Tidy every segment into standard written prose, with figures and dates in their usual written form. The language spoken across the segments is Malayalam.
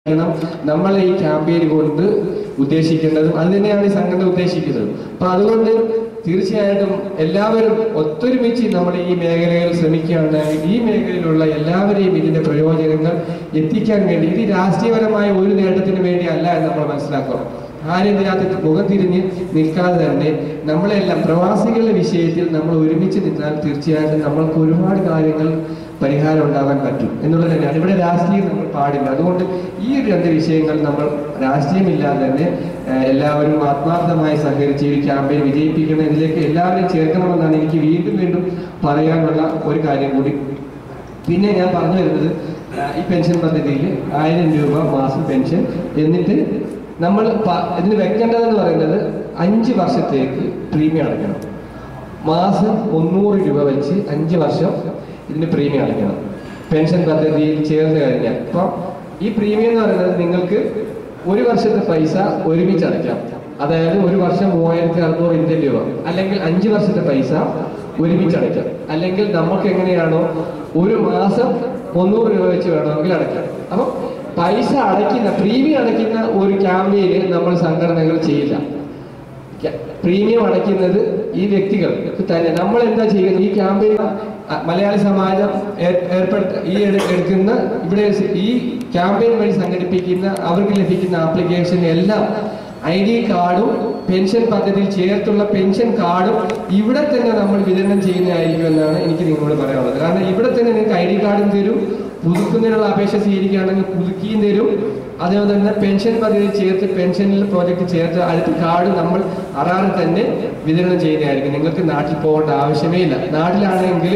നമ്മൾ ഈ ക്യാമ്പയിൻ കൊണ്ട് ഉദ്ദേശിക്കേണ്ടതും അത് തന്നെയാണ് ഈ സംഘടന ഉദ്ദേശിക്കുന്നത്. അപ്പൊ അതുകൊണ്ട് തീർച്ചയായിട്ടും എല്ലാവരും ഒത്തൊരുമിച്ച് നമ്മൾ ഈ മേഖലയിൽ ശ്രമിക്കുകയാണെങ്കിൽ ഈ മേഖലയിലുള്ള എല്ലാവരെയും ഇതിന്റെ പ്രയോജനങ്ങൾ എത്തിക്കാൻ വേണ്ടി ഇത് രാഷ്ട്രീയപരമായ ഒരു നേട്ടത്തിന് വേണ്ടി അല്ല എന്ന് നമ്മൾ മനസ്സിലാക്കണം. ആരും ഇതിനകത്ത് മുഖം തിരിഞ്ഞ് നിൽക്കാതെ തന്നെ നമ്മളെല്ലാം പ്രവാസികളുടെ വിഷയത്തിൽ നമ്മൾ ഒരുമിച്ച് നിന്നാൽ തീർച്ചയായിട്ടും നമ്മൾക്ക് ഒരുപാട് കാര്യങ്ങൾ പരിഹാരം ഉണ്ടാകാൻ പറ്റും എന്നുള്ളത് തന്നെയാണ്. ഇവിടെ രാഷ്ട്രീയം നമ്മൾ പാടില്ല. അതുകൊണ്ട് ഈ രണ്ട് വിഷയങ്ങൾ നമ്മൾ രാഷ്ട്രീയമില്ലാതെ തന്നെ എല്ലാവരും ആത്മാർത്ഥമായി സഹകരിച്ച് ഈ ക്യാമ്പയിൻ വിജയിപ്പിക്കണം, ഇതിലേക്ക് എല്ലാവരും ചേർക്കണമെന്നാണ് എനിക്ക് വീണ്ടും വീണ്ടും പറയാനുള്ള ഒരു കാര്യം കൂടി. പിന്നെ ഞാൻ പറഞ്ഞു വരുന്നത് ഈ പെൻഷൻ പദ്ധതിയിൽ 1000 രൂപ മാസം പെൻഷൻ, എന്നിട്ട് നമ്മൾ ഇതിന് വെക്കേണ്ടതെന്ന് പറയുന്നത് 5 വർഷത്തേക്ക് പ്രീമിയം അടയ്ക്കണം. മാസം 300 രൂപ വെച്ച് 5 വർഷം ഇതിന് പ്രീമിയം അടയ്ക്കണം പെൻഷൻ പദ്ധതിയിൽ ചേർന്ന് കഴിഞ്ഞാൽ. അപ്പം ഈ പ്രീമിയം എന്ന് പറയുന്നത് നിങ്ങൾക്ക് ഒരു വർഷത്തെ പൈസ ഒരുമിച്ച് അടയ്ക്കാം. അതായത് ഒരു വർഷം 3600 ഇന്ത്യൻ രൂപ, അല്ലെങ്കിൽ 5 വർഷത്തെ പൈസ ഒരുമിച്ച് അടയ്ക്കാം. അല്ലെങ്കിൽ നമുക്ക് എങ്ങനെയാണോ ഒരു മാസം 300 രൂപ വെച്ച് വേണമെങ്കിൽ അടയ്ക്കാം. അപ്പം പൈസ അടയ്ക്കുന്ന പ്രീമിയം അടയ്ക്കുന്ന ഒരു ക്യാമ്പയിന് നമ്മൾ സംഘടനകൾ ചെയ്യില്ല. പ്രീമിയം അടയ്ക്കുന്നത് ഈ വ്യക്തികൾക്ക് തന്നെ. നമ്മൾ എന്താ ചെയ്യുന്നത്, ഈ ക്യാമ്പയിൻ മലയാളി സമാജം എടുക്കുന്ന ഇവിടെ ഈ ക്യാമ്പയിൻ വഴി സംഘടിപ്പിക്കുന്ന അവർക്ക് ലഭിക്കുന്ന ആപ്ലിക്കേഷൻ എല്ലാം ID കാർഡും പെൻഷൻ പദ്ധതിയിൽ ചേർത്തുള്ള പെൻഷൻ കാർഡും ഇവിടെ തന്നെ നമ്മൾ വിതരണം ചെയ്യുന്നതായിരിക്കും എന്നാണ് എനിക്ക് നിങ്ങളോട് പറയാനുള്ളത്. കാരണം ഇവിടെ തന്നെ നിങ്ങൾക്ക് ID കാർഡും തരും, പുതുക്കുന്നതിനുള്ള അപേക്ഷ സ്വീകരിക്കുകയാണെങ്കിൽ പുതുക്കിയും തരും. അതേപോലെ തന്നെ പെൻഷൻ പദ്ധതി ചേർത്ത് പെൻഷനിൽ പ്രോജക്റ്റ് ചേർത്ത് അടുത്ത കാർഡ് നമ്മൾ അറാറിൽ തന്നെ വിതരണം ചെയ്യുന്നതായിരിക്കും. നിങ്ങൾക്ക് നാട്ടിൽ പോകേണ്ട ആവശ്യമേ ഇല്ല. നാട്ടിലാണെങ്കിൽ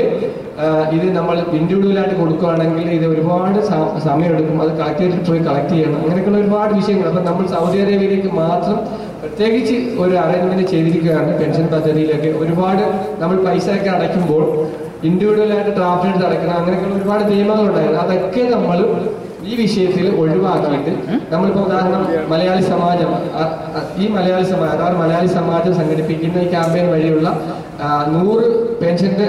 ഇത് നമ്മൾ ഇൻഡിവിജ്വലായിട്ട് കൊടുക്കുകയാണെങ്കിൽ ഇത് ഒരുപാട് സമയമെടുക്കും. അത് കളക്ടറേറ്റിൽ പോയി കളക്ട് ചെയ്യണം. അങ്ങനെയൊക്കെയുള്ള ഒരുപാട് വിഷയങ്ങൾ. അപ്പം നമ്മൾ സൗദി അറേബ്യയിലേക്ക് മാത്രം പ്രത്യേകിച്ച് ഒരു അറേഞ്ച്മെന്റ് ചെയ്തിരിക്കുകയാണ്. പെൻഷൻ പദ്ധതിയിലൊക്കെ ഒരുപാട് നമ്മൾ പൈസ ഒക്കെ അടയ്ക്കുമ്പോൾ ഇൻഡിവിജ്വലായിട്ട് ഡ്രാഫ്റ്റ് എടുത്ത് അടയ്ക്കണം. അങ്ങനെയൊക്കെയുള്ള ഒരുപാട് നിയമങ്ങളുണ്ടായിരുന്നു. അതൊക്കെ നമ്മൾ ഈ വിഷയത്തിൽ ഒഴിവാക്കിയിട്ട് നമ്മളിപ്പോൾ ഉദാഹരണം മലയാളി സമാജം മലയാളി സമാജം സംഘടിപ്പിക്കുന്ന ഈ ക്യാമ്പയിൻ വഴിയുള്ള 100 പെൻഷന്റെ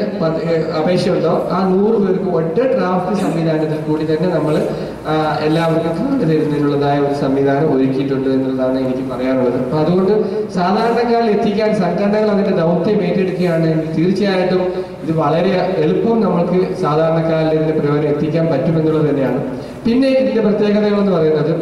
അപേക്ഷയുണ്ടോ ആ 100 പേർക്ക് ഒറ്റ ഡ്രാഫ്റ്റ് സംവിധാനത്തിൽ കൂടി തന്നെ നമ്മൾ എല്ലാവർക്കും കാർഡ് തരുന്നതിനുള്ളതായ ഒരു സംവിധാനം ഒരുക്കിയിട്ടുണ്ട് എന്നുള്ളതാണ് എനിക്ക് പറയാനുള്ളത്. അപ്പൊ അതുകൊണ്ട് സാധാരണക്കാരിൽ എത്തിക്കാൻ സംഘടനകൾ അതിന്റെ ദൗത്യം ഏറ്റെടുക്കുകയാണെങ്കിൽ തീർച്ചയായിട്ടും ഇത് വളരെ എളുപ്പം നമുക്ക് സാധാരണക്കാരിൽ ഇതിന്റെ പ്രയോജനം എത്തിക്കാൻ പറ്റുമെന്നുള്ളത് തന്നെയാണ്. പിന്നെ ഇതിന്റെ പ്രത്യേകതകൾ എന്ന് പറയുന്നത്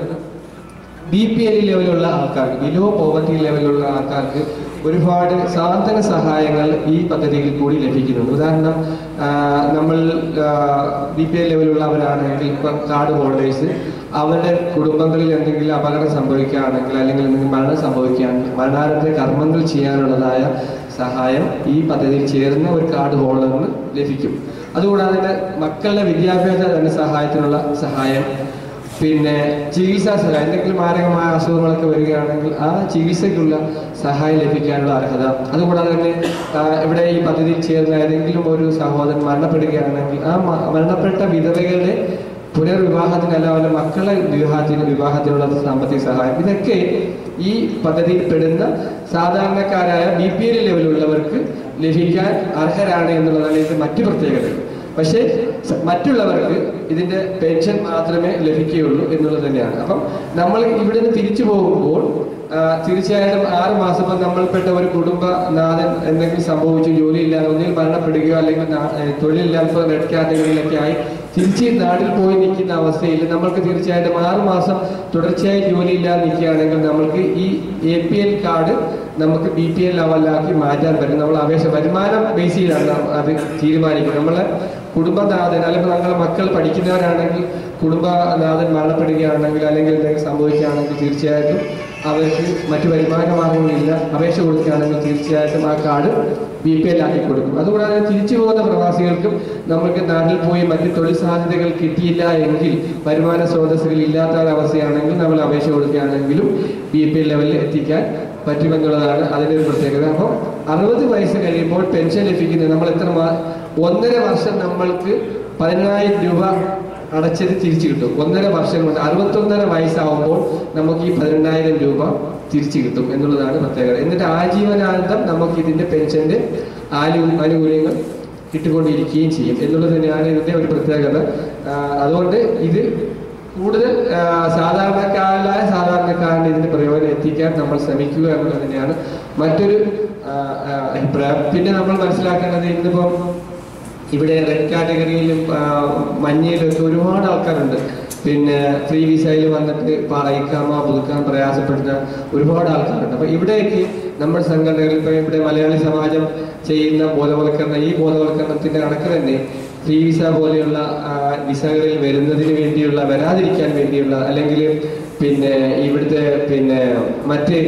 BPL ലെവലുള്ള ആൾക്കാർക്ക്, ബിലോ പോവർട്ടി ലെവലുള്ള ആൾക്കാർക്ക് ഒരുപാട് സാധന സഹായങ്ങൾ ഈ പദ്ധതിയിൽ കൂടി ലഭിക്കുന്നുണ്ട്. ഉദാഹരണം നമ്മൾ BPL ലെവലുള്ളവരാണെങ്കിൽ ഇപ്പം കാർഡ് ഹോൾഡേഴ്സ് അവരുടെ കുടുംബങ്ങളിൽ എന്തെങ്കിലും അപകടം സംഭവിക്കുകയാണെങ്കിൽ അല്ലെങ്കിൽ എന്തെങ്കിലും മരണം സംഭവിക്കുകയാണെങ്കിൽ മരണാനന്തര കർമ്മങ്ങൾ ചെയ്യാനുള്ളതായ സഹായം ഈ പദ്ധതിയിൽ ചേർന്ന ഒരു കാർഡ് ഹോൾഡറിന് ലഭിക്കും. അതുകൂടാതെ തന്നെ മക്കളുടെ വിദ്യാഭ്യാസ ധനസഹായത്തിനുള്ള സഹായം, പിന്നെ ചികിത്സാ സഹായം, എന്തെങ്കിലും മാരകമായ അസുഖങ്ങളൊക്കെ വരികയാണെങ്കിൽ ആ ചികിത്സയ്ക്കുള്ള സഹായം ലഭിക്കാനുള്ള അർഹത. അതുകൂടാതെ തന്നെ ഇവിടെ ഈ പദ്ധതിയിൽ ചേർന്ന ഏതെങ്കിലും ഒരു സഹോദരൻ മരണപ്പെടുകയാണെങ്കിൽ ആ മരണപ്പെട്ട വിധവകളുടെ പുനർവിവാഹത്തിനല്ല അവരുടെ മക്കളുടെ വിവാഹത്തിനുള്ള സാമ്പത്തിക സഹായം, ഇതൊക്കെ ഈ പദ്ധതിയിൽ പെടുന്ന സാധാരണക്കാരായ BPL ലെവലുള്ളവർക്ക് ലഭിക്കാൻ അർഹരാണ് എന്നുള്ളതാണ് ഇതിന്റെ മറ്റു പ്രത്യേകത. പക്ഷേ മറ്റുള്ളവർക്ക് ഇതിന്റെ പെൻഷൻ മാത്രമേ ലഭിക്കുകയുള്ളൂ എന്നുള്ളത് തന്നെയാണ്. അപ്പം നമ്മൾ ഇവിടെ നിന്ന് തിരിച്ചു പോകുമ്പോൾ തീർച്ചയായിട്ടും 6 മാസം ഇപ്പം നമ്മൾപ്പെട്ട ഒരു കുടുംബനാഥൻ എന്തെങ്കിലും സംഭവിച്ചു, ജോലിയില്ലാതെ ഒന്നിൽ മരണപ്പെടുകയോ അല്ലെങ്കിൽ തൊഴിലില്ലാത്ത റെഡ് കാറ്റഗറിയിലൊക്കെ ആയി തിരിച്ച് നാട്ടിൽ പോയി നിൽക്കുന്ന അവസ്ഥയിൽ നമ്മൾക്ക് തീർച്ചയായിട്ടും 6 മാസം തുടർച്ചയായി ജോലിയില്ലാതെ നിൽക്കുകയാണെങ്കിൽ നമ്മൾക്ക് ഈ APL കാർഡ് നമുക്ക് BPL ലെവലിലാക്കി മാറ്റാൻ പറ്റും. നമ്മൾ അപേക്ഷ വരുമാനം ബേസ് ചെയ്താണ് അത് തീരുമാനിക്കുന്നത്. നമ്മളെ കുടുംബനാഥൻ അല്ലെങ്കിൽ ഞങ്ങളുടെ മക്കൾ പഠിക്കുന്നവരാണെങ്കിൽ കുടുംബനാഥൻ മരണപ്പെടുകയാണെങ്കിൽ അല്ലെങ്കിൽ എന്തെങ്കിലും സംഭവിക്കുകയാണെങ്കിൽ തീർച്ചയായിട്ടും അവർക്ക് മറ്റു വരുമാന മാർഗങ്ങളില്ല, അപേക്ഷ കൊടുക്കുകയാണെങ്കിൽ തീർച്ചയായിട്ടും ആ കാർഡ് BPL ആക്കി കൊടുക്കും. അതുകൂടാതെ തിരിച്ചു പോകുന്ന പ്രവാസികൾക്കും നമ്മൾക്ക് നാട്ടിൽ പോയി മറ്റ് തൊഴിൽ സാധ്യതകൾ കിട്ടിയില്ല എങ്കിൽ വരുമാന സ്രോതസ്സുകൾ ഇല്ലാത്ത അവസ്ഥയാണെങ്കിൽ നമ്മൾ അപേക്ഷ കൊടുക്കുകയാണെങ്കിലും BPL ലെവലിൽ എത്തിക്കാൻ പറ്റുമെന്നുള്ളതാണ് അതിൻ്റെ ഒരു പ്രത്യേകത. അപ്പം 60 വയസ്സ് കഴിയുമ്പോൾ പെൻഷൻ ലഭിക്കുന്നത് നമ്മൾ 1.5 വർഷം നമ്മൾക്ക് 10,000 രൂപ അടച്ചത് തിരിച്ചു കിട്ടും. 1.5 വർഷം കൊണ്ട് 61.5 വയസ്സാവുമ്പോൾ നമുക്ക് ഈ 10,000 രൂപ തിരിച്ചു കിട്ടും എന്നുള്ളതാണ് പ്രത്യേകത. എന്നിട്ട് ആജീവനാന്തം നമുക്ക് ഇതിന്റെ പെൻഷന്റെ ആനുകൂല്യങ്ങൾ കിട്ടിക്കൊണ്ടിരിക്കുകയും ചെയ്യും എന്നുള്ളത് തന്നെയാണ് ഇതിന്റെ ഒരു പ്രത്യേകത. അതുകൊണ്ട് ഇത് കൂടുതൽ സാധാരണക്കാരന് ഇതിന്റെ പ്രയോജനം എത്തിക്കാൻ നമ്മൾ ശ്രമിക്കുക എന്നുള്ളത് തന്നെയാണ് മറ്റൊരു അഭിപ്രായം. പിന്നെ നമ്മൾ മനസ്സിലാക്കേണ്ടത് ഇന്നിപ്പം ഇവിടെ റെഡ് കാറ്റഗറിയിലും മഞ്ഞയിലും ഒക്കെ ഒരുപാട് ആൾക്കാരുണ്ട്. പിന്നെ ഫ്രീ വിസയിൽ വന്നിട്ട് ഇക്കാമ പുതുക്കാൻ പ്രയാസപ്പെടുന്ന ഒരുപാട് ആൾക്കാരുണ്ട്. അപ്പൊ ഇവിടേക്ക് നമ്മുടെ സംഘടനകൾ ഇപ്പൊ ഇവിടെ മലയാളി സമാജം ചെയ്യുന്ന ബോധവൽക്കരണം, ഈ ബോധവൽക്കരണത്തിന്റെ കണക്ക് തന്നെ ഫ്രീ വിസ പോലെയുള്ള വിസകളിൽ വരുന്നതിന് വേണ്ടിയുള്ള, വരാതിരിക്കാൻ വേണ്ടിയുള്ള, അല്ലെങ്കിൽ പിന്നെ ഇവിടുത്തെ പിന്നെ മറ്റ്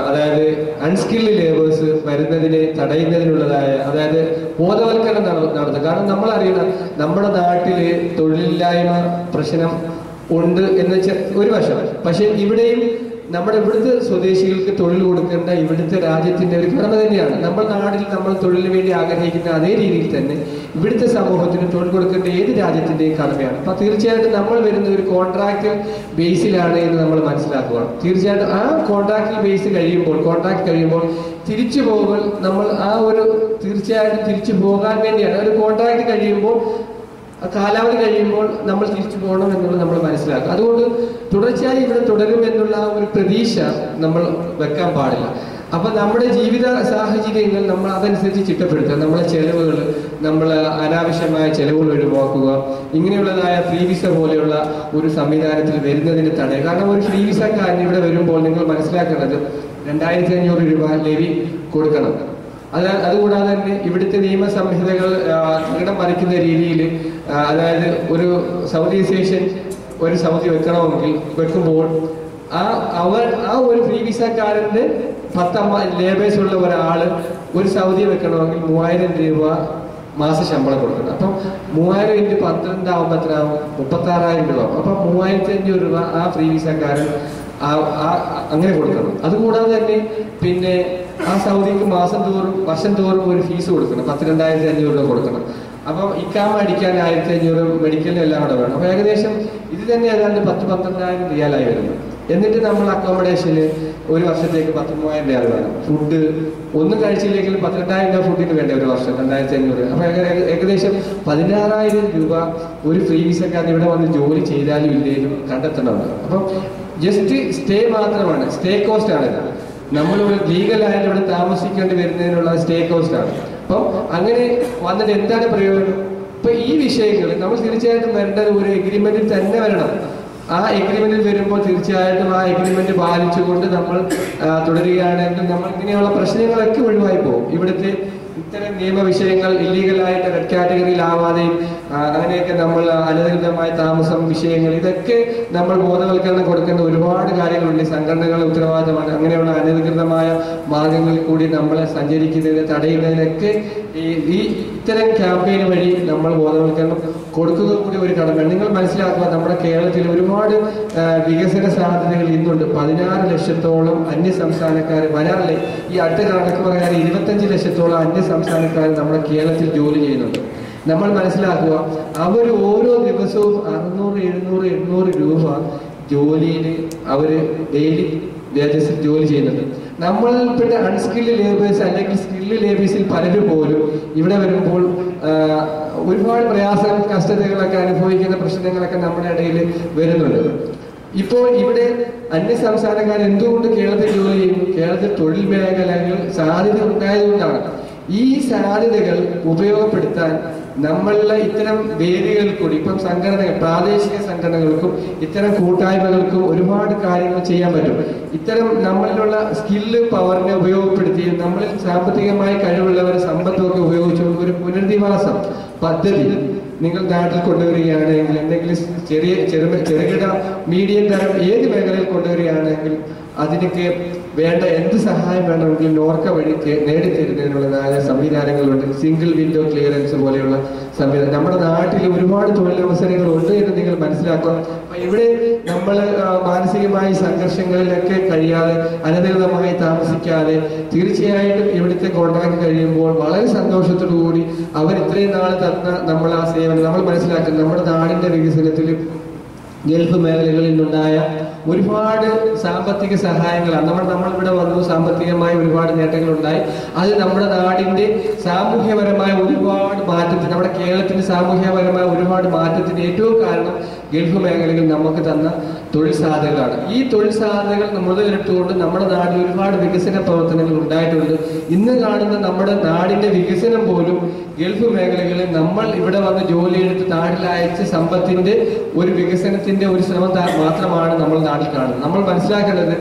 അതായത് അൺസ്കിൽഡ് ലേബേഴ്സ് വരുന്നതിനെ തടയുന്നതിനുള്ളതായ അതായത് ബോധവൽക്കരണം നടത്തുക. കാരണം നമ്മൾ അറിയണം, നമ്മുടെ നാട്ടില് തൊഴിലില്ലായ്മ പ്രശ്നം ഉണ്ട് എന്ന് വെച്ചാൽ ഒരു വശം. പക്ഷെ ഇവിടെയും നമ്മുടെ ഇവിടുത്തെ സ്വദേശികൾക്ക് തൊഴിൽ കൊടുക്കേണ്ട ഇവിടുത്തെ രാജ്യത്തിന്റെ ഒരു കടമ തന്നെയാണ്. നമ്മൾ നാട്ടിൽ നമ്മൾ തൊഴിലിന് വേണ്ടി ആഗ്രഹിക്കുന്ന അതേ രീതിയിൽ തന്നെ ഇവിടുത്തെ സമൂഹത്തിന് തൊഴിൽ കൊടുക്കേണ്ട ഏത് രാജ്യത്തിന്റെയും കടമയാണ്. അപ്പൊ തീർച്ചയായിട്ടും നമ്മൾ വരുന്ന ഒരു കോൺട്രാക്ട് ബേസിലാണ് എന്ന് നമ്മൾ മനസ്സിലാക്കുക. തീർച്ചയായിട്ടും ആ കോൺട്രാക്ട് ബേസ് കഴിയുമ്പോൾ തിരിച്ചു പോകൽ നമ്മൾ തീർച്ചയായിട്ടും തിരിച്ചു പോകാൻ വേണ്ടിയാണ്. ഒരു കോൺട്രാക്ട് കഴിയുമ്പോൾ കാലാവധി കഴിയുമ്പോൾ നമ്മൾ തിരിച്ചു പോകണം എന്നുള്ളത് നമ്മൾ മനസ്സിലാക്കുക. അതുകൊണ്ട് തുടർച്ചയായി ഇവിടെ തുടരും എന്നുള്ള ഒരു പ്രതീക്ഷ നമ്മൾ വെക്കാൻ പാടില്ല. അപ്പൊ നമ്മുടെ ജീവിത സാഹചര്യങ്ങൾ നമ്മൾ അതനുസരിച്ച് ചിട്ടപ്പെടുത്തുക. നമ്മളെ ചെലവുകൾ, നമ്മൾ അനാവശ്യമായ ചെലവുകൾ ഒഴിവാക്കുക. ഇങ്ങനെയുള്ളതായ ഫ്രീ വിസ പോലെയുള്ള ഒരു സംവിധാനത്തിൽ വരുന്നതിന് തടയുക. കാരണം ഒരു ഫ്രീ വിസക്കാരൻ ഇവിടെ വരുമ്പോൾ നിങ്ങൾ മനസ്സിലാക്കേണ്ടത് 2500 രൂപ ലെവി കൊടുക്കണം. അതുകൂടാതെ തന്നെ ഇവിടുത്തെ നിയമ സംഹിതകൾ തകിടം മറിക്കുന്ന രീതിയിൽ, അതായത് ഒരു സൗദിയസേഷൻ ഒരു സൗദി വെക്കുമ്പോൾ ആ ഒരു ഫ്രീ വിസക്കാരന്റെ 10 ലേബേഴ്സ് ഉള്ള ഒരാള് ഒരു സൗദി വെക്കണമെങ്കിൽ 3000 രൂപ മാസ ശമ്പളം കൊടുക്കണം. അപ്പം 3000 × 12 ആവുമ്പോൾ എത്രയാവും? 36,000 രൂപ. അപ്പൊ 3500 രൂപ ആ ഫ്രീ വിസക്കാരൻ അങ്ങനെ കൊടുക്കണം. അതുകൂടാതെ തന്നെ പിന്നെ ആ സൗദിക്ക് വർഷം തോറും ഒരു ഫീസ് കൊടുക്കണം. 12,500 രൂപ കൊടുക്കണം. അപ്പം ഇക്കാമ അടിക്കാൻ 1500, മെഡിക്കലിന് എല്ലാം കൂടെ വേണം. അപ്പൊ ഏകദേശം ഇത് തന്നെ ഏതാണ്ട് 10-12,000 റിയാലായി വരുന്നു. എന്നിട്ട് നമ്മൾ അക്കോമഡേഷന് ഒരു വർഷത്തേക്ക് 13,000 റിയാൽ വേണം. ഫുഡ് ഒന്നും കഴിച്ചില്ലെങ്കിൽ 12,000 രൂപ ഫുഡിന് വേണ്ട ഒരു വർഷം, 2,500. അപ്പൊ ഏകദേശം 16,000 രൂപ ഒരു ഫ്രീ വിസക്കാരൻ ഇവിടെ വന്ന് ജോലി ചെയ്താലും ഇല്ലേലും കണ്ടെത്തണമാണ്. അപ്പം ജസ്റ്റ് സ്റ്റേ മാത്രമാണ്, സ്റ്റേ കോസ്റ്റ് ആണ്. നമ്മൾ ലീഗലായിട്ട് ഇവിടെ താമസിക്കേണ്ടി വരുന്നതിനുള്ള സ്റ്റേ കോസ്റ്റ് ആണ്. അപ്പം അങ്ങനെ വന്നിട്ട് എന്താണ് പ്രയോജനം? ഇപ്പൊ ഈ വിഷയങ്ങൾ നമ്മൾ തീർച്ചയായിട്ടും വരേണ്ടത് ഒരു എഗ്രിമെന്റിൽ തന്നെ വരണം. ആ എഗ്രിമെന്റിൽ വരുമ്പോൾ തീർച്ചയായിട്ടും ആ എഗ്രിമെന്റ് പാലിച്ചുകൊണ്ട് നമ്മൾ തുടരുകയാണെങ്കിൽ നമ്മൾ ഇങ്ങനെയുള്ള പ്രശ്നങ്ങളൊക്കെ ഒഴിവായി പോകും. ഇവിടുത്തെ ഇത്തരം നിയമ വിഷയങ്ങൾ ഇല്ലീഗലായിട്ട് റെഡ് കാറ്റഗറിയിലാവാതെയും അങ്ങനെയൊക്കെ നമ്മൾ അനധികൃതമായ താമസം വിഷയങ്ങൾ, ഇതൊക്കെ നമ്മൾ ബോധവൽക്കരണം കൊടുക്കേണ്ട ഒരുപാട് കാര്യങ്ങളുണ്ട്. സംഘടനകളുടെ ഉത്തരവാദിത്തമാണ് അങ്ങനെയുള്ള അനധികൃതമായ മാർഗങ്ങളിൽ കൂടി നമ്മളെ സഞ്ചരിക്കുന്നതിന് തടയുന്നതിനൊക്കെ ഈ ഇത്തരം ക്യാമ്പയിൻ വഴി നമ്മൾ ബോധവൽക്കരണം കൊടുക്കുക കൂടി ഒരു കടമയാണ്. നിങ്ങൾ മനസ്സിലാക്കുക, നമ്മുടെ കേരളത്തിൽ ഒരുപാട് വികസന സാധ്യതകൾ ഇന്നുണ്ട്. 16 ലക്ഷത്തോളം അന്യ സംസ്ഥാനക്കാർ വരാറില്ല. ഈ അടുത്ത കണക്ക് പറയാൻ 25 ലക്ഷത്തോളം അന്യ സംസ്ഥാനക്കാർ നമ്മുടെ കേരളത്തിൽ ജോലി ചെയ്യുന്നുണ്ട്. നമ്മൾ മനസ്സിലാക്കുക, അവർ ഓരോ ദിവസവും 600, 700, 800 രൂപ ജോലിയിൽ അവര് ഡെയിലി വേജസിൽ ജോലി ചെയ്യുന്നുണ്ട്. നമ്മൾപ്പെട്ട അൺസ്കിൽഡ് ലേബേഴ്സ് അല്ലെങ്കിൽ സ്കിൽഡ് ലേബേഴ്സിൽ പലരും പോലും ഇവിടെ വരുമ്പോൾ ഒരുപാട് പ്രയാസങ്ങൾ, കഷ്ടതകളൊക്കെ അനുഭവിക്കുന്ന പ്രശ്നങ്ങളൊക്കെ നമ്മുടെ ഇടയിൽ വരുന്നുണ്ട്. ഇപ്പോൾ ഇവിടെ അന്യ സംസ്ഥാനക്കാർ എന്തുകൊണ്ട് കേരളത്തിൽ ജോലി ചെയ്യുന്നു? കേരളത്തിൽ തൊഴിൽ മേഖലകൾ സാധ്യത ഉണ്ടായതുകൊണ്ടാണ്. ഈ സാധ്യതകൾ ഉപയോഗപ്പെടുത്താൻ നമ്മളുടെ ഇത്തരം വേദികളിൽ കൂടി ഇപ്പം പ്രാദേശിക സംഘടനകൾക്കും ഇത്തരം കൂട്ടായ്മകൾക്കും ഒരുപാട് കാര്യങ്ങൾ ചെയ്യാൻ പറ്റും. ഇത്തരം നമ്മളിലുള്ള സ്കില്ല് പവറിനെ ഉപയോഗപ്പെടുത്തി നമ്മളിൽ സാമ്പത്തികമായ കഴിവുള്ളവരെ സമ്പത്തൊക്കെ ഉപയോഗിച്ചുകൊണ്ട് ഒരു പുനരധിവാസം പദ്ധതി നിങ്ങൾ നാട്ടിൽ കൊണ്ടുവരികയാണെങ്കിൽ, എന്തെങ്കിലും ചെറുകിട മീഡിയം തരം ഏത് മേഖലയിൽ കൊണ്ടുവരികയാണെങ്കിൽ അതിനൊക്കെ വേണ്ട എന്ത് സഹായം വേണമെങ്കിലും നോർക്ക വഴി നേടിത്തരുന്നതിനുള്ളതായ സംവിധാനങ്ങളുണ്ട്. സിംഗിൾ വിൻഡോ ക്ലിയറൻസ് പോലെയുള്ള സംവിധാനം നമ്മുടെ നാട്ടിൽ ഒരുപാട് തൊഴിലവസരങ്ങൾ ഉണ്ട് എന്ന് നിങ്ങൾ മനസ്സിലാക്കുക. ഇവിടെ നമ്മൾ മാനസികമായ സംഘർഷങ്ങളിലൊക്കെ കഴിയാതെ അനധികൃതമായി താമസിക്കാതെ തീർച്ചയായിട്ടും ഇവിടുത്തെ കോൺട്രാക്ട് കഴിയുമ്പോൾ വളരെ സന്തോഷത്തോടു കൂടി അവർ ഇത്രയും നാൾ തന്ന നമ്മൾ ആ സേവനം നമ്മൾ മനസ്സിലാക്കുന്നത് നമ്മുടെ നാടിന്റെ വികസനത്തിൽ ഗൾഫ് മേഖലകളിൽ നിന്നുണ്ടായ ഒരുപാട് സാമ്പത്തിക സഹായങ്ങളാണ്. നമ്മളിവിടെ വന്നു സാമ്പത്തികമായ ഒരുപാട് നേട്ടങ്ങൾ ഉണ്ടായി. അത് നമ്മുടെ നാടിന്റെ സാമൂഹ്യപരമായ ഒരുപാട് മാറ്റത്തിന്, നമ്മുടെ കേരളത്തിന്റെ സാമൂഹ്യപരമായ ഒരുപാട് മാറ്റത്തിന് ഏറ്റവും കാരണം ഗൾഫ് മേഖലകൾ നമുക്ക് തന്ന തൊഴിൽ സാധ്യതകളാണ്. ഈ തൊഴിൽ സാധ്യതകൾ മുതലെടുത്തുകൊണ്ട് നമ്മുടെ നാട്ടിൽ ഒരുപാട് വികസന പ്രവർത്തനങ്ങൾ ഉണ്ടായിട്ടുണ്ട്. ഇന്ന് കാണുന്ന നമ്മുടെ നാടിന്റെ വികസനം പോലും ഗൾഫ് മേഖലകളിൽ നമ്മൾ ഇവിടെ വന്ന് ജോലിയെടുത്ത് നാട്ടിൽ അയച്ച് സമ്പത്തിന്റെ ഒരു വികസനത്തിന്റെ ഒരു ശ്രമം മാത്രമാണ് നമ്മൾ നാട്ടിൽ കാണുന്നത്. നമ്മൾ മനസ്സിലാക്കേണ്ടത്,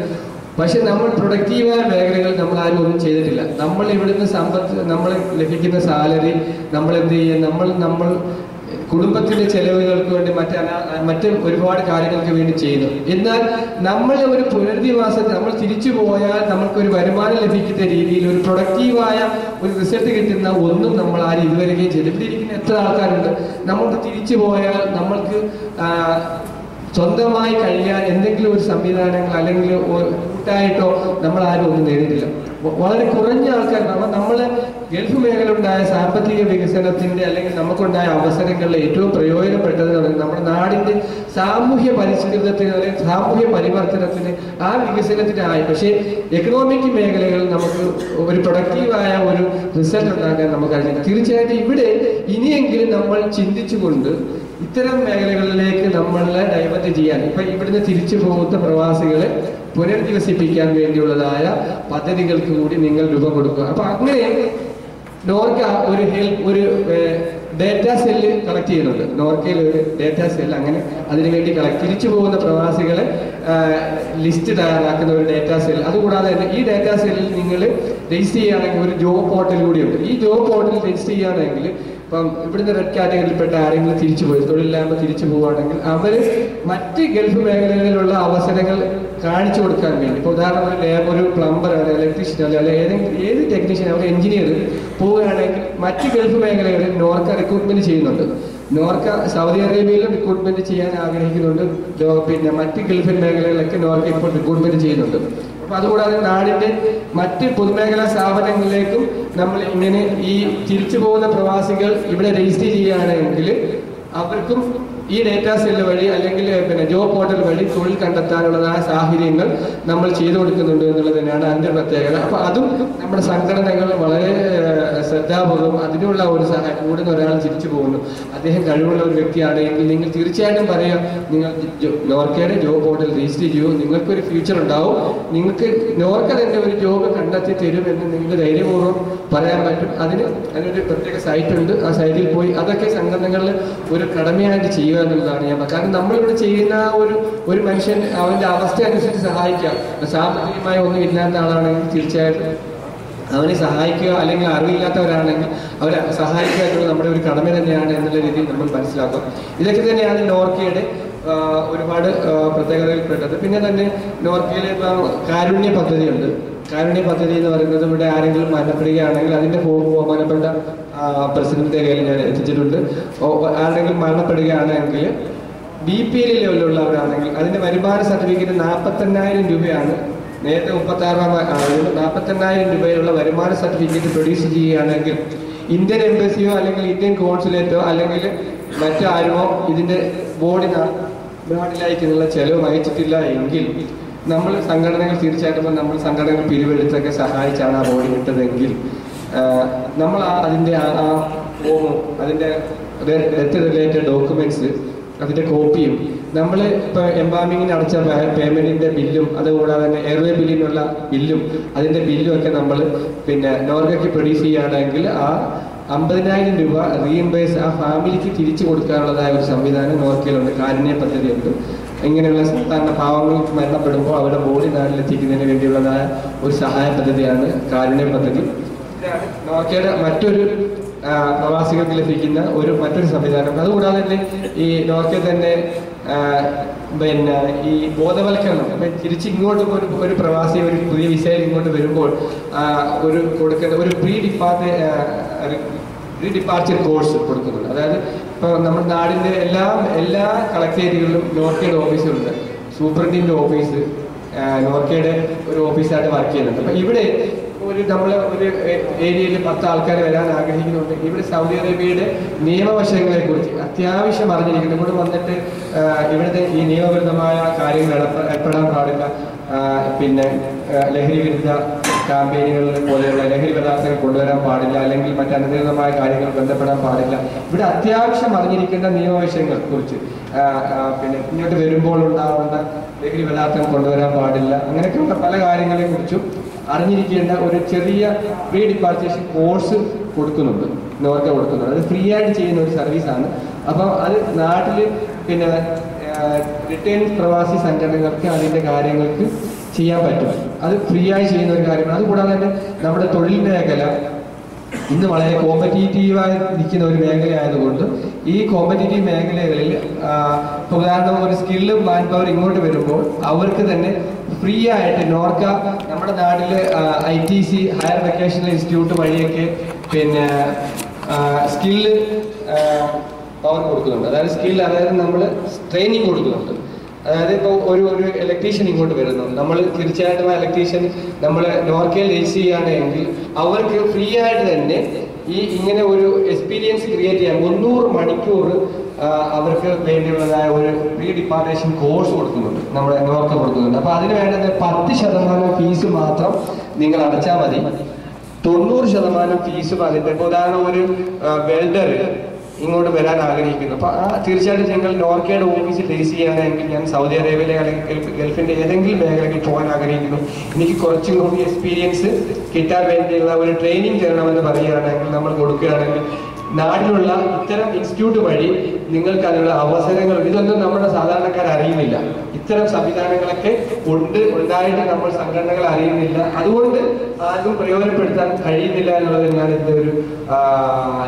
പക്ഷെ നമ്മൾ പ്രൊഡക്റ്റീവായ മേഖലകൾ നമ്മൾ ആരും ഒന്നും ചെയ്തിട്ടില്ല. നമ്മൾ ഇവിടുന്ന് സമ്പത്ത്, നമ്മൾ ലഭിക്കുന്ന സാലറി നമ്മൾ എന്ത് ചെയ്യുക, നമ്മൾ കുടുംബത്തിന്റെ ചെലവുകൾക്ക് വേണ്ടി മറ്റ് ഒരുപാട് കാര്യങ്ങൾക്ക് വേണ്ടി ചെയ്യുന്നു. എന്നാൽ നമ്മൾ ഒരു പുനരധിവാസത്തിൽ നമ്മൾ തിരിച്ചു പോയാൽ നമുക്കൊരു വരുമാനം ലഭിക്കുന്ന രീതിയിൽ ഒരു പ്രൊഡക്റ്റീവായ ഒരു റിസൾട്ട് കിട്ടുന്ന ഒന്നും നമ്മൾ ആരും ഇതുവരെയും ചെയ്തു. ഇവിടെ ഇരിക്കുന്ന എത്ര ആൾക്കാരുണ്ട്, നമുക്ക് തിരിച്ചു പോയാൽ നമ്മൾക്ക് സ്വന്തമായി കഴിയാൻ എന്തെങ്കിലും ഒരു സംവിധാനങ്ങൾ അല്ലെങ്കിൽ കൂട്ടായിട്ടോ നമ്മൾ ആരും ഒന്നും നേടിയിട്ടില്ല. വളരെ കുറഞ്ഞ ആൾക്കാരാണ്. നമ്മൾ ഗൾഫ് മേഖല ഉണ്ടായ സാമ്പത്തിക വികസനത്തിന്റെ അല്ലെങ്കിൽ നമുക്കുണ്ടായ അവസരങ്ങളിൽ ഏറ്റവും പ്രയോജനപ്പെട്ടത് നമ്മുടെ നാടിന്റെ സാമൂഹ്യ പരിഷ്കൃതത്തിന് അല്ലെങ്കിൽ സാമൂഹ്യ പരിവർത്തനത്തിന് ആ വികസനത്തിനായി. പക്ഷേ എക്കണോമിക് മേഖലകളിൽ നമുക്ക് ഒരു പ്രൊഡക്റ്റീവായ ഒരു റിസൾട്ട് ഉണ്ടാക്കാൻ നമുക്ക് കഴിഞ്ഞില്ല. തീർച്ചയായിട്ടും ഇവിടെ ഇനിയെങ്കിലും നമ്മൾ ചിന്തിച്ചുകൊണ്ട് ഇത്തരം മേഖലകളിലേക്ക് നമ്മളെ ഡൈവേർട്ട് ചെയ്യാൻ, ഇപ്പൊ ഇവിടുന്ന് തിരിച്ചു പോകുന്ന പ്രവാസികളെ പുനരധിവസിപ്പിക്കാൻ വേണ്ടിയുള്ളതായ പദ്ധതികൾക്ക് കൂടി നിങ്ങൾ രൂപം കൊടുക്കുക. അപ്പൊ അങ്ങനെ നോർക്ക ഒരു ഡേറ്റാ സെല്ല് കളക്ട് ചെയ്യുന്നുണ്ട്. നോർക്കയിൽ ഒരു ഡേറ്റാ സെല്ല് അങ്ങനെ അതിനുവേണ്ടി തിരിച്ചു പോകുന്ന പ്രവാസികളെ ലിസ്റ്റ് തയ്യാറാക്കുന്ന ഒരു ഡേറ്റാ സെൽ. അതുകൂടാതെ തന്നെ ഈ ഡേറ്റാ സെല്ലിൽ നിങ്ങൾ രജിസ്റ്റർ ചെയ്യുകയാണെങ്കിൽ ഒരു ജോബ് പോർട്ടൽ കൂടിയുണ്ട്. ഈ ജോബ് പോർട്ടലിൽ രജിസ്റ്റർ ചെയ്യുകയാണെങ്കിൽ ഇപ്പം ഇവിടുന്ന് റെഡ് കാറ്റഗറിയിൽപ്പെട്ട ആരെങ്കിലും തിരിച്ചു പോയി തൊഴിലില്ലായ്മ തിരിച്ചു പോവുകയാണെങ്കിൽ അവർ മറ്റ് ഗൾഫ് മേഖലകളിലുള്ള അവസരങ്ങൾ കാണിച്ചു കൊടുക്കാൻ വേണ്ടി, ഇപ്പോൾ ഉദാഹരണം ഒരു പ്ലംബർ ഇലക്ട്രീഷ്യൻ അല്ലെങ്കിൽ ഏത് ടെക്നീഷ്യൻ അവർ എഞ്ചിനീയർ പോവുകയാണെങ്കിൽ മറ്റ് ഗൾഫ് മേഖലകളിൽ നോർക്ക റിക്രൂട്ട്മെന്റ് ചെയ്യുന്നുണ്ട്. നോർക്ക സൗദി അറേബ്യയിലും റിക്രൂട്ട്മെന്റ് ചെയ്യാൻ ആഗ്രഹിക്കുന്നുണ്ട്. പിന്നെ മറ്റ് ഗൾഫ് മേഖലകളിലൊക്കെ നോർക്ക ഇപ്പോൾ റിക്രൂട്ട്മെന്റ് ചെയ്യുന്നുണ്ട്. അപ്പൊ അതുകൂടാതെ നാടിന്റെ മറ്റ് പൊതുമേഖലാ സ്ഥാപനങ്ങളിലേക്കും നമ്മൾ ഇങ്ങനെ ഈ തിരിച്ചു പോകുന്ന പ്രവാസികൾ ഇവിടെ രജിസ്റ്റർ ചെയ്യുകയാണെങ്കിൽ അവർക്കും ഈ ഡേറ്റാ സെല്ല് വഴി അല്ലെങ്കിൽ പിന്നെ ജോബ് പോർട്ടൽ വഴി തൊഴിൽ കണ്ടെത്താനുള്ളതായ സാഹചര്യങ്ങൾ നമ്മൾ ചെയ്തു കൊടുക്കുന്നുണ്ട് എന്നുള്ളത് തന്നെയാണ് അതിന്റെ പ്രത്യേകത. അപ്പൊ അതും നമ്മുടെ സംഘടനകൾ വളരെ ശ്രദ്ധാപൂർവ്വം അതിനുള്ള ഒരു സഹായം. കൂടുന്ന ഒരാൾ തിരിച്ചു പോകുന്നു, അദ്ദേഹം കഴിവുള്ള ഒരു വ്യക്തിയാണ് എങ്കിൽ നിങ്ങൾ തീർച്ചയായിട്ടും പറയാം, നിങ്ങൾ നോർക്കയുടെ ജോബ് പോർട്ടൽ രജിസ്റ്റർ ചെയ്യൂ, നിങ്ങൾക്കൊരു ഫ്യൂച്ചർ ഉണ്ടാവും, നിങ്ങൾക്ക് നോർക്ക തന്നെ ഒരു ജോബ് കണ്ടെത്തി തരുമെന്ന് നിങ്ങൾക്ക് ധൈര്യപൂർവ്വം പറയാൻ പറ്റും. അതിനൊരു പ്രത്യേക സൈറ്റ് ഉണ്ട്. ആ സൈറ്റിൽ പോയി അതൊക്കെ സംഘടനകളിൽ ഒരു കടമയായിട്ട് ചെയ്യുക എന്നുള്ളതാണ് ഞാൻ. കാരണം നമ്മളിവിടെ ചെയ്യുന്ന ഒരു മനുഷ്യൻ അവന്റെ അവസ്ഥ അനുസരിച്ച് സഹായിക്കാം. സാമ്പത്തികമായി ഒന്നും ഇല്ലാത്ത ആളാണെങ്കിൽ തീർച്ചയായിട്ടും അവനെ സഹായിക്കുക, അല്ലെങ്കിൽ അറിവില്ലാത്തവരാണെങ്കിൽ അവരെ സഹായിക്കുക എന്നുള്ളത് നമ്മുടെ ഒരു കടമ തന്നെയാണ് എന്നുള്ള രീതിയിൽ നമ്മൾ മനസ്സിലാക്കുക. ഇതൊക്കെ തന്നെയാണ് നോർക്കയുടെ ഒരുപാട് പ്രത്യേകതയിൽപ്പെട്ടത്. പിന്നെ തന്നെ നോർക്കയിലെ കാരുണ്യ പദ്ധതിയുണ്ട്. കാരുണ്യ പദ്ധതി എന്ന് പറയുന്നത് ഇവിടെ ആരെങ്കിലും മരണപ്പെടുകയാണെങ്കിൽ അതിന്റെ ബഹുമാനപ്പെട്ട പ്രസിഡന്റിന്റെ കയ്യിൽ ഞാൻ എത്തിച്ചിട്ടുണ്ട്. ആരെങ്കിലും മരണപ്പെടുകയാണെങ്കിൽ BPL ലെവലിലുള്ളവരാണെങ്കിൽ അതിന്റെ വരുമാന സർട്ടിഫിക്കറ്റ് 48,000 രൂപയാണ്. നേരത്തെ 36,000 48,000 രൂപയുള്ള വരുമാന സർട്ടിഫിക്കറ്റ് പ്രൊഡ്യൂസ് ചെയ്യുകയാണെങ്കിൽ ഇന്ത്യൻ എംബസിയോ അല്ലെങ്കിൽ ഇന്ത്യൻ കോൺസുലേറ്റോ അല്ലെങ്കിൽ മറ്റാരുമോ ഇതിന്റെ ബോർഡിന് നാട്ടിലേക്കുള്ള ചെലവ് വഹിച്ചിട്ടില്ല എങ്കിൽ നമ്മൾ സംഘടനകൾ തീർച്ചയായിട്ടും നമ്മൾ സംഘടനകൾ പിരിവെടുത്തൊക്കെ സഹായിച്ചാണ് ആ ബോഡി വിട്ടതെങ്കിൽ നമ്മൾ അതിൻ്റെ ആ ഫോമും അതിൻ്റെ ഡെത്ത് റിലേറ്റഡ് ഡോക്യുമെന്റ്സ് അതിൻ്റെ കോപ്പിയും നമ്മൾ ഇപ്പോൾ എംബാമിങ്ങിന് അടച്ച പേയ്മെന്റിന്റെ ബില്ലും അതുകൂടാതെ തന്നെ എയർവേ ബില്ലിനുള്ള ബില്ലും അതിൻ്റെ ബില്ലും ഒക്കെ നമ്മൾ പിന്നെ നോർക്കയ്ക്ക് പ്രൊഡ്യൂസ് ചെയ്യുകയാണെങ്കിൽ ആ 50,000 രൂപ റീഇംബേഴ്സ് ആ ഫാമിലിക്ക് തിരിച്ചു കൊടുക്കാനുള്ളതായ ഒരു സംവിധാനം നോർക്കയിലുണ്ട്. കാരുണ്യ പദ്ധതിയുണ്ട്. ഇങ്ങനെയുള്ള സാധാരണ പാവങ്ങൾ മരണപ്പെടുമ്പോൾ അവരുടെ ബോഡി നാട്ടിലെത്തിക്കുന്നതിന് വേണ്ടിയുള്ളതായ ഒരു സഹായ പദ്ധതിയാണ് കാരുണ്യ പദ്ധതി. നോർക്കയുടെ മറ്റൊരു പ്രവാസികൾക്ക് ലഭിക്കുന്ന മറ്റൊരു സംവിധാനം. അതുകൂടാതെ തന്നെ ഈ നോർക്കയിൽ തന്നെ പിന്നെ ഈ ബോധവൽക്കരണം തിരിച്ച് ഇങ്ങോട്ട് ഒരു പ്രവാസി ഒരു പുതിയ വിസയിൽ ഇങ്ങോട്ട് വരുമ്പോൾ ഒരു കൊടുക്കേണ്ട ഒരു പ്രീ ഡിപ്പാർച്ചർ കോഴ്സ് കൊടുക്കുന്നുണ്ട്. അതായത് ഇപ്പോൾ നമ്മുടെ നാടിൻ്റെ എല്ലാ കളക്ടറേറ്റുകളിലും നോർക്കയുടെ ഓഫീസുണ്ട്. സൂപ്രണ്ടിൻ്റെ ഓഫീസ് നോർക്കയുടെ ഒരു ഓഫീസായിട്ട് വർക്ക് ചെയ്യുന്നുണ്ട്. അപ്പം ഇവിടെ നമ്മളെ ഒരു ഏരിയയിൽ 10 ആൾക്കാർ വരാൻ ആഗ്രഹിക്കുന്നുണ്ട്. ഇവിടെ സൗദി അറേബ്യയുടെ നിയമവശങ്ങളെ കുറിച്ച് അത്യാവശ്യം അറിഞ്ഞിരിക്കുന്നു. ഇവിടെ വന്നിട്ട് ഇവിടുത്തെ ഈ നിയമവിരുദ്ധമായ കാര്യങ്ങൾ ഏർപ്പെടാൻ പാടില്ല, പിന്നെ ലഹരി വിരുദ്ധ ക്യാമ്പയിനുകൾ പോലെയുള്ള ലഹരി പദാർത്ഥങ്ങൾ കൊണ്ടുവരാൻ പാടില്ല, അല്ലെങ്കിൽ മറ്റനധികൃതമായ കാര്യങ്ങൾ ബന്ധപ്പെടാൻ പാടില്ല. ഇവിടെ അത്യാവശ്യം അറിഞ്ഞിരിക്കേണ്ട നിയമവശങ്ങളെ കുറിച്ച്, പിന്നെ ഇങ്ങോട്ട് വരുമ്പോൾ ഉണ്ടാവേണ്ട ലഹരി പദാർത്ഥങ്ങൾ കൊണ്ടുവരാൻ പാടില്ല, അങ്ങനെയൊക്കെയുള്ള പല കാര്യങ്ങളെ കുറിച്ചും അറിഞ്ഞിരിക്കേണ്ട ഒരു ചെറിയ പ്രീ ഡിപ്പാർച്ചേഷൻ കോഴ്സ് കൊടുക്കുന്നുണ്ട്, നോർക്ക കൊടുക്കുന്നുണ്ട്. അത് ഫ്രീ ആയിട്ട് ചെയ്യുന്ന ഒരു സർവീസാണ്. അപ്പം അത് നാട്ടിൽ പിന്നെ റിട്ടേൺ പ്രവാസി സംഘടനകൾക്ക് അതിൻ്റെ കാര്യങ്ങൾക്ക് ചെയ്യാൻ പറ്റും. അത് ഫ്രീ ആയി ചെയ്യുന്ന ഒരു കാര്യമാണ്. അതുകൂടാതെ തന്നെ നമ്മുടെ തൊഴിൽ മേഖല ഇന്ന് വളരെ കോമ്പറ്റീറ്റീവായി നിൽക്കുന്ന ഒരു മേഖല ആയതുകൊണ്ട് ഈ കോമ്പറ്റീറ്റീവ് മേഖലകളിൽ ഉദാഹരണം ഒരു സ്കില്ല് മാൻ പവർ ഇങ്ങോട്ട് വരുമ്പോൾ അവർക്ക് തന്നെ ഫ്രീ ആയിട്ട് നോർക്ക നമ്മുടെ നാട്ടിൽ ITC ഹയർ വൊക്കേഷണൽ ഇൻസ്റ്റിറ്റ്യൂട്ട് വഴിയൊക്കെ പിന്നെ സ്കില്ല് പവർ കൊടുക്കുന്നുണ്ട്. അതായത് നമ്മൾ ട്രെയിനിങ് കൊടുക്കുന്നുണ്ട്. അതായത് ഇപ്പോൾ ഒരു ഇലക്ട്രീഷ്യൻ ഇങ്ങോട്ട് വരുന്നു, നമ്മൾ തീർച്ചയായിട്ടും ആ ഇലക്ട്രീഷ്യൻ നമ്മൾ നോർക്കയിൽ രജിസ്റ്റർ ചെയ്യുകയാണെങ്കിൽ അവർക്ക് ഫ്രീ ആയിട്ട് തന്നെ ഇങ്ങനെ ഒരു എക്സ്പീരിയൻസ് ക്രിയേറ്റ് ചെയ്യാൻ 300 മണിക്കൂർ അവർക്ക് വേണ്ടിയുള്ളതായ ഒരു പ്രീ ഡിപ്പാർട്ടേഷൻ കോഴ്സ് കൊടുക്കുന്നുണ്ട്, നമ്മുടെ നോർക്ക കൊടുക്കുന്നുണ്ട്. അപ്പോൾ അതിന് വേണ്ടത് 10% ഫീസ് മാത്രം നിങ്ങൾ അടച്ചാൽ മതി. 90% ഫീസും അതിൻ്റെ. ഇപ്പോൾ ഉദാഹരണം ഒരു വെൽഡർ ഇങ്ങോട്ട് വരാൻ ആഗ്രഹിക്കുന്നു, അപ്പോൾ തീർച്ചയായിട്ടും ഞങ്ങൾ നോർക്കയുടെ ഓഫീസിൽ രജിസ്റ്റർ ചെയ്യുകയാണെങ്കിൽ ഞാൻ സൗദി അറേബ്യയിലെ അല്ലെങ്കിൽ ഗൾഫിൻ്റെ ഏതെങ്കിലും മേഖലയ്ക്ക് പോകാൻ ആഗ്രഹിക്കുന്നു, എനിക്ക് കുറച്ചും കൂടി എക്സ്പീരിയൻസ് കിട്ടാൻ വേണ്ടിയുള്ള ഒരു ട്രെയിനിങ് തരണമെന്ന് പറയുകയാണെങ്കിൽ നമ്മൾ കൊടുക്കുകയാണെങ്കിൽ നാട്ടിലുള്ള ഇത്തരം ഇൻസ്റ്റിറ്റ്യൂട്ട് വഴി നിങ്ങൾക്ക് അതിനുള്ള അവസരങ്ങൾ, ഇതൊന്നും നമ്മുടെ സാധാരണക്കാർ അറിയുന്നില്ല. ഇത്തരം സംവിധാനങ്ങളൊക്കെ ഉണ്ടായിട്ട് നമ്മൾ സംഘടനകൾ അറിയുന്നില്ല, അതുകൊണ്ട് ആർക്കും പ്രയോജനപ്പെടുത്താൻ കഴിയുന്നില്ല എന്നുള്ളത് തന്നെയാണ് ഇതിൻ്റെ ഒരു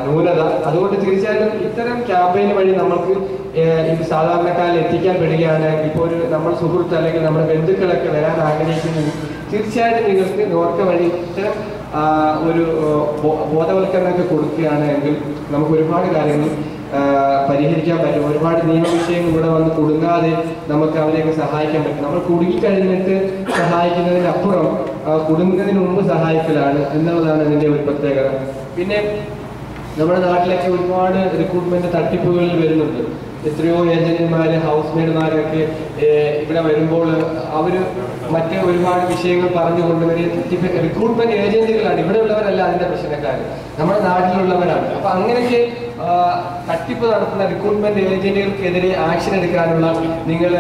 ന്യൂനത. അതുകൊണ്ട് തീർച്ചയായിട്ടും ഇത്തരം ക്യാമ്പയിൻ വഴി നമുക്ക് ഇത് സാധാരണക്കാരിൽ എത്തിക്കാൻ പെടുകയാണെങ്കിൽ, ഇപ്പോൾ ഒരു നമ്മുടെ സുഹൃത്ത് അല്ലെങ്കിൽ നമ്മുടെ ബന്ധുക്കളൊക്കെ വരാൻ ആഗ്രഹിക്കുന്നത് തീർച്ചയായിട്ടും നിങ്ങൾക്ക് നോർക്ക വഴി ഇത്തരം ഒരു ബോധവൽക്കരണമൊക്കെ കൊടുക്കുകയാണെങ്കിൽ നമുക്ക് ഒരുപാട് കാര്യങ്ങൾ പരിഹരിക്കാൻ പറ്റും. ഒരുപാട് നിയമവിഷയങ്ങൾ ഇവിടെ വന്ന് കുടുങ്ങാതെ നമുക്ക് അവരെയൊക്കെ സഹായിക്കാൻ പറ്റും. നമ്മൾ കുടുങ്ങിക്കഴിഞ്ഞിട്ട് സഹായിക്കുന്നതിനപ്പുറം കുടുങ്ങുന്നതിന് മുമ്പ് സഹായിക്കലാണ് എന്നുള്ളതാണ് ഇതിൻ്റെ ഒരു പ്രത്യേകത. പിന്നെ നമ്മുടെ നാട്ടിലൊക്കെ ഒരുപാട് റിക്രൂട്ട്മെന്റ് തട്ടിപ്പുകളിൽ വരുന്നുണ്ട്. എത്രയോ ഏജന്റുമാര് ഹൗസ് മെയ്ഡുമാരൊക്കെ ഇവിടെ വരുമ്പോൾ അവർ മറ്റ് ഒരുപാട് വിഷയങ്ങൾ പറഞ്ഞു കൊണ്ടുവരിക. റിക്രൂട്ട്മെന്റ് ഏജന്റുകളാണ്, ഇവിടെ ഉള്ളവരല്ല അതിന്റെ പ്രശ്നക്കാർ, നമ്മുടെ നാട്ടിലുള്ളവരാണ്. അപ്പൊ അങ്ങനെയൊക്കെ തട്ടിപ്പ് നടത്തുന്ന റിക്രൂട്ട്മെന്റ് ഏജന്റുകൾക്കെതിരെ ആക്ഷൻ എടുക്കാനുള്ള നിങ്ങൾ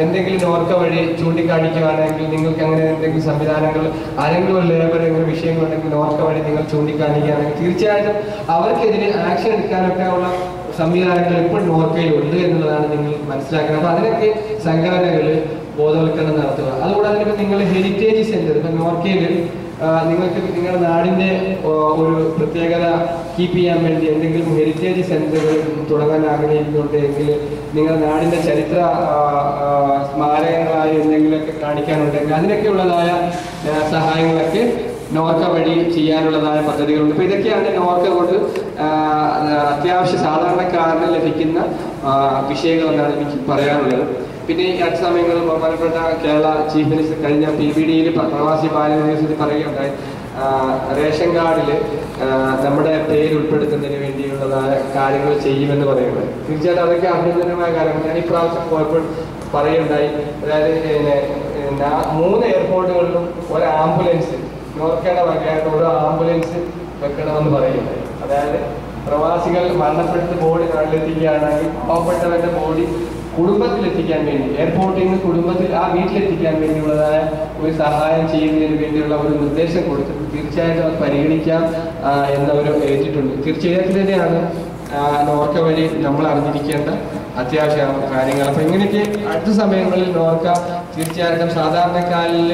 എന്തെങ്കിലും നോർക്ക വഴി ചൂണ്ടിക്കാണിക്കുകയാണെങ്കിൽ, നിങ്ങൾക്ക് അങ്ങനെ എന്തെങ്കിലും സംവിധാനങ്ങൾ ആരെങ്കിലും ഒരു ലേബർ എങ്ങനെ വിഷയങ്ങളുണ്ടെങ്കിൽ നോർക്ക വഴി നിങ്ങൾ ചൂണ്ടിക്കാണിക്കുകയാണെങ്കിൽ തീർച്ചയായിട്ടും അവർക്കെതിരെ ആക്ഷൻ എടുക്കാനൊക്കെ ഉള്ള സംവിധാനങ്ങൾ ഇപ്പോൾ നോർക്കയിലുണ്ട് എന്നുള്ളതാണ് നിങ്ങൾ മനസ്സിലാക്കുന്നത്. അപ്പൊ അതിനൊക്കെ സംഘടനകൾ ബോധവൽക്കരണം നടത്തുക. അതുകൂടാതെ ഇപ്പം നിങ്ങൾ ഹെറിറ്റേജ് സെന്റർ, ഇപ്പം നോർക്കയിൽ നിങ്ങൾക്ക് നിങ്ങളുടെ നാടിന്റെ ഒരു പ്രത്യേകത കീപ്പ് ചെയ്യാൻ വേണ്ടി എന്തെങ്കിലും ഹെറിറ്റേജ് സെന്ററുകൾ തുടങ്ങാൻ ആഗ്രഹിക്കുന്നുണ്ടെങ്കിൽ, നിങ്ങളുടെ നാടിന്റെ ചരിത്ര സ്മാരകങ്ങളായി എന്തെങ്കിലുമൊക്കെ കാണിക്കാനുണ്ടെങ്കിൽ അതിനൊക്കെയുള്ളതായ സഹായങ്ങളൊക്കെ നോർക്ക വഴി ചെയ്യാനുള്ളതായ പദ്ധതികളുണ്ട്. അപ്പോൾ ഇതൊക്കെയാണ് നോർക്ക കൊണ്ട് അത്യാവശ്യ സാധാരണക്കാരന് ലഭിക്കുന്ന വിഷയങ്ങൾ എന്നാണ് എനിക്ക് പറയാനുള്ളത്. പിന്നെ ഈ അടുത്ത സമയങ്ങളിൽ ബഹുമാനപ്പെട്ട കേരള ചീഫ് മിനിസ്റ്റർ കഴിഞ്ഞ PBDയിൽ പ്രവാസി ബാലദിവസത്തിൽ പറയുകയുണ്ടായി, റേഷൻ കാർഡിൽ നമ്മുടെ പേര് ഉൾപ്പെടുത്തുന്നതിന് വേണ്ടിയുള്ളതായ കാര്യങ്ങൾ ചെയ്യുമെന്ന് പറയുന്നത്. തീർച്ചയായിട്ടും അതൊക്കെ അഭിനന്ദനമായ കാര്യമാണ്. ഞാൻ ഇപ്രാവശ്യം പോയപ്പോൾ പറയുകയുണ്ടായി, അതായത് 3 എയർപോർട്ടുകളിലും ഒരു ആംബുലൻസ് നോർക്കയുടെ വകയായിട്ട് ഒരു ആംബുലൻസ് വെക്കണമെന്ന് പറയുന്നത്. അതായത് പ്രവാസികൾ മരണപ്പെടുന്ന ബോഡി നാട്ടിലെത്തിക്കുകയാണെങ്കിൽ പാവപ്പെട്ടവരുടെ ബോഡി കുടുംബത്തിലെത്തിക്കാൻ വേണ്ടി, എയർപോർട്ടിൽ നിന്ന് കുടുംബത്തിൽ ആ വീട്ടിലെത്തിക്കാൻ വേണ്ടിയുള്ളതായ ഒരു സഹായം ചെയ്യുന്നതിന് വേണ്ടിയുള്ള ഒരു നിർദ്ദേശം കൊടുത്തിട്ട് തീർച്ചയായിട്ടും അത് പരിഗണിക്കാം എന്നവർ ഏറ്റിട്ടുണ്ട്. തീർച്ചയായിട്ടും തന്നെയാണ് നോർക്ക വഴി നമ്മൾ അറിഞ്ഞിരിക്കേണ്ട അത്യാവശ്യ കാര്യങ്ങൾ. അപ്പം ഇങ്ങനെയൊക്കെ അടുത്ത സമയങ്ങളിൽ നോർക്ക തീർച്ചയായിട്ടും സാധാരണക്കാരിൽ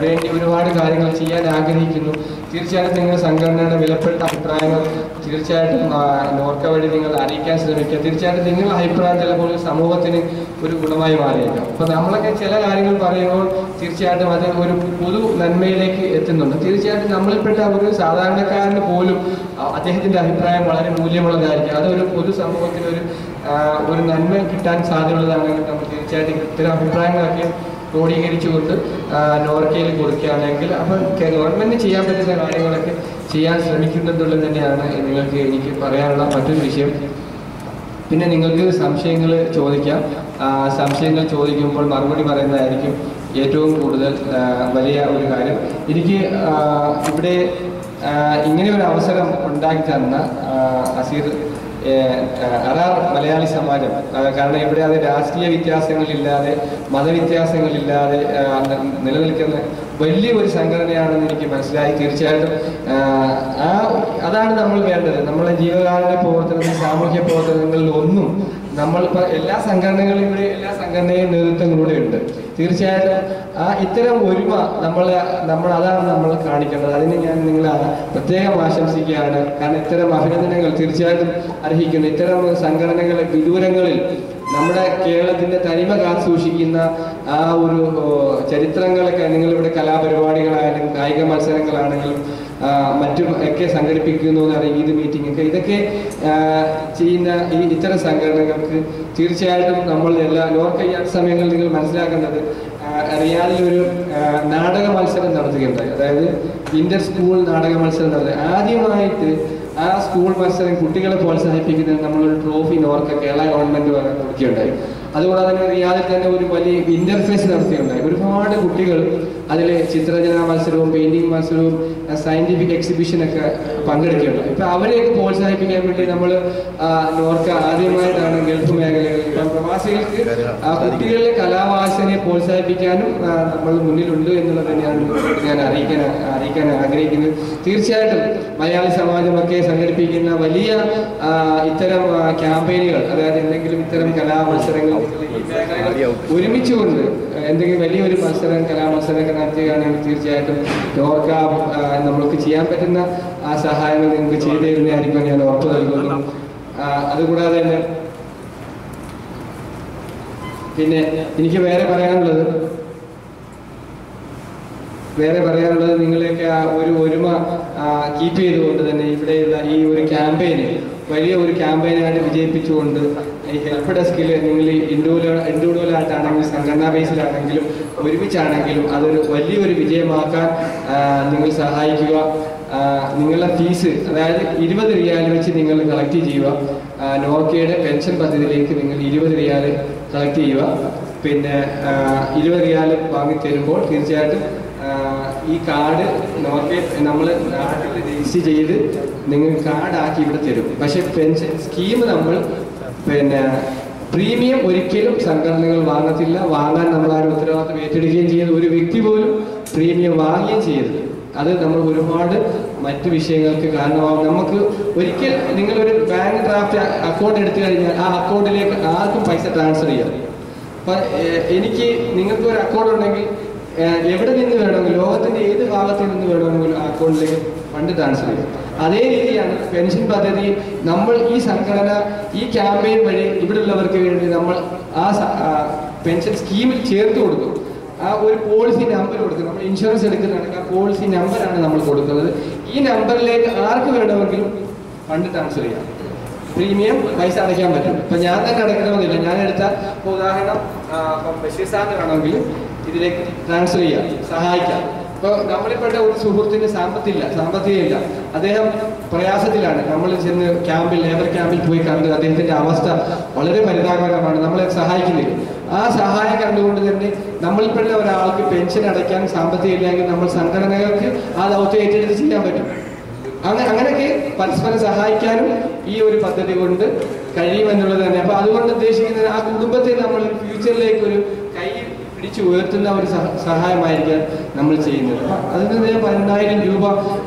വേണ്ടി ഒരുപാട് കാര്യങ്ങൾ ചെയ്യാൻ ആഗ്രഹിക്കുന്നു. തീർച്ചയായിട്ടും നിങ്ങളുടെ സംഘടനയുടെ വിലപ്പെട്ട അഭിപ്രായങ്ങൾ തീർച്ചയായിട്ടും നോർക്ക വഴി നിങ്ങൾ അറിയിക്കാൻ ശ്രമിക്കുക. തീർച്ചയായിട്ടും നിങ്ങളുടെ അഭിപ്രായം ചിലപ്പോൾ സമൂഹത്തിന് ഒരു ഗുണമായി മാറിയേക്കാം. അപ്പോൾ നമ്മളൊക്കെ ചില കാര്യങ്ങൾ പറയുമ്പോൾ തീർച്ചയായിട്ടും അത് ഒരു പൊതു നന്മയിലേക്ക് എത്തുന്നുണ്ട്. തീർച്ചയായിട്ടും നമ്മളിൽപ്പെട്ട ഒരു സാധാരണക്കാരന് പോലും അദ്ദേഹത്തിൻ്റെ അഭിപ്രായം വളരെ മൂല്യമുള്ളതായിരിക്കും. അതൊരു പൊതു സമൂഹത്തിന് ഒരു നന്മ കിട്ടാൻ സാധ്യതയുള്ളതാണെങ്കിൽ നമ്മൾ തീർച്ചയായിട്ടും ഇത്തരം അഭിപ്രായങ്ങളൊക്കെ ക്രോഡീകരിച്ചുകൊണ്ട് നോർക്കയിൽ കൊടുക്കുകയാണെങ്കിൽ അപ്പം ഗവൺമെൻറ് ചെയ്യാൻ പറ്റുന്ന കാര്യങ്ങളൊക്കെ ചെയ്യാൻ ശ്രമിക്കുന്നുണ്ടുള്ളത് തന്നെയാണ് എനിക്ക് പറയാനുള്ള മറ്റൊരു വിഷയം. പിന്നെ നിങ്ങൾക്ക് സംശയങ്ങൾ ചോദിക്കാം. സംശയങ്ങൾ ചോദിക്കുമ്പോൾ മറുപടി പറയുന്നതായിരിക്കും ഏറ്റവും കൂടുതൽ വലിയ ഒരു കാര്യം. എനിക്ക് ഇവിടെ ഇങ്ങനെ ഒരു അവസരം ഉണ്ടാക്കി തന്ന അസീർ അറാർ മലയാളി സമാജം, കാരണം ഇവിടെ അത് രാഷ്ട്രീയ വ്യത്യാസങ്ങളില്ലാതെ മതവ്യത്യാസങ്ങളില്ലാതെ നിലനിൽക്കുന്ന വലിയ ഒരു സംഘടനയാണെന്ന് എനിക്ക് മനസ്സിലായി. തീർച്ചയായിട്ടും അതാണ് നമ്മൾ വേണ്ടത്. നമ്മളെ ജീവകാരുണ്യ പ്രവർത്തനത്തിൽ സാമൂഹ്യ പ്രവർത്തനങ്ങളിൽ ഒന്നും നമ്മളിപ്പോൾ എല്ലാ സംഘടനകളും ഇവിടെ എല്ലാ സംഘടനയും നേതൃത്വങ്ങളിലൂടെ ഉണ്ട്. തീർച്ചയായിട്ടും ഇത്തരം ഒരുമ അതാണ് നമ്മൾ കാണിക്കേണ്ടത്. അതിന് ഞാൻ നിങ്ങളെ പ്രത്യേകം ആശംസിക്കുകയാണ്. കാരണം ഇത്തരം അഭിനന്ദനങ്ങൾ തീർച്ചയായിട്ടും അർഹിക്കുന്നു. ഇത്തരം സംഘടനകളെ വിദൂരങ്ങളിൽ നമ്മുടെ കേരളത്തിന്റെ തനിമ കാത്തു സൂക്ഷിക്കുന്ന ആ ഒരു ചരിത്രങ്ങളൊക്കെ നിങ്ങളിവിടെ കലാപരിപാടികളായാലും കായിക മത്സരങ്ങളാണെങ്കിലും മറ്റും ഒക്കെ സംഘടിപ്പിക്കുന്നു എന്ന് പറയുന്ന ഈദ് മീറ്റിംഗ് ഒക്കെ ഇതൊക്കെ ചെയ്യുന്ന ഇത്തരം സംഘടനകൾക്ക് തീർച്ചയായിട്ടും നമ്മൾ എല്ലാ നോർക്കയ്യാത്ത സമയങ്ങളിൽ നിങ്ങൾ മനസ്സിലാക്കേണ്ടത് റിയാദിലൊരു നാടക മത്സരം നടത്തുകയുണ്ടായി. അതായത് ഇന്റർ സ്കൂൾ നാടക മത്സരം നടത്തുക. ആദ്യമായിട്ട് ആ സ്കൂൾ മത്സരം കുട്ടികളെ പ്രോത്സാഹിപ്പിക്കുന്നതിന് നമ്മളൊരു ട്രോഫി നോർക്ക കേരള ഗവൺമെന്റ് കൊടുക്കുകയുണ്ടായി. അതുകൂടാതെ തന്നെ റിയാദിൽ തന്നെ ഒരു വലിയ ഇന്റർഫേസ് നടത്തുകയുണ്ടായി. ഒരുപാട് കുട്ടികൾ അതിൽ ചിത്രരചന മത്സരവും പെയിന്റിംഗ് മത്സരവും സയന്റിഫിക് എക്സിബിഷനൊക്കെ പങ്കെടുക്കുകയുണ്ടായി. ഇപ്പൊ അവരെയൊക്കെ പ്രോത്സാഹിപ്പിക്കാൻ വേണ്ടി നമ്മൾ നോർക്ക ആദ്യമായിട്ടാണ് ഗൾഫ് മേഖലകളിൽ പ്രവാസികൾക്ക് കുട്ടികളിലെ കലാവാസനയെ പ്രോത്സാഹിപ്പിക്കാനും നമ്മൾ മുന്നിലുണ്ട് എന്നുള്ളത് തന്നെയാണ് ഞാൻ അറിയിക്കാൻ ആഗ്രഹിക്കുന്നത്. തീർച്ചയായിട്ടും മലയാളി സമാജമൊക്കെ സംഘടിപ്പിക്കുന്ന വലിയ ഇത്തരം ക്യാമ്പയിനുകൾ, അതായത് എന്തെങ്കിലും ഇത്തരം കലാമത്സരങ്ങൾ ഒരുമിച്ചുകൊണ്ട് എന്തെങ്കിലും വലിയൊരു മത്സരം കലാമത്സരമൊക്കെ നടത്തുകയാണെങ്കിൽ തീർച്ചയായിട്ടും നോർക്ക നമ്മൾക്ക് ചെയ്യാൻ പറ്റുന്ന ആ സഹായങ്ങൾ നിങ്ങൾക്ക് ചെയ്തു തരുന്നതായിരിക്കും ഞാൻ ഉറപ്പ് നൽകുന്നു. അതുകൂടാതെ തന്നെ പിന്നെ എനിക്ക് വേറെ പറയാനുള്ളത് നിങ്ങളെയൊക്കെ ഒരു ഒരുമ കീപ്പ് ചെയ്തുകൊണ്ട് തന്നെ ഇവിടെയുള്ള ഈ ഒരു ക്യാമ്പയിന് വലിയ ഒരു ക്യാമ്പയിനായിട്ട് വിജയിപ്പിച്ചുകൊണ്ട് ഈ ഹെൽപ്പ് ഡെസ്കിൽ നിങ്ങൾ ഇൻഡിവിജ്വലായിട്ടാണെങ്കിലും സംഘടനാ ബേസിലാണെങ്കിലും ഒരുമിച്ചാണെങ്കിലും അതൊരു വലിയൊരു വിജയമാക്കാൻ നിങ്ങൾ സഹായിക്കുക. നിങ്ങളുടെ ഫീസ് അതായത് 20 റിയാൽ വെച്ച് നിങ്ങൾ കളക്ട് ചെയ്യുക. നോർക്കയുടെ പെൻഷൻ പദ്ധതിയിലേക്ക് നിങ്ങൾ 20 റിയാൽ കളക്ട് ചെയ്യുക. പിന്നെ 20 റിയാൽ വാങ്ങിത്തരുമ്പോൾ തീർച്ചയായിട്ടും ഈ കാർഡ് നോർക്ക നമ്മൾ നാട്ടിൽ രജിസ്റ്റർ ചെയ്ത് നിങ്ങൾ കാർഡാക്കി ഇവിടെ തരും. പക്ഷെ പെൻഷൻ സ്കീം നമ്മൾ പിന്നെ പ്രീമിയം ഒരിക്കലും സംഘടനകൾ വാങ്ങത്തില്ല. വാങ്ങാൻ നമ്മൾ ആരും ഉത്തരവാദിത്വം ഏറ്റെടുക്കുകയും ചെയ്യുന്നത് ഒരു വ്യക്തി പോലും പ്രീമിയം വാങ്ങുകയും ചെയ്യരുത്. അത് നമ്മൾ ഒരുപാട് മറ്റു വിഷയങ്ങൾക്ക് കാരണമാകും. നമുക്ക് ഒരിക്കൽ നിങ്ങളൊരു ബാങ്ക് ഡ്രാഫ്റ്റ് അക്കൗണ്ട് എടുത്തു കഴിഞ്ഞാൽ ആ അക്കൗണ്ടിലേക്ക് ആർക്കും പൈസ ട്രാൻസ്ഫർ ചെയ്യാം. അപ്പൊ എനിക്ക് നിങ്ങൾക്ക് ഒരു അക്കൗണ്ട് ഉണ്ടെങ്കിൽ എവിടെ നിന്ന് വേണമെങ്കിലും ലോകത്തിന്റെ ഏത് ഭാഗത്തിൽ നിന്ന് വേണമെങ്കിലും ആ അക്കൗണ്ടിലേക്ക് ഫണ്ട് ട്രാൻസ്ഫർ ചെയ്യും. അതേ രീതിയാണ് പെൻഷൻ പദ്ധതി. നമ്മൾ ഈ സംഘടന ഈ ക്യാമ്പയിൻ വഴി ഇവിടെയുള്ളവർക്ക് വേണ്ടി നമ്മൾ ആ പെൻഷൻ സ്കീമിൽ ചേർത്ത് കൊടുക്കും. ആ ഒരു പോളിസി നമ്പർ കൊടുക്കും. നമ്മൾ ഇൻഷുറൻസ് എടുക്കുന്നതാണെങ്കിൽ ആ പോളിസി നമ്പറാണ് നമ്മൾ കൊടുക്കുന്നത്. ഈ നമ്പറിലേക്ക് ആർക്ക് വേണമെങ്കിലും ഫണ്ട് ട്രാൻസ്ഫർ ചെയ്യാം. പ്രീമിയം പൈസ അടയ്ക്കാൻ പറ്റും. ഇപ്പൊ ഞാൻ തന്നെ അടയ്ക്കണമെന്നില്ല. ഞാൻ എടുത്ത ഉദാഹരണം ബഷീർ സാറിന് വേണമെങ്കിൽ ഇതിലേക്ക് ട്രാൻസ്ഫർ ചെയ്യാം, സഹായിക്കാം. ഇപ്പോൾ നമ്മളിൽപ്പെട്ട ഒരു സുഹൃത്തിന് സാമ്പത്തികമില്ല, അദ്ദേഹം പ്രയാസത്തിലാണ്. നമ്മൾ ചെന്ന് ലേബർ ക്യാമ്പിൽ പോയി കണ്ട് അദ്ദേഹത്തിന്റെ അവസ്ഥ വളരെ പരിതാപകരമാണ്. നമ്മളെ സഹായിക്കുന്നില്ല. ആ സഹായം കണ്ടുകൊണ്ട് തന്നെ നമ്മളിൽപ്പെട്ട ഒരാൾക്ക് പെൻഷൻ അടയ്ക്കാൻ സാമ്പത്തികമില്ലെങ്കിൽ നമ്മൾ സംഘടനകൾക്ക് ആ ദൗത്യം ഏറ്റെടുത്ത് ചെയ്യാൻ പറ്റും. അങ്ങനെയൊക്കെ പരസ്പരം സഹായിക്കാനും ഈ ഒരു പദ്ധതി കൊണ്ട് കഴിയുമെന്നുള്ളത് തന്നെ. അപ്പൊ അതുകൊണ്ട് ഉദ്ദേശിക്കുന്നത് ആ കുടുംബത്തെ നമ്മൾ ഫ്യൂച്ചറിലേക്ക് ഒരു കൈ പിടിച്ച് ഉയർത്തുന്ന ഒരു സഹായമായിരിക്കാം നമ്മൾ ചെയ്യുന്നത്. അതിന് 10,000 രൂപ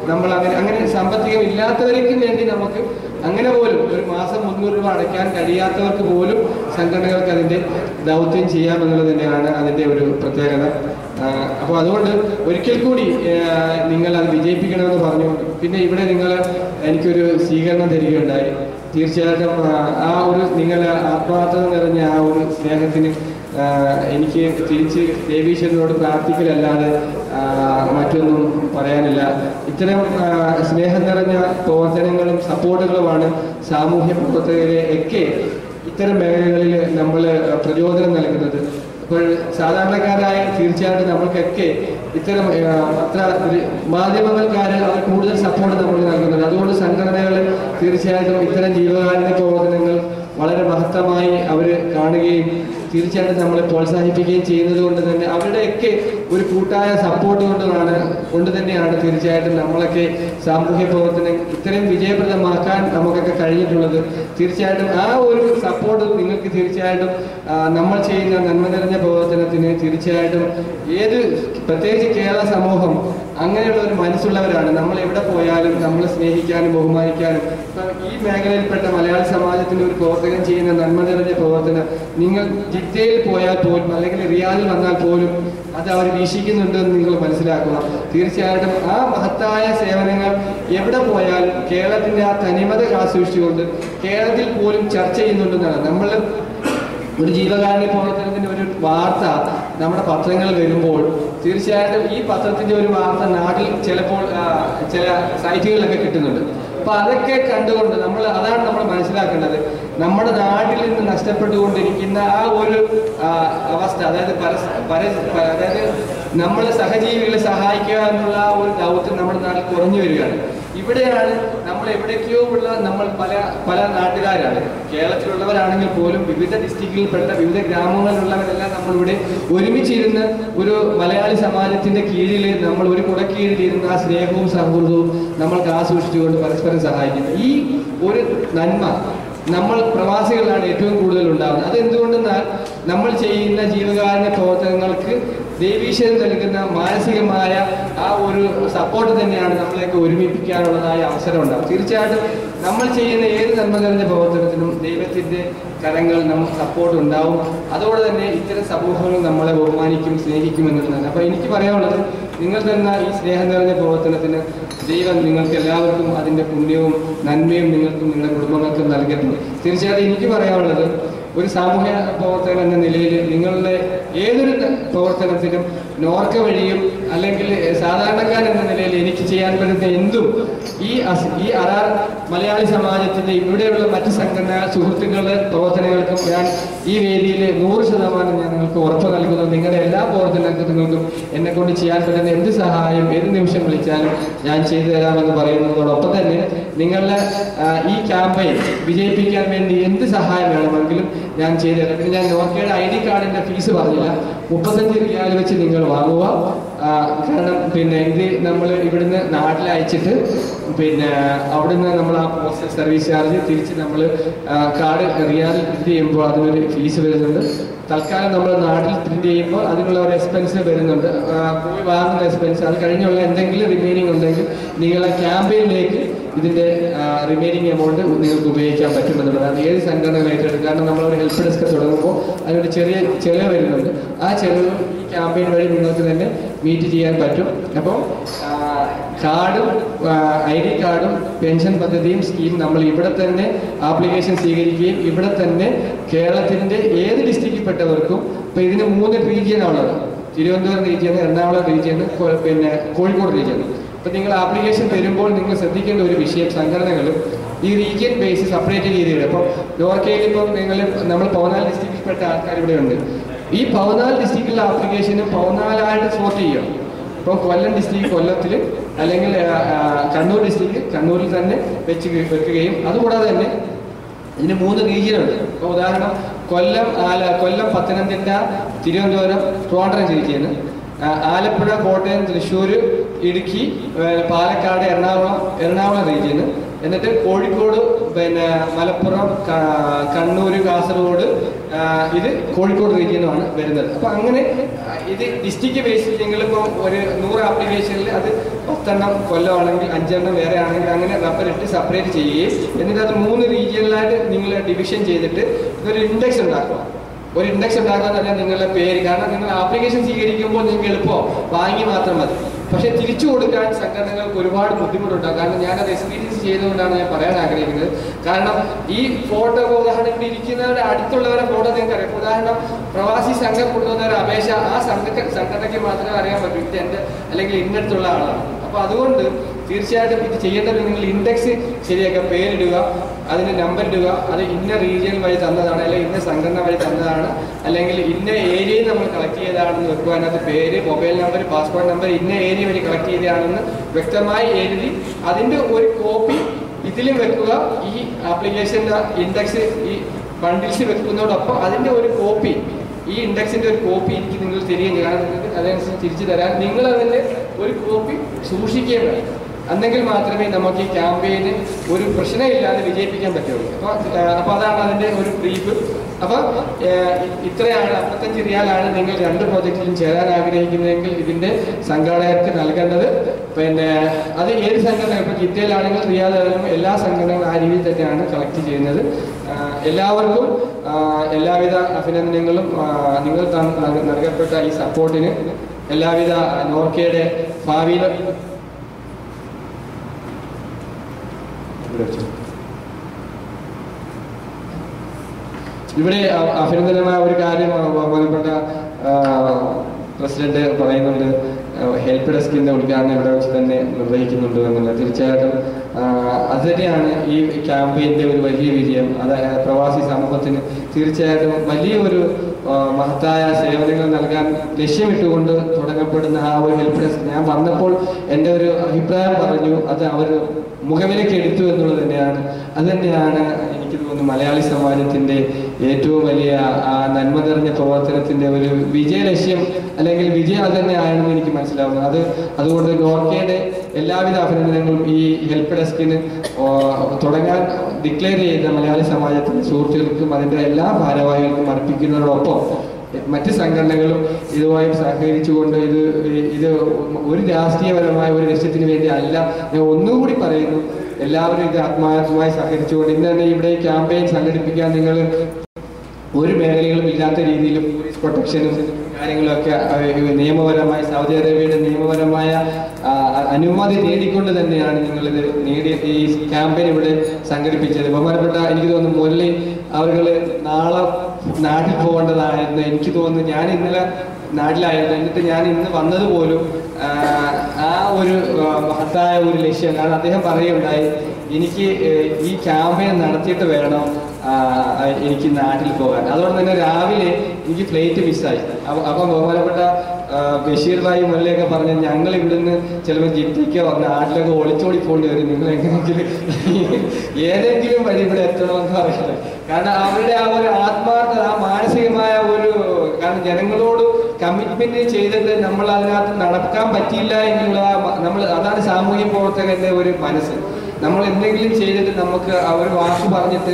നമ്മൾ അങ്ങനെ സാമ്പത്തികം ഇല്ലാത്തവർക്കും വേണ്ടി നമുക്ക് അങ്ങനെ പോലും ഒരു മാസം 300 രൂപ അടയ്ക്കാൻ കഴിയാത്തവർക്ക് പോലും സംഘടനകൾക്ക് അതിന്റെ ദൗത്യം ചെയ്യാമെന്നുള്ളത് തന്നെയാണ് അതിന്റെ ഒരു പ്രത്യേകത. അപ്പോൾ അതുകൊണ്ട് ഒരിക്കൽ കൂടി നിങ്ങൾ അത് വിജയിപ്പിക്കണമെന്ന് പറഞ്ഞുകൊണ്ട് പിന്നെ ഇവിടെ നിങ്ങൾ എനിക്കൊരു സ്വീകരണം തരികയുണ്ടായി. തീർച്ചയായിട്ടും ആ ഒരു നിങ്ങളെ ആത്മാർത്ഥത നിറഞ്ഞ ആ ഒരു സ്നേഹത്തിന് എനിക്ക് തിരിച്ച് ദേവീശ്വരനോട് പ്രാർത്ഥിക്കലല്ലാതെ മറ്റൊന്നും പറയാനില്ല. ഇത്തരം സ്നേഹം നിറഞ്ഞ പ്രവർത്തനങ്ങളും സപ്പോർട്ടുകളുമാണ് സാമൂഹ്യ പ്രവർത്തകരെ ഒക്കെ ഇത്തരം മേഖലകളിൽ നമ്മൾ പ്രചോദനം നൽകുന്നത്. അപ്പോൾ സാധാരണക്കാരായ തീർച്ചയായിട്ടും നമ്മൾക്കൊക്കെ ഇത്തരം അത്ര മാധ്യമങ്ങൾക്കാര് അവർ കൂടുതൽ സപ്പോർട്ട് നമ്മൾ നൽകുന്നത്. അതുകൊണ്ട് സംഘടനകൾ തീർച്ചയായിട്ടും ഇത്തരം ജീവകാരുണ്യ പ്രവർത്തനങ്ങൾ വളരെ മഹത്തമായി അവർ കാണുകയും തീർച്ചയായിട്ടും നമ്മളെ പ്രോത്സാഹിപ്പിക്കുകയും ചെയ്യുന്നത് കൊണ്ട് തന്നെ അവരുടെയൊക്കെ ഒരു കൂട്ടായ സപ്പോർട്ട് കൊണ്ട് തന്നെയാണ് തീർച്ചയായിട്ടും നമ്മളൊക്കെ സാമൂഹ്യ പ്രവർത്തനം ഇത്രയും വിജയപ്രദമാക്കാൻ നമുക്കൊക്കെ കഴിഞ്ഞിട്ടുള്ളത്. തീർച്ചയായിട്ടും ആ ഒരു സപ്പോർട്ട് നിങ്ങൾക്ക് തീർച്ചയായിട്ടും നമ്മൾ ചെയ്യുന്ന നന്മ നിറഞ്ഞ പ്രവർത്തനത്തിന് തീർച്ചയായിട്ടും പ്രത്യേകിച്ച് കേരള സമൂഹം അങ്ങനെയുള്ള ഒരു മനസ്സുള്ളവരാണ്. നമ്മൾ എവിടെ പോയാലും നമ്മൾ സ്നേഹിക്കാനും ബഹുമാനിക്കാനും ഈ മേഖലയിൽപ്പെട്ട മലയാളി സമാജത്തിന്റെ ഒരു പ്രവർത്തകൻ ചെയ്യുന്ന നന്മ നിറഞ്ഞ പ്രവർത്തനം നിങ്ങൾ ജിദ്ദയിൽ പോയാൽ പോലും അല്ലെങ്കിൽ റിയാദിൽ വന്നാൽ പോലും അത് അവർ വീക്ഷിക്കുന്നുണ്ടെന്ന് നിങ്ങൾ മനസ്സിലാക്കുക. തീർച്ചയായിട്ടും ആ മഹത്തായ സേവനങ്ങൾ എവിടെ പോയാലും കേരളത്തിന്റെ ആ തനിമത കാസൂക്ഷിച്ചുകൊണ്ട് കേരളത്തിൽ പോലും ചർച്ച ചെയ്യുന്നുണ്ടെന്നാണ്. നമ്മൾ ഒരു ജീവകാരുണ്യ പ്രവർത്തനത്തിന്റെ ഒരു വാർത്ത നമ്മുടെ പത്രങ്ങളിൽ വരുമ്പോൾ തീർച്ചയായിട്ടും ഈ പത്രത്തിന്റെ ഒരു വാർത്ത നാട്ടിൽ ചിലപ്പോൾ ചില സൈറ്റുകളിലൊക്കെ കിട്ടുന്നുണ്ട്. അപ്പൊ അതൊക്കെ കണ്ടുകൊണ്ട് അതാണ് നമ്മൾ മനസ്സിലാക്കേണ്ടത്. നമ്മുടെ നാട്ടിൽ നിന്ന് നഷ്ടപ്പെട്ടുകൊണ്ടിരിക്കുന്ന ആ ഒരു അവസ്ഥ, അതായത് നമ്മൾ സഹജീവികളെ സഹായിക്കുക എന്നുള്ള ആ ഒരു ദൗത്യം നമ്മുടെ നാട്ടിൽ കുറഞ്ഞു വരികയാണ്. ഇവിടെയാണ് നമ്മൾ എവിടേക്കോ ഉള്ള നമ്മൾ പല നാട്ടുകാരാണ്, കേരളത്തിലുള്ളവരാണെങ്കിൽ പോലും വിവിധ ഡിസ്ട്രിക്റ്റിൽപ്പെട്ട വിവിധ ഗ്രാമങ്ങളിലുള്ളവരെല്ലാം നമ്മളിവിടെ ഒരുമിച്ചിരുന്ന് ഒരു മലയാളി സമാജത്തിന്റെ കീഴിൽ നമ്മൾ ഒരു കുടക്കീഴിലിരുന്ന് ആ സ്നേഹവും സൗഹൃദവും നമ്മൾക്ക് ആസ്വദിച്ചുകൊണ്ട് പരസ്പരം സഹായിക്കുന്നു. ഈ ഒരു നന്മ നമ്മൾ പ്രവാസികളാണ് ഏറ്റവും കൂടുതൽ ഉണ്ടാകുന്നത്. അതെന്തുകൊണ്ടെന്നാൽ നമ്മൾ ചെയ്യുന്ന ജീവകാരുണ്യ പ്രവർത്തനങ്ങൾക്ക് ദേവീശ്വരൻ നൽകുന്ന മാനസികമായ ആ ഒരു സപ്പോർട്ട് തന്നെയാണ് നമ്മളെയൊക്കെ ഒരുമിപ്പിക്കാനുള്ളതായ അവസരം ഉണ്ടാകും. തീർച്ചയായിട്ടും നമ്മൾ ചെയ്യുന്ന ഏത് നന്മ നിറഞ്ഞ പ്രവർത്തനത്തിനും ദൈവത്തിന്റെ കരങ്ങൾ നമുക്ക് സപ്പോർട്ട് ഉണ്ടാവും. അതോടെ തന്നെ ഇത്തരം സമൂഹങ്ങൾ നമ്മളെ ബഹുമാനിക്കും, സ്നേഹിക്കും എന്നുള്ളതാണ്. അപ്പൊ എനിക്ക് പറയാനുള്ളത്, നിങ്ങൾ തന്ന ഈ സ്നേഹം നിറഞ്ഞ പ്രവർത്തനത്തിന് ദൈവം നിങ്ങൾക്ക് എല്ലാവർക്കും അതിന്റെ പുണ്യവും നന്മയും നിങ്ങൾക്കും നിങ്ങളുടെ കുടുംബങ്ങൾക്കും നൽകട്ടെ. തീർച്ചയായിട്ടും എനിക്ക് പറയാനുള്ളത്, ഒരു സാമൂഹ്യ പ്രവർത്തകൻ എന്ന നിലയിൽ നിങ്ങളുടെ ഏതൊരു പ്രവർത്തനത്തിനും നോർക്ക വഴിയും അല്ലെങ്കിൽ സാധാരണക്കാരൻ എന്ന നിലയിൽ എനിക്ക് ചെയ്യാൻ പറ്റുന്ന എന്തും ഈ അറാർ മലയാളി സമാജത്തിന്റെ ഇവിടെയുള്ള മറ്റ് സംഘടനാ സുഹൃത്തുക്കളുടെ പ്രവർത്തനങ്ങൾക്കും ഞാൻ ഈ വേദിയിൽ 100% ഞാൻ നിങ്ങൾക്ക് ഉറപ്പ് നൽകുന്നു. നിങ്ങളുടെ എല്ലാ പ്രവർത്തനങ്ങൾക്കും എന്നെ കൊണ്ട് ചെയ്യാൻ പറ്റുന്ന എന്ത് സഹായം ഏത് നിമിഷം വിളിച്ചാലും ഞാൻ ചെയ്തു തരാമെന്ന് പറയുന്നതോടൊപ്പം തന്നെ നിങ്ങളുടെ ഈ ക്യാമ്പയിൻ വിജയിപ്പിക്കാൻ വേണ്ടി എന്ത് സഹായം വേണമെങ്കിലും ഞാൻ ചെയ്തു തരാം. പിന്നെ ഞാൻ നോർക്കയുടെ ID കാർഡിന്റെ ഫീസ് പറഞ്ഞില്ല, 35 റിയാൽ വെച്ച് നിങ്ങൾ വാങ്ങുക. കാരണം പിന്നെ ഇത് നമ്മൾ ഇവിടുന്ന് നാട്ടിൽ അയച്ചിട്ട് പിന്നെ അവിടുന്ന് നമ്മൾ ആ പോസ്റ്റൽ സർവീസ് ചാർജ് തിരിച്ച് നമ്മൾ കാർഡ് റിയാദിൽ പ്രിന്റ് ചെയ്യുമ്പോൾ അതിനൊരു ഫീസ് വരുന്നുണ്ട്. തൽക്കാലം നമ്മൾ നാട്ടിൽ പ്രിന്റ് ചെയ്യുമ്പോൾ അതിനുള്ള ഒരു എക്സ്പെൻസ് വരുന്നുണ്ട്, പോയി വാങ്ങുന്ന എക്സ്പെൻസ്. അത് കഴിഞ്ഞുള്ള എന്തെങ്കിലും റിമൈനിങ് ഉണ്ടെങ്കിൽ നിങ്ങളെ ക്യാമ്പയിനിലേക്ക് ഇതിന്റെ റിമൈനിങ് എമൗണ്ട് നിങ്ങൾക്ക് ഉപയോഗിക്കാൻ പറ്റുമെന്നുള്ളത്. അത് ഏത് സംഘടനകളായിട്ട്, കാരണം നമ്മളൊരു ഹെൽപ്പ് ഡെസ്ക് തുടങ്ങുമ്പോൾ അതിനൊരു ചെറിയ ചെലവ് വരുന്നുണ്ട്. ആ ചെലവ് ഈ ക്യാമ്പയിൻ വഴി നിങ്ങൾക്ക് തന്നെ മീറ്റ് ചെയ്യാൻ പറ്റും. അപ്പം കാർഡും ID കാർഡും പെൻഷൻ പദ്ധതിയും സ്കീം നമ്മൾ ഇവിടെ തന്നെ ആപ്ലിക്കേഷൻ സ്വീകരിക്കുകയും ഇവിടെ തന്നെ കേരളത്തിന്റെ ഏത് ഡിസ്ട്രിക്റ്റിൽപ്പെട്ടവർക്കും, ഇപ്പൊ ഇതിന് 3 റീജിയനാണുള്ളത്, തിരുവനന്തപുരം റീജിയൻ, എറണാകുളം റീജിയൻ, പിന്നെ കോഴിക്കോട് റീജിയൻ. അപ്പൊ നിങ്ങൾ ആപ്ലിക്കേഷൻ വരുമ്പോൾ നിങ്ങൾ ശ്രദ്ധിക്കേണ്ട ഒരു വിഷയം, സംഘടനകളും ഈ റീജിയൻ ബേസ് സെപ്പറേറ്റ് ചെയ്തിട്ട്, അപ്പോൾ നോർക്കയിൽ ഇപ്പം നമ്മൾ 14 ഡിസ്ട്രിക്റ്റിൽപ്പെട്ട ആൾക്കാർ ഇവിടെ ഉണ്ട്. ഈ 14 ഡിസ്ട്രിക്റ്റിലെ ആപ്ലിക്കേഷന് 14ആയിട്ട് സോർട്ട് ചെയ്യും. ഇപ്പോൾ കൊല്ലം ഡിസ്ട്രിക്ട് കൊല്ലത്തിൽ, അല്ലെങ്കിൽ കണ്ണൂർ ഡിസ്ട്രിക്ട് കണ്ണൂരിൽ തന്നെ വെക്കുകയും അതുകൂടാതെ തന്നെ ഇതിന് 3 റീജിയനുണ്ട്. ഇപ്പോൾ ഉദാഹരണം കൊല്ലം, പത്തനംതിട്ട, തിരുവനന്തപുരം, ട്രിവാൻഡ്രം റീജിയന്, ആലപ്പുഴ, കോട്ടയം, തൃശ്ശൂർ, ഇടുക്കി, പാലക്കാട്, എറണാകുളം റീജിയന്, എന്നിട്ട് കോഴിക്കോട്, പിന്നെ മലപ്പുറം, കണ്ണൂർ, കാസർഗോഡ്, ഇത് കോഴിക്കോട് റീജിയനുമാണ് വരുന്നത്. അപ്പൊ അങ്ങനെ ഇത് ഡിസ്ട്രിക്ട് ബേസിൽ നിങ്ങളിപ്പോൾ ഒരു 100 ആപ്ലിക്കേഷനിൽ അത് 10 കൊല്ലമാണെങ്കിൽ 5 വേറെ ആണെങ്കിൽ അങ്ങനെ റബ്ബറിട്ട് സെപ്പറേറ്റ് ചെയ്യുകയും എന്നിട്ട് അത് 3 റീജിയനിലായിട്ട് നിങ്ങൾ ഡിവിഷൻ ചെയ്തിട്ട് ഇതൊരു ഇൻഡെക്സ് ഉണ്ടാക്കുക. ഒരു ഇൻഡെക്സ് ഉണ്ടാക്കാൻ തന്നെ നിങ്ങളുടെ പേര്, കാരണം നിങ്ങൾ ആപ്ലിക്കേഷൻ സ്വീകരിക്കുമ്പോൾ നിങ്ങൾക്ക് എളുപ്പം വാങ്ങി മാത്രം മതി. പക്ഷെ തിരിച്ചു കൊടുക്കാൻ സംഘടനകൾക്ക് ഒരുപാട് ബുദ്ധിമുട്ടുണ്ടാകും. കാരണം ഞാനത് എക്സ്പീരിയൻസ് ചെയ്തുകൊണ്ടാണ് ഞാൻ പറയാൻ ആഗ്രഹിക്കുന്നത്. കാരണം ഈ ഫോട്ടോ, ഉദാഹരണം ഇവിടെ ഇരിക്കുന്നവരുടെ അടുത്തുള്ളവരെ ഫോട്ടോ നിങ്ങൾക്ക് അറിയാം. ഉദാഹരണം പ്രവാസി സംഘം കൊണ്ടുവന്നവരുടെ അപേക്ഷ ആ സംഘടനയ്ക്ക് മാത്രമേ അറിയാൻ പറ്റൂ, ഇത് എൻ്റെ അല്ലെങ്കിൽ ഇന്നടുത്തുള്ള ആളാണ്. അപ്പൊ അതുകൊണ്ട് തീർച്ചയായിട്ടും ഇത് ചെയ്യേണ്ടത് നിങ്ങൾ ഇൻഡെക്സ് ശരിയാക്കുക, പേരിടുക, അതിന് നമ്പർ ഇടുക, അത് ഇന്ന റീജിയൻ വഴി തന്നതാണ്, അല്ലെങ്കിൽ ഇന്ന സംഘടന വഴി തന്നതാണ്, അല്ലെങ്കിൽ ഇന്ന ഏരിയയിൽ നമ്മൾ കളക്ട് ചെയ്തതാണെന്ന് വെക്കുക. അതിനകത്ത് പേര്, മൊബൈൽ നമ്പർ, പാസ്പോർട്ട് നമ്പർ ഇന്ന ഏരിയ വഴി കളക്ട് ചെയ്തതാണെന്ന് വ്യക്തമായി എഴുതി അതിൻ്റെ ഒരു കോപ്പി ഇതിലും വെക്കുക. ഈ ആപ്ലിക്കേഷൻ്റെ ഇൻഡെക്സ് ഈ ബണ്ടിൽസ് വെക്കുന്നതോടൊപ്പം അതിൻ്റെ ഒരു കോപ്പി ഈ ഇൻഡെക്സിന്റെ ഒരു കോപ്പി എനിക്ക് നിങ്ങൾ തരികയും ചെയ്യും. കാരണം നിങ്ങൾക്ക് അതനുസരിച്ച് തിരിച്ചു തരാൻ നിങ്ങൾ അതിന്റെ ഒരു കോപ്പി സൂക്ഷിക്കുകയും വേണം. എന്നെങ്കിൽ മാത്രമേ നമുക്ക് ഈ ക്യാമ്പയിന് ഒരു പ്രശ്നമില്ലാതെ വിജയിപ്പിക്കാൻ പറ്റുള്ളൂ. അപ്പോൾ അതാണ് അതിന്റെ ഒരു ബ്രീഫ്. അപ്പോൾ ഇത്രയാണ് 55 റിയാലാണ് നിങ്ങൾ 2 പ്രോജക്റ്റിലും ചേരാൻ ആഗ്രഹിക്കുന്നതെങ്കിൽ ഇതിന്റെ സംഘാടകർക്ക് നൽകേണ്ടത്. പിന്നെ അത് ഏത് സംഘടന, ഇപ്പോൾ ജിദ്ദയിലാണെങ്കിൽ റിയാദാണെങ്കിലും എല്ലാ സംഘടനകളും ആ രീതിയിൽ തന്നെയാണ് കളക്ട് ചെയ്യുന്നത്. എല്ലാവർക്കും എല്ലാവിധ അഭിനന്ദനങ്ങളും. നിങ്ങൾ നൽകപ്പെട്ട ഈ സപ്പോർട്ടിന് എല്ലാവിധ നോർക്കയുടെ ഭാവിയിൽ ഇവിടെ അഭിനന്ദനമായ ഒരു കാര്യം ബഹുമാനപ്പെട്ട പ്രസിഡന്റ് പറയുന്നുണ്ട്, ഹെൽപ്പ് ഡെസ്കിന്റെ ഉദ്ഘാടനം ഇവിടെ വെച്ച് തന്നെ നിർവഹിക്കുന്നുണ്ട് എന്നുള്ളത്. തീർച്ചയായിട്ടും അത് തന്നെയാണ് ഈ ക്യാമ്പയിന്റെ ഒരു വലിയ വിജയം. അത് പ്രവാസി സമൂഹത്തിന് തീർച്ചയായിട്ടും വലിയ ഒരു മഹത്തായ സേവനങ്ങൾ നൽകാൻ ലക്ഷ്യമിട്ടുകൊണ്ട് തുടങ്ങപ്പെടുന്ന ആ ഒരു ഹെൽപ്പ് ഡെസ്ക്, ഞാൻ വന്നപ്പോൾ എൻ്റെ ഒരു അഭിപ്രായം പറഞ്ഞു, അത് അവർ മുഖവിലേക്ക് എടുത്തു എന്നുള്ളത് തന്നെയാണ്. അത് തന്നെയാണ് എനിക്ക് തോന്നുന്നു മലയാളി സമാജത്തിന്റെ ഏറ്റവും വലിയ ആ നന്മ നിറഞ്ഞ പ്രവർത്തനത്തിന്റെ ഒരു വിജയലക്ഷ്യം, അല്ലെങ്കിൽ വിജയം അത് തന്നെ ആണെന്ന് എനിക്ക് മനസ്സിലാവുന്നു. അതുകൊണ്ട് നോർക്കയുടെ എല്ലാവിധ അഭിനന്ദനങ്ങളും ഈ ഹെൽപ്പ് ഡെസ്കിന് തുടങ്ങാൻ ഡിക്ലെയർ ചെയ്ത മലയാളി സമാജത്തിന്റെ സുഹൃത്തുക്കൾക്കും അതിന്റെ എല്ലാ ഭാരവാഹികൾക്കും അർപ്പിക്കുന്നതോടൊപ്പം മറ്റ് സംഘടനകളും ഇതുമായി സഹകരിച്ചുകൊണ്ട് ഇത് ഒരു രാഷ്ട്രീയപരമായ ഒരു ലക്ഷ്യത്തിന് വേണ്ടി അല്ല. ഞാൻ ഒന്നുകൂടി പറയുന്നു, എല്ലാവരും ഇത് ആത്മാർത്ഥമായി സഹകരിച്ചുകൊണ്ട് ഇന്ന് തന്നെ ഇവിടെ ക്യാമ്പയിൻ സംഘടിപ്പിക്കാൻ നിങ്ങൾ ഒരു മേഖലകളും ഇല്ലാത്ത രീതിയിൽ പോലീസ് പ്രൊട്ടക്ഷനും കാര്യങ്ങളൊക്കെ നിയമപരമായി സൗദി അറേബ്യയുടെ നിയമപരമായ അനുമതി നേടിക്കൊണ്ട് തന്നെയാണ് നിങ്ങളിത് ഈ ക്യാമ്പയിൻ ഇവിടെ സംഘടിപ്പിച്ചത്. ബഹുമാനപ്പെട്ട എനിക്ക് തോന്നുന്നു മുരളി അവർ നാളെ നാട്ടിൽ പോകേണ്ടതായിരുന്നു. എനിക്ക് തോന്നുന്നു ഞാൻ ഇന്നലെ നാട്ടിലായിരുന്നു, എന്നിട്ട് ഞാൻ ഇന്ന് വന്നതുപോലും ആ ഒരു മഹത്തായ ഒരു ലക്ഷ്യം. കാരണം അദ്ദേഹം പറയുകയുണ്ടായി, എനിക്ക് ഈ ക്യാമ്പയിൻ നടത്തിയിട്ട് വേണം എനിക്ക് നാട്ടിൽ പോകാൻ. അതുകൊണ്ട് തന്നെ രാവിലെ എനിക്ക് ഫ്ലൈറ്റ് മിസ്സായി. അപ്പം ബഹുമാനപ്പെട്ട ബഷീർ ഭായി മുരളിയൊക്കെ പറഞ്ഞ് ഞങ്ങൾ ഇവിടുന്ന് ചിലപ്പോൾ ജിദ്ദയ്ക്കോ നാട്ടിലൊക്കെ ഒളിച്ചോടി പോകേണ്ടി വരും, നിങ്ങൾ എങ്ങനെയെങ്കിലും ഏതെങ്കിലും വഴി ഇവിടെ എത്തണമെന്ന് പറയുന്നത്. കാരണം അവരുടെ ആ ഒരു ആത്മാർത്ഥത, ആ മാനസികമായ ഒരു, കാരണം ജനങ്ങളോട് കമ്മിറ്റ്മെന്റ് ചെയ്തിട്ട് നമ്മൾ അതിനകത്ത് നടക്കാൻ പറ്റിയില്ല എന്നുള്ള അതാണ് സാമൂഹ്യ പ്രവർത്തകന്റെ ഒരു മനസ്സ്. നമ്മൾ എന്തെങ്കിലും ചെയ്തിട്ട് നമുക്ക് അവർ വാക്ക് പറഞ്ഞിട്ട്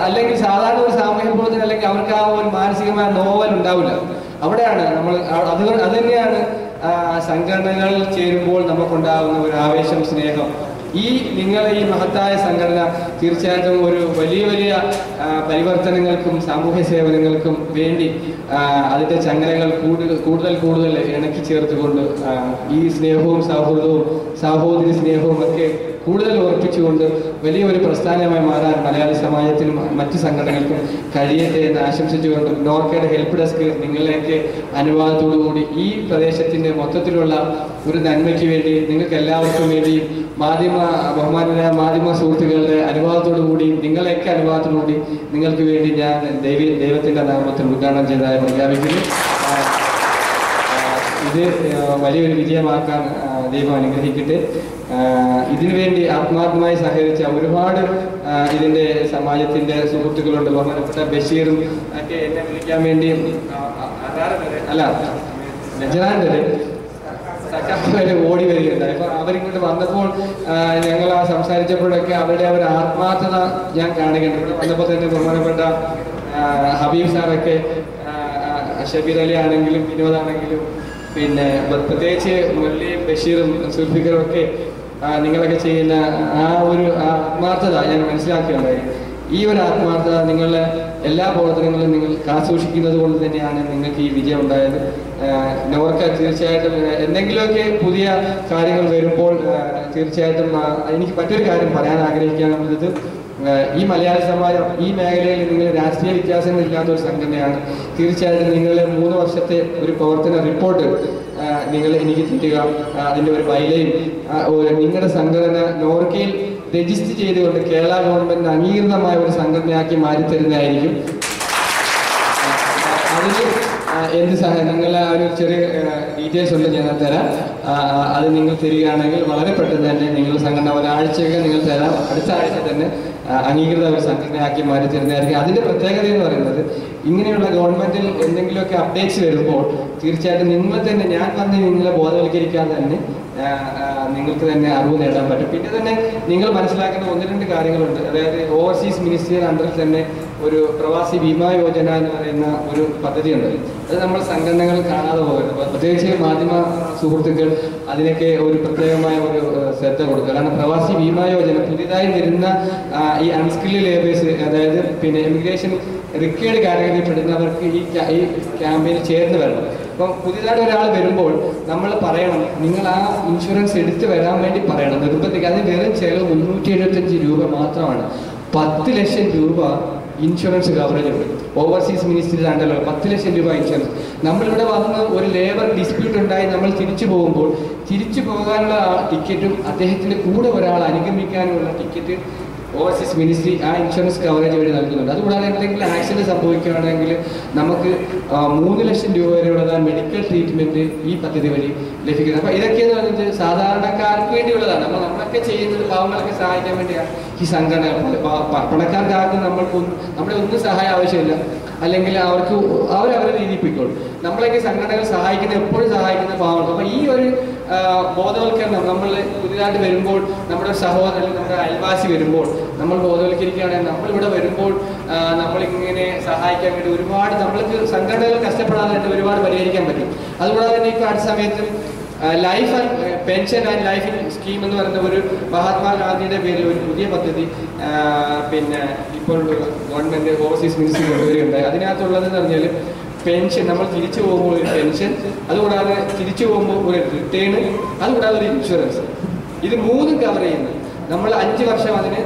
അല്ലെങ്കിൽ സാധാരണ ഒരു സാമൂഹ്യ പ്രവർത്തനം അല്ലെങ്കിൽ അവർക്ക് ആ ഒരു മാനസികമായ നോവൽ ഉണ്ടാവില്ല. അവിടെയാണ് നമ്മൾ അത് തന്നെയാണ് സംഘടനകൾ ചേരുമ്പോൾ നമുക്കുണ്ടാകുന്ന ഒരു ആവേശം, സ്നേഹം. നിങ്ങൾ ഈ മഹത്തായ സംഘടന തീർച്ചയായിട്ടും ഒരു വലിയ വലിയ പരിവർത്തനങ്ങൾക്കും സാമൂഹ്യ സേവനങ്ങൾക്കും വേണ്ടി അതിന്റെ ചങ്ങലകൾ കൂടുതൽ ഇണക്കി ചേർത്തുകൊണ്ട് ഈ സ്നേഹവും സൗഹൃദവും സഹോദരി സ്നേഹവും ഒക്കെ കൂടുതൽ ഉറപ്പിച്ചുകൊണ്ട് വലിയൊരു പ്രസ്ഥാനമായി മാറാൻ മലയാളി സമാജത്തിനും മറ്റു സംഘടനകൾക്കും കഴിയട്ടെ എന്ന് ആശംസിച്ചുകൊണ്ട് നോർക്കയുടെ ഹെൽപ്പ് ഡെസ്ക് നിങ്ങളിലേക്ക് അനുവാദത്തോടുകൂടി ഈ പ്രദേശത്തിന്റെ മൊത്തത്തിലുള്ള ഒരു നന്മയ്ക്ക് വേണ്ടി നിങ്ങൾക്ക് എല്ലാവർക്കും വേണ്ടി ബഹുമാനരായ മാധ്യമ സുഹൃത്തുക്കളുടെ അനുവാദത്തോടുകൂടി നിങ്ങളെയൊക്കെ അനുവാദത്തോടുകൂടി നിങ്ങൾക്ക് വേണ്ടി ഞാൻ ദൈവത്തിന്റെ നാമത്തിൽ ഉദ്ഘാടനം ചെയ്തതായി പ്രഖ്യാപിക്കുന്നു. ഇത് വലിയൊരു വിജയമാക്കാൻ ദൈവം അനുഗ്രഹിക്കട്ടെ. ഇതിനുവേണ്ടി ആത്മാർത്ഥമായി സഹകരിച്ച ഒരുപാട് ഇതിന്റെ സമാജത്തിന്റെ സുഹൃത്തുക്കളുണ്ട്. ബഹുമാനപ്പെട്ട ബഷീറും ഒക്കെ എന്നെ വിളിക്കാൻ വേണ്ടി നജറാൻ വരെ ഓടി വരികയുണ്ടായി. അപ്പൊ അവരിങ്ങോട്ട് വന്നപ്പോൾ ഞങ്ങൾ സംസാരിച്ചപ്പോഴൊക്കെ അവരുടെ ഒരു ആത്മാർത്ഥത ഞാൻ കാണുകയുണ്ട്. ഇവിടെ വന്നപ്പോൾ തന്നെ ബഹുമാനപ്പെട്ട ഹബീബ് സാറൊക്കെ, ഷബീർ അലി ആണെങ്കിലും വിനോദാണെങ്കിലും പിന്നെ പ്രത്യേകിച്ച് മുരളിയും ബഷീറും സുൽഫിക്കറും ഒക്കെ നിങ്ങളൊക്കെ ചെയ്യുന്ന ആ ഒരു ആത്മാർത്ഥത ഞാൻ മനസ്സിലാക്കുകയുണ്ടായി. ഈ ഒരു ആത്മാർത്ഥത നിങ്ങളുടെ എല്ലാ പ്രവർത്തനങ്ങളും നിങ്ങൾ കാസൂക്ഷിക്കുന്നത് കൊണ്ട് തന്നെയാണ് നിങ്ങൾക്ക് ഈ വിജയം ഉണ്ടായത്. നോർക്ക തീർച്ചയായിട്ടും എന്തെങ്കിലുമൊക്കെ പുതിയ കാര്യങ്ങൾ വരുമ്പോൾ തീർച്ചയായിട്ടും എനിക്ക് മറ്റൊരു കാര്യം പറയാൻ ആഗ്രഹിക്കാനുള്ളത്, ഈ മലയാളി സമാജം ഈ മേഖലയിൽ നിങ്ങൾ രാഷ്ട്രീയ വ്യത്യാസങ്ങളില്ലാത്ത ഒരു സംഘടനയാണ്. തീർച്ചയായിട്ടും നിങ്ങൾ 3 വർഷത്തെ ഒരു പ്രവർത്തന റിപ്പോർട്ട് നിങ്ങൾ എനിക്ക് തരിക, അതിൻ്റെ ഒരു ബൈലയും നിങ്ങളുടെ സംഘടന നോർക്കയിൽ രജിസ്റ്റർ ചെയ്തുകൊണ്ട് കേരള ഗവൺമെന്റിന് അംഗീകൃതമായ ഒരു സംഘടനയാക്കി മാറ്റിത്തരുന്നതായിരിക്കും. അതിന് എന്ത് സഹായം നിങ്ങളെ ഒരു ചെറിയ ഡീറ്റെയിൽസ് ഉണ്ട് ഞാൻ തരാം. അത് നിങ്ങൾ തരികയാണെങ്കിൽ വളരെ പെട്ടെന്ന് തന്നെ നിങ്ങൾ സംഘടന ഒരാഴ്ചയൊക്കെ നിങ്ങൾ തരാം. അടുത്ത ആഴ്ച തന്നെ അംഗീകൃത ഒരു സംഘടനയാക്കി മാറ്റി തരുന്നതായിരിക്കും. അതിൻ്റെ പ്രത്യേകത എന്ന് പറയുന്നത് ഇങ്ങനെയുള്ള ഗവൺമെൻറ്റിൽ എന്തെങ്കിലുമൊക്കെ അപ്ഡേറ്റ്സ് വരുമ്പോൾ തീർച്ചയായിട്ടും നിങ്ങൾ തന്നെ, ഞാൻ വന്ന് നിങ്ങളെ ബോധവൽക്കരിക്കാൻ തന്നെ നിങ്ങൾക്ക് തന്നെ അറിവ് നേടാൻ പറ്റും. പിന്നെ തന്നെ നിങ്ങൾ മനസ്സിലാക്കുന്ന 1-2 കാര്യങ്ങളുണ്ട്. അതായത് ഓവർസീസ് മിനിസ്ട്രിയുടെ അണ്ടറിൽ തന്നെ ഒരു പ്രവാസി ബീമാ യോജന എന്ന് പറയുന്ന ഒരു പദ്ധതിയുണ്ട്. അത് നമ്മൾ സംഘടനകൾ കാണാതെ പോകരുത്. പ്രത്യേകിച്ച് മാധ്യമ സുഹൃത്തുക്കൾ അതിനൊക്കെ ഒരു പ്രത്യേകമായ ഒരു ശ്രദ്ധ കൊടുക്കുക. കാരണം പ്രവാസി ബീമാ യോജന പുതിയതായി വരുന്ന ഈ അൺസ്കിൽഡ് ലേബേഴ്സ്, അതായത് പിന്നെ ഇമിഗ്രേഷൻ റിക്വേർഡ് കാറ്റഗറിയിൽ പെടുന്നവർക്ക് ഈ ക്യാമ്പയിനിൽ ചേർന്ന് വരണം. അപ്പം പുതിയതായിട്ട് ഒരാൾ വരുമ്പോൾ നമ്മൾ പറയണം, നിങ്ങൾ ആ ഇൻഷുറൻസ് എടുത്ത് വരാൻ വേണ്ടി പറയണം, നിർബന്ധിക്കുക. അതിന് വെറും ചെലവ് 375 രൂപ മാത്രമാണ്. 10 ലക്ഷം രൂപ ഇൻഷുറൻസ് കവറേജ് ഉണ്ട്. ഓവർസീസ് മിനിസ്ട്രിയുടെ അണ്ടറിൽ 10 ലക്ഷം രൂപ ഇൻഷുറൻസ്. നമ്മളിവിടെ വന്ന് ഒരു ലേബർ ഡിസ്പ്യൂട്ട് ഉണ്ടായി നമ്മൾ തിരിച്ചു പോകുമ്പോൾ തിരിച്ചു പോകാനുള്ള ടിക്കറ്റും അദ്ദേഹത്തിൻ്റെ കൂടെ ഒരാൾ അനുഗമിക്കാനുള്ള ടിക്കറ്റ് ഓവർസീസ് മിനിസ്ട്രി ആ ഇൻഷുറൻസ് കവറേജ് വഴി നൽകുന്നുണ്ട്. അതുകൂടാതെ എന്തെങ്കിലും ആക്സിഡൻറ്റ് സംഭവിക്കുകയാണെങ്കിൽ നമുക്ക് 3 ലക്ഷം രൂപ വരെയുള്ള മെഡിക്കൽ ട്രീറ്റ്മെൻറ്റ് ഈ പദ്ധതി വഴി ലഭിക്കുന്നത്. അപ്പോൾ ഇതൊക്കെയെന്ന് പറഞ്ഞിട്ട് സാധാരണക്കാർക്ക് വേണ്ടിയുള്ളതാണ്. നമ്മളൊക്കെ ചെയ്യുന്നത് പാവങ്ങളൊക്കെ സഹായിക്കാൻ വേണ്ടിയാണ് ഈ സംഘടന. പണക്കാർക്കാർക്ക് നമ്മുടെ ഒന്നും സഹായം ആവശ്യമില്ല, അല്ലെങ്കിൽ അവരവരുടെ രീതിയിൽ പോയിക്കോളും. നമ്മളൊക്കെ സംഘടനകൾ എപ്പോഴും സഹായിക്കുന്ന പാവങ്ങൾക്ക്. അപ്പോൾ ഈ ഒരു ബോധവൽക്കരണം നമ്മൾ പുതിയതായിട്ട് വരുമ്പോൾ, നമ്മുടെ സഹോദരൻ, നമ്മുടെ അയൽവാസി വരുമ്പോൾ നമ്മൾ ബോധവൽക്കരിക്കുകയാണെങ്കിൽ നമ്മളിവിടെ വരുമ്പോൾ നമ്മളിങ്ങനെ സഹായിക്കാൻ വേണ്ടി ഒരുപാട് നമ്മൾക്ക് സംഘടനകൾ കഷ്ടപ്പെടാതെ ഒരുപാട് പരിഹരിക്കാൻ പറ്റും. അതുകൂടാതെ തന്നെ ഇപ്പോൾ അടുത്ത സമയത്ത് life and pension and life scheme എന്ന് പറയുന്ന ഒരു മഹാത്മാഗാന്ധിയുടെ പേരിൽ ഒരു പുതിയ പദ്ധതി പിന്നെ ഇപ്പോൾ ഗവൺമെൻറ് ഓവർസീസ് മിനിസ്ട്രി കൊണ്ടുവരികയുണ്ടായി. അതിനകത്തുള്ളതെന്ന് പറഞ്ഞാൽ പെൻഷൻ, നമ്മൾ തിരിച്ചു പോകുമ്പോൾ ഒരു പെൻഷൻ, അതുകൂടാതെ തിരിച്ചു പോകുമ്പോൾ ഒരു റിട്ടേൺ, അതുകൂടാതെ ഒരു ഇൻഷുറൻസ്. ഇത് 3 കവർ ചെയ്യുന്നത്. നമ്മൾ 5 വർഷം അതിന്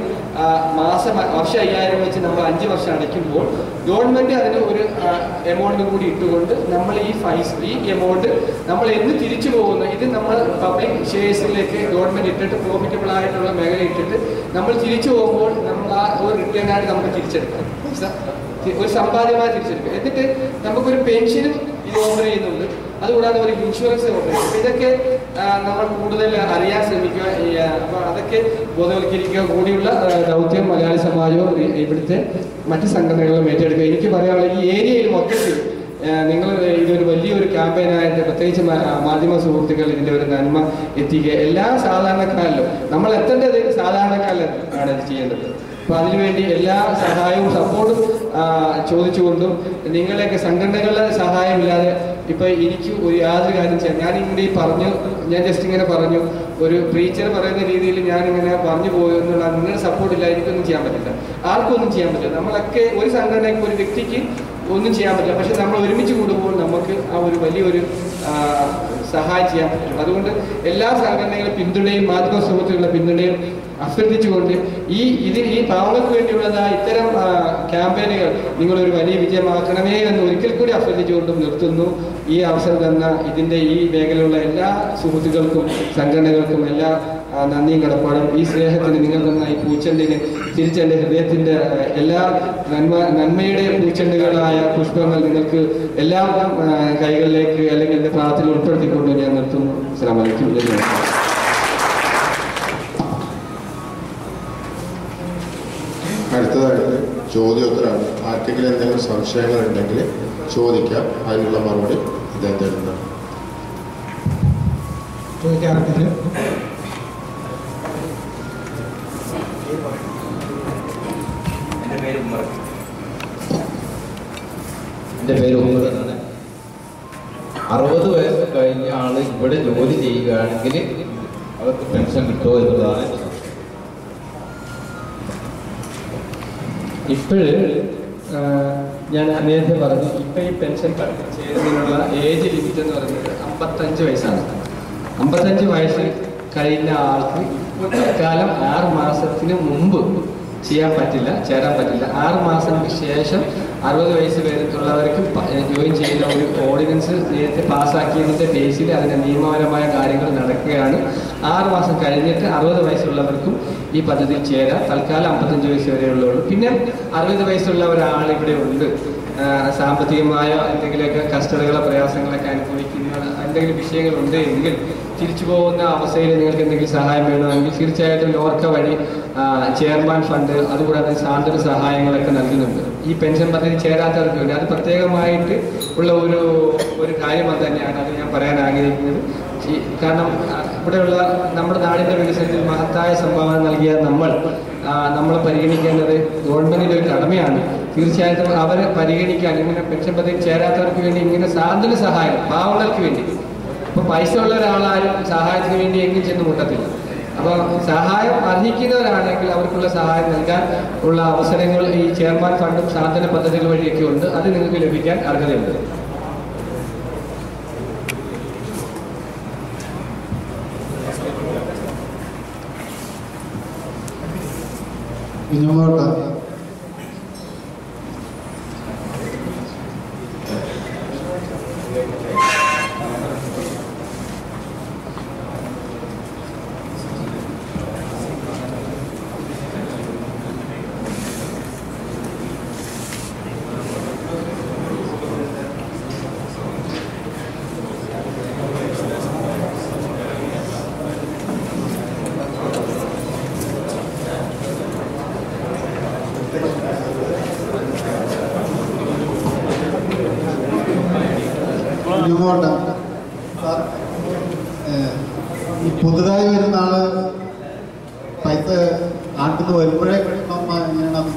വർഷം 5000 വെച്ച് നമ്മൾ 5 വർഷം അടയ്ക്കുമ്പോൾ ഗവൺമെൻറ് അതിന് ഒരു എമൗണ്ട് കൂടി ഇട്ടുകൊണ്ട് നമ്മൾ ഈ എമൗണ്ട് നമ്മൾ എന്ന് തിരിച്ചു പോകുന്നു. ഇത് നമ്മൾ പബ്ലിക് ഷെയർസിലേക്ക് ഗവൺമെൻറ് ഇട്ടിട്ട് പ്രോഫിറ്റബിൾ ആയിട്ടുള്ള മേഖല ഇട്ടിട്ട് നമ്മൾ തിരിച്ചു പോകുമ്പോൾ നമ്മൾ ആ ഒരു റിട്ടേൺ ആയിട്ട് നമുക്ക് തിരിച്ചെടുക്കാം, ഒരു സമ്പാദ്യമായി തിരിച്ചെടുക്കുക. എന്നിട്ട് നമുക്കൊരു പെൻഷനും ഇത് ഓഫർ ചെയ്യുന്നുണ്ട്, അതുകൂടാതെ ഒരു ഇൻഷുറൻസ് ഓഫർ ചെയ്യും. ഇതൊക്കെ നമ്മൾ കൂടുതൽ അറിയാൻ ശ്രമിക്കുക. അപ്പോൾ അതൊക്കെ ബോധവൽക്കരിക്കുക കൂടിയുള്ള ദൗത്യം മലയാളി സമാജവും ഇവിടുത്തെ മറ്റ് സംഘടനകളും ഏറ്റെടുക്കുക. എനിക്ക് പറയാനുള്ള ഈ ഏരിയയിൽ മൊത്തത്തിൽ നിങ്ങൾ ഇതൊരു വലിയൊരു ക്യാമ്പയിനായിട്ട്, പ്രത്യേകിച്ച് മാധ്യമ സുഹൃത്തുക്കൾ ഇതിൻ്റെ ഒരു നന്മ എത്തിക്കുക. എല്ലാ സാധാരണക്കാരിലും നമ്മൾ എത്തേണ്ടത് സാധാരണക്കാരിലാണ് ഇത് ചെയ്യേണ്ടത്. അപ്പോൾ അതിനുവേണ്ടി എല്ലാ സഹായവും സപ്പോർട്ടും ചോദിച്ചുകൊണ്ടും നിങ്ങളെയൊക്കെ സംഘടനകളുടെ സഹായമില്ലാതെ ഇപ്പോൾ എനിക്ക് യാതൊരു കാര്യം ചെയ്യാം. ഞാൻ ജസ്റ്റ് ഇങ്ങനെ പറഞ്ഞു, ഒരു പ്രീച്ചർ പറയുന്ന രീതിയിൽ ഞാനിങ്ങനെ പറഞ്ഞു പോയെന്നുള്ള നിങ്ങളുടെ സപ്പോർട്ടില്ല, എനിക്കൊന്നും ചെയ്യാൻ പറ്റില്ല, ആർക്കും ഒന്നും ചെയ്യാൻ പറ്റില്ല. നമ്മളൊക്കെ ഒരു സംഘടനയ്ക്ക്, ഒരു വ്യക്തിക്ക് ഒന്നും ചെയ്യാൻ പറ്റില്ല. പക്ഷെ നമ്മൾ ഒരുമിച്ച് കൂടുമ്പോൾ നമുക്ക് ആ ഒരു വലിയൊരു സഹായം ചെയ്യാൻ പറ്റും. അതുകൊണ്ട് എല്ലാ സംഘടനകളുടെ പിന്തുണയും മാധ്യമ സുഹൃത്തുക്കളുടെ പിന്തുണയും അഭ്യർത്ഥിച്ചുകൊണ്ട് ഈ പാവങ്ങൾക്ക് വേണ്ടിയുള്ളതായ ഇത്തരം ക്യാമ്പയിനുകൾ നിങ്ങളൊരു വലിയ വിജയമാക്കണമേ എന്ന് ഒരിക്കൽ കൂടി അഭ്യർത്ഥിച്ചുകൊണ്ടും നിർത്തുന്നു. ഈ അവസരം തന്ന ഇതിൻ്റെ ഈ മേഖലയിലുള്ള എല്ലാ സുഹൃത്തുക്കൾക്കും സംഘടനകൾക്കും എല്ലാ നന്ദിയും കടപ്പാടും. ഈ സ്നേഹത്തിന് നിങ്ങൾ തന്ന ഈ പൂച്ചെണ്ടിന് തിരിച്ചെൻ്റെ ഹൃദയത്തിൻ്റെ എല്ലാ നന്മയുടെ പൂച്ചെണ്ടുകളായ പുഷ്പങ്ങൾ നിങ്ങൾക്ക് എല്ലാവർക്കും കൈകളിലേക്ക് അല്ലെങ്കിൽ എൻ്റെ പ്രാർത്ഥന ഉൾപ്പെടുത്തിക്കൊണ്ട് ഞാൻ നിർത്തുന്നു. അസ്സലാമു അലൈക്കും. അടുത്തതായിട്ട് ചോദ്യോത്തരമാണ്. ആർക്കെങ്കിലും എന്തെങ്കിലും സംശയങ്ങൾ ഉണ്ടെങ്കിൽ ചോദിക്കാം, അതിനുള്ള മറുപടി ഇദ്ദേഹം തരുന്നതാണ്. ചോദിക്കാറുണ്ട്. എൻ്റെ പേര് ഉമ്മർ എന്നാണ്. 60 വയസ്സ് കഴിഞ്ഞ ആള് ഇവിടെ ജോലി ചെയ്യുകയാണെങ്കിൽ അവർക്ക് പെൻഷൻ കിട്ടുമോ എന്നതാണ്. ഇപ്പോഴ് ഞാൻ നേരത്തെ പറഞ്ഞു, ഇപ്പം ഈ പെൻഷൻ ചേരുന്നതിനുള്ള ഏജ് ലിമിറ്റ് എന്ന് പറയുന്നത് 55 വയസ്സാണ്. 55 വയസ്സ് കഴിഞ്ഞ ആൾക്ക് തൽക്കാലം 6 മാസത്തിന് മുമ്പ് ചേരാൻ പറ്റില്ല. 6 മാസത്തിന് ശേഷം 60 വയസ്സ് വരെയുള്ളവർക്ക് ജോയിൻ ചെയ്യുന്ന ഒരു ഓർഡിനൻസ് നേരത്തെ പാസ്സാക്കിയതിൻ്റെ ബേസിൽ അതിൻ്റെ നിയമപരമായ കാര്യങ്ങൾ നടക്കുകയാണ്. 6 മാസം കഴിഞ്ഞിട്ട് 60 വയസ്സുള്ളവർക്കും ഈ പദ്ധതിയിൽ ചേരാം. തൽക്കാലം 55 വയസ്സ് വരെയുള്ളൂ. പിന്നെ 60 വയസ്സുള്ള ഒരാളിവിടെ ഉണ്ട്, സാമ്പത്തികമായ എന്തെങ്കിലുമൊക്കെ കഷ്ടതകളോ പ്രയാസങ്ങളൊക്കെ അനുഭവിക്കുന്ന എന്തെങ്കിലും വിഷയങ്ങളുണ്ട് എങ്കിൽ തിരിച്ചു പോകുന്ന അവസ്ഥയിൽ നിങ്ങൾക്ക് എന്തെങ്കിലും സഹായം വേണമെങ്കിൽ തീർച്ചയായിട്ടും നോർക്ക വഴി ചെയർമാൻ ഫണ്ട് അതുകൂടാതെ സാന്ത്വന സഹായങ്ങളൊക്കെ നൽകുന്നുണ്ട്. ഈ പെൻഷൻ പദ്ധതി ചേരാത്തവർക്ക് വേണ്ടി അത് പ്രത്യേകമായിട്ട് ഉള്ള ഒരു കാര്യം അത് തന്നെയാണ്. അത് ഞാൻ പറയാൻ ആഗ്രഹിക്കുന്നത്. കാരണം ഇവിടെയുള്ള നമ്മുടെ നാടിൻ്റെ വികസനത്തിൽ മഹത്തായ സംഭാവന നൽകിയ നമ്മളെ പരിഗണിക്കേണ്ടത് ഗവൺമെന്റിന്റെ ഒരു കടമയാണ്. തീർച്ചയായിട്ടും അവരെ പരിഗണിക്കാൻ ഇങ്ങനെ പെൻഷൻ പദ്ധതി ചേരാത്തവർക്ക് വേണ്ടി ഇങ്ങനെ സാന്ത്വന സഹായം പാവങ്ങൾക്ക് വേണ്ടി ഇപ്പൊ പൈസ ഉള്ള ഒരാളാരും സഹായത്തിന് വേണ്ടി എങ്ങും ചെന്ന് മുട്ടത്തില്ല. അപ്പൊ സഹായം അർഹിക്കുന്നവരാണെങ്കിൽ അവർക്കുള്ള സഹായം നൽകാൻ ഉള്ള അവസരങ്ങൾ ഈ ചെയർമാൻ ഫണ്ടും സാന്ത്വന പദ്ധതികൾ വഴിയൊക്കെ ഉണ്ട്. അത് നിങ്ങൾക്ക് ലഭിക്കാൻ അർഹതയുണ്ട്. ഈ പുതുതായി വരുന്ന ആള് പൈസ നാട്ടിൽ നിന്ന് വരുമ്പോഴേ എങ്ങനെയാണ്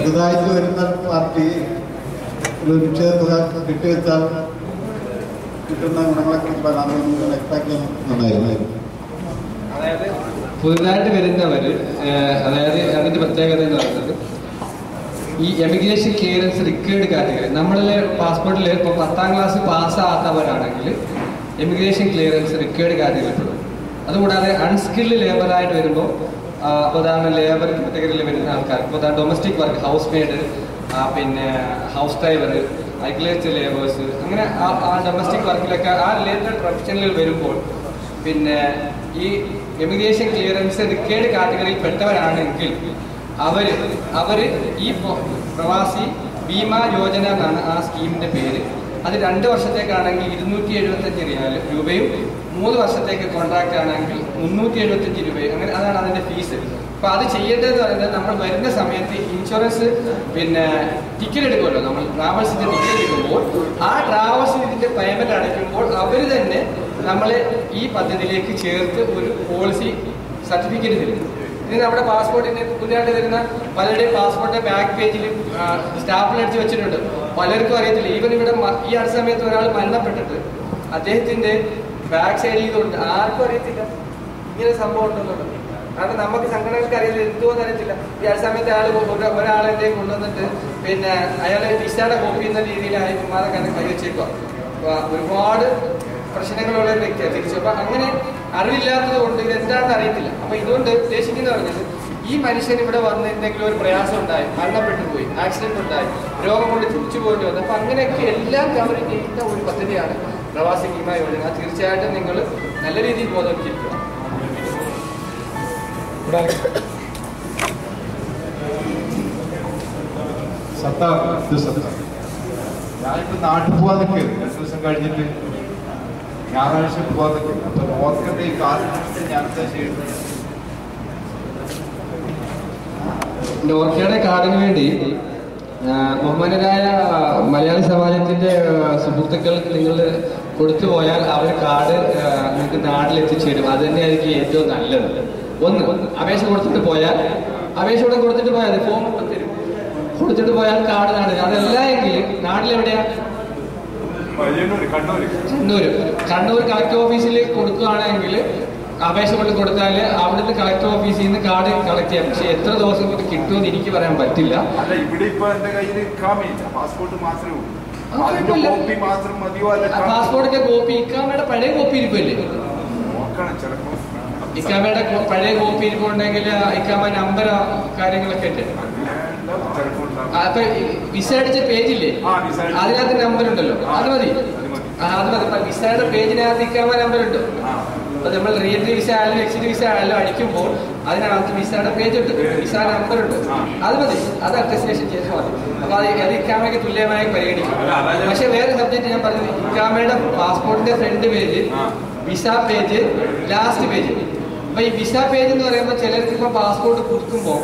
പുതുതായിട്ട് വരുന്ന പാർട്ടി ഒരു നിശ്ചിത തുക കിട്ടിവെച്ചാൽ കിട്ടുന്ന ഗുണങ്ങളെ കുറിച്ച് വ്യക്തമാക്കിയാൽ നന്നായിരുന്നു. അതായത് പുതുതായിട്ട് വരുന്നവര് അതായത് അതിന്റെ പ്രത്യേകത എന്ന് പറയുന്നത് ഈ എമിഗ്രേഷൻ ക്ലിയറൻസ് റിക്വേർഡ് കാറ്റഗറി നമ്മളിലെ പാസ്പോർട്ടിൽ ഇപ്പോൾ 10ാം ക്ലാസ് പാസ്സാകാത്തവരാണെങ്കിൽ എമിഗ്രേഷൻ ക്ലിയറൻസ് റിക്വേർഡ് കാറ്റഗറി പെടും. അതുകൂടാതെ അൺസ്കിൽഡ് ലേബറായിട്ട് വരുമ്പോൾ ഉദാഹരണം ലേബർ കാറ്റഗറിയിൽ വരുന്ന ആൾക്കാർ ഇപ്പോൾ ഡൊമസ്റ്റിക് വർക്ക് ഹൗസ് മെയ്ഡ് പിന്നെ ഹൗസ് ഡ്രൈവർ അഗ്രികൾച്ചർ ലേബേഴ്സ് അങ്ങനെ ആ ഡൊമസ്റ്റിക് വർക്കിലൊക്കെ ആ റിലേറ്റഡ് പ്രൊഫഷനുകൾ വരുമ്പോൾ പിന്നെ ഈ എമിഗ്രേഷൻ ക്ലിയറൻസ് റിക്വേർഡ് കാറ്റഗറിയിൽ പെട്ടവരാണെങ്കിൽ അവര് ഈ പ്രവാസി ബീമാ യോജന എന്നാണ് ആ സ്കീമിന്റെ പേര്. അത് 2 വർഷത്തേക്കാണെങ്കിൽ 275 രൂപയും 3 വർഷത്തേക്ക് കോൺട്രാക്ട് ആണെങ്കിൽ 375 രൂപയും അങ്ങനെ അതാണ് അതിന്റെ ഫീസ്. അപ്പൊ അത് ചെയ്യേണ്ടതെന്ന് പറയുന്നത് നമ്മൾ വരുന്ന സമയത്ത് ഇൻഷുറൻസ് പിന്നെ ടിക്കറ്റ് എടുക്കുമല്ലോ, നമ്മൾ ട്രാവൽസിന്റെ ടിക്കറ്റ് എടുക്കുമ്പോൾ ആ ട്രാവൽസിന് ഇതിന്റെ പേയ്മെന്റ് അടയ്ക്കുമ്പോൾ അവർ തന്നെ നമ്മളെ ഈ പദ്ധതിയിലേക്ക് ചേർത്ത് ഒരു പോളിസി സർട്ടിഫിക്കറ്റ് തരും. ഇത് നമ്മുടെ പാസ്പോർട്ടിന് പുതിയതായിട്ട് വരുന്ന പലരുടെയും പാസ്പോർട്ടിന്റെ ബാക്ക് പേജിൽ സ്റ്റാപ്പിൽ അടിച്ച് വെച്ചിട്ടുണ്ട്. പലർക്കും അറിയത്തില്ല. ഈവൻ ഇവിടെ ഈ അടുത്ത സമയത്ത് ഒരാൾ മരണപ്പെട്ടിട്ട് അദ്ദേഹത്തിന്റെ ബാക്ക് സൈഡിൽ ഇതുണ്ട്, ആർക്കും അറിയത്തില്ല ഇങ്ങനെ സംഭവം ഉണ്ടെന്നുള്ളത്. കാരണം നമുക്ക് സംഘടനകൾക്ക് അറിയില്ല, എന്തുവെന്ന് അറിയത്തില്ല. ഈ അടുത്ത സമയത്ത് ഒരാളെ എന്തെങ്കിലും കൊണ്ടുവന്നിട്ട് പിന്നെ അയാളെ വിസയുടെ കോപ്പി എന്ന രീതിയിൽ അയാൾ ചുമ്മാതെ കൈവച്ചേക്കുക. അപ്പൊ ഒരുപാട് പ്രശ്നങ്ങളുള്ള ഒരു വ്യക്തിയാണ് തിരിച്ചു. അപ്പൊ അങ്ങനെ അറിവില്ലാത്തത് കൊണ്ട് ഇത് എന്താണെന്ന് അറിയത്തില്ല. അപ്പൊ ഇതുകൊണ്ട് ഉദ്ദേശിക്കുന്നത് പറഞ്ഞത് ഈ മനുഷ്യൻ ഇവിടെ വന്ന് എന്തെങ്കിലും ഒരു പ്രയാസം ഉണ്ടായി, മരണപ്പെട്ടു പോയി, ആക്സിഡന്റ് ഉണ്ടായി, രോഗം കൊണ്ട് തിരിച്ചു പോകേണ്ടി വന്നു. അപ്പൊ അങ്ങനെയൊക്കെ എല്ലാം കവർ ചെയ്യുന്ന ഒരു പദ്ധതിയാണ് പ്രവാസി ബീമാ യോജന. തീർച്ചയായിട്ടും നിങ്ങൾ നല്ല രീതിയിൽ ബോധവൽക്കരിക്കുക. ഞാനിപ്പോ നാട്ടിൽ പോവാൻ നിൽക്കും 2 ദിവസം കഴിഞ്ഞിട്ട് ഞായറാഴ്ച പോവാൻ നിൽക്കും. അപ്പൊ ഓർക്കന്റെ ഈ കാലം ഞാൻ എന്താ ചെയ്യുന്നത്? നോർക്കയുടെ കാർഡിന് വേണ്ടി ബഹുമാനരായ മലയാളി സമാജത്തിന്റെ സുഹൃത്തുക്കൾക്ക് നിങ്ങൾ കൊടുത്തുപോയാൽ അവർ കാർഡ് നിങ്ങൾക്ക് നാട്ടിലെത്തിച്ചേരും. അത് തന്നെയായിരിക്കും ഏറ്റവും നല്ലത്. ഒന്ന് അപേക്ഷ കൊടുത്തിട്ട് പോയാൽ ഫോം തരും, കൊടുത്തിട്ട് പോയാൽ കാർഡ് നാട്. അതല്ല എങ്കിൽ നാട്ടിലെവിടെയാ? കണ്ണൂർ കളക്ടർ ഓഫീസിൽ കൊടുക്കുകയാണെങ്കിൽ അപേക്ഷ കൊണ്ട് കൊടുത്താൽ അവിടുത്തെ കളക്ടർ ഓഫീസിൽ നിന്ന് കാർഡ് കളക്ട് ചെയ്യാം. പക്ഷെ എത്ര ദിവസം കൊണ്ട് കിട്ടുമെന്ന് എനിക്ക് പറയാൻ പറ്റില്ല. പാസ്പോർട്ടിന്റെ കോപ്പി ഇക്കാമയുടെ പഴയ കോപ്പി ഇരിപ്പല്ലേ? ഇക്കാമയുടെ പഴയ കോപ്പി ഇരിപ്പുണ്ടെങ്കിൽ ഇക്കാമ നമ്പർ കാര്യങ്ങളൊക്കെ ഉണ്ട്. അപ്പൊ വിസ അടിച്ച പേജില്ലേ, അതിനകത്ത് നമ്പർ ഉണ്ടല്ലോ, അത് മതി. വിസയുടെ പേജിനകത്ത് ഇക്കാമ നമ്പർ ഉണ്ട്. അപ്പൊ നമ്മൾ റീ എൻട്രി വിസ ആയാലും എക്സിറ്റ് വിസ ആയാലും അടിക്കുമ്പോൾ അതിനകത്ത് വിസയുടെ പേജ് ഉണ്ട്, വിസ നമ്പർ ഉണ്ട്. അത് മതി, അത് അറ്റസ്റ്റേഷൻ ചെയ്ത് മതി. അപ്പൊ അത് ഇക്കാമയ്ക്ക് തുല്യമായി പരിഗണിക്കും. പക്ഷെ വേറെ സബ്ജക്ട് ഞാൻ പറഞ്ഞത്, ഇക്കാമയുടെ പാസ്പോർട്ടിന്റെ front page, visa page, last page. അപ്പൊ ഈ വിസ പേജ് എന്ന് പറയുമ്പോൾ ചിലർക്ക് ഇപ്പൊ പാസ്പോർട്ട് കൊടുക്കുമ്പോൾ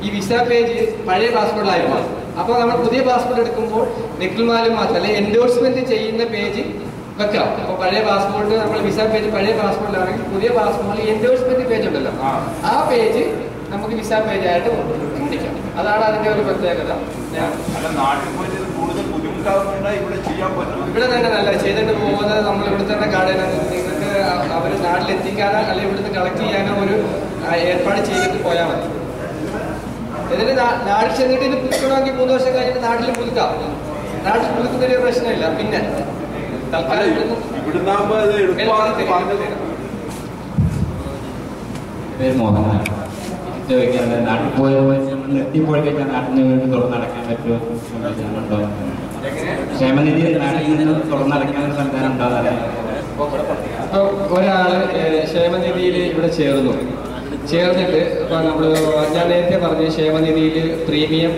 ഈ വിസ പേജ് പഴയ പാസ്പോർട്ടിലായി മാറും. അപ്പൊ നമ്മൾ പുതിയ പാസ്പോർട്ട് എടുക്കുമ്പോൾ നിക്കിൾമാലും മാത്രം അല്ലെ എൻഡോഴ്സ്മെന്റ് ചെയ്യുന്ന പേജ് വെക്കാം. അപ്പൊ പഴയ പാസ്പോർട്ട് നമ്മൾ വിസ പേജ് പഴയ പാസ്പോർട്ടിലാണെങ്കിൽ പുതിയ പാസ്പോർട്ടിൽ എൻഡോഴ്സ്മെന്റ് പേജ് ഉണ്ടല്ലോ, ആ പേജ് നമുക്ക് വിസ പേജ് ആയിട്ട് കാണിക്കാം. അതാണ് അതിന്റെ ഒരു പ്രത്യേകത. ഇവിടെ തന്നെ നല്ല ചെയ്തിട്ട് പോകുന്നത് നമ്മൾ ഇവിടെ തന്നെ കാണുന്നത്. നിങ്ങൾക്ക് അവർ നാട്ടിലെത്തിക്കാനോ അല്ലെങ്കിൽ ഇവിടുന്ന് കളക്ട് ചെയ്യാനോ ഒരു ഏർപ്പാട് ചെയ്തിട്ട് പോയാൽ മതി. എന്നിട്ട് നാട്ടിൽ ചെന്നിട്ട് ഇത് പുതുക്കണമെങ്കിൽ 3 വർഷം കഴിഞ്ഞിട്ട് നാട്ടിൽ പുതുക്കാം. നാട്ടിൽ പുതുക്കുന്നൊരു പ്രശ്നമില്ല. പിന്നെ തൽക്കാലം ചോദിക്കാറുണ്ട്, നാട്ടിൽ പോയി എത്തിപ്പോയി കഴിഞ്ഞാൽ നാട്ടിൽ നിന്ന് വീണ്ടും തുറന്നടക്കാൻ പറ്റുമോ? ക്ഷേമനിധി നാട്ടിൽ നിന്ന് തുറന്നടക്കാൻ ഒരു സംവിധാനം ഉണ്ടാകാതെ ഒരാള് ക്ഷേമനിധിയിൽ ഇവിടെ ചേർന്നിട്ട് ഇപ്പൊ നമ്മള് ഞാൻ നേരത്തെ പറഞ്ഞ ക്ഷേമനിധിയിൽ പ്രീമിയം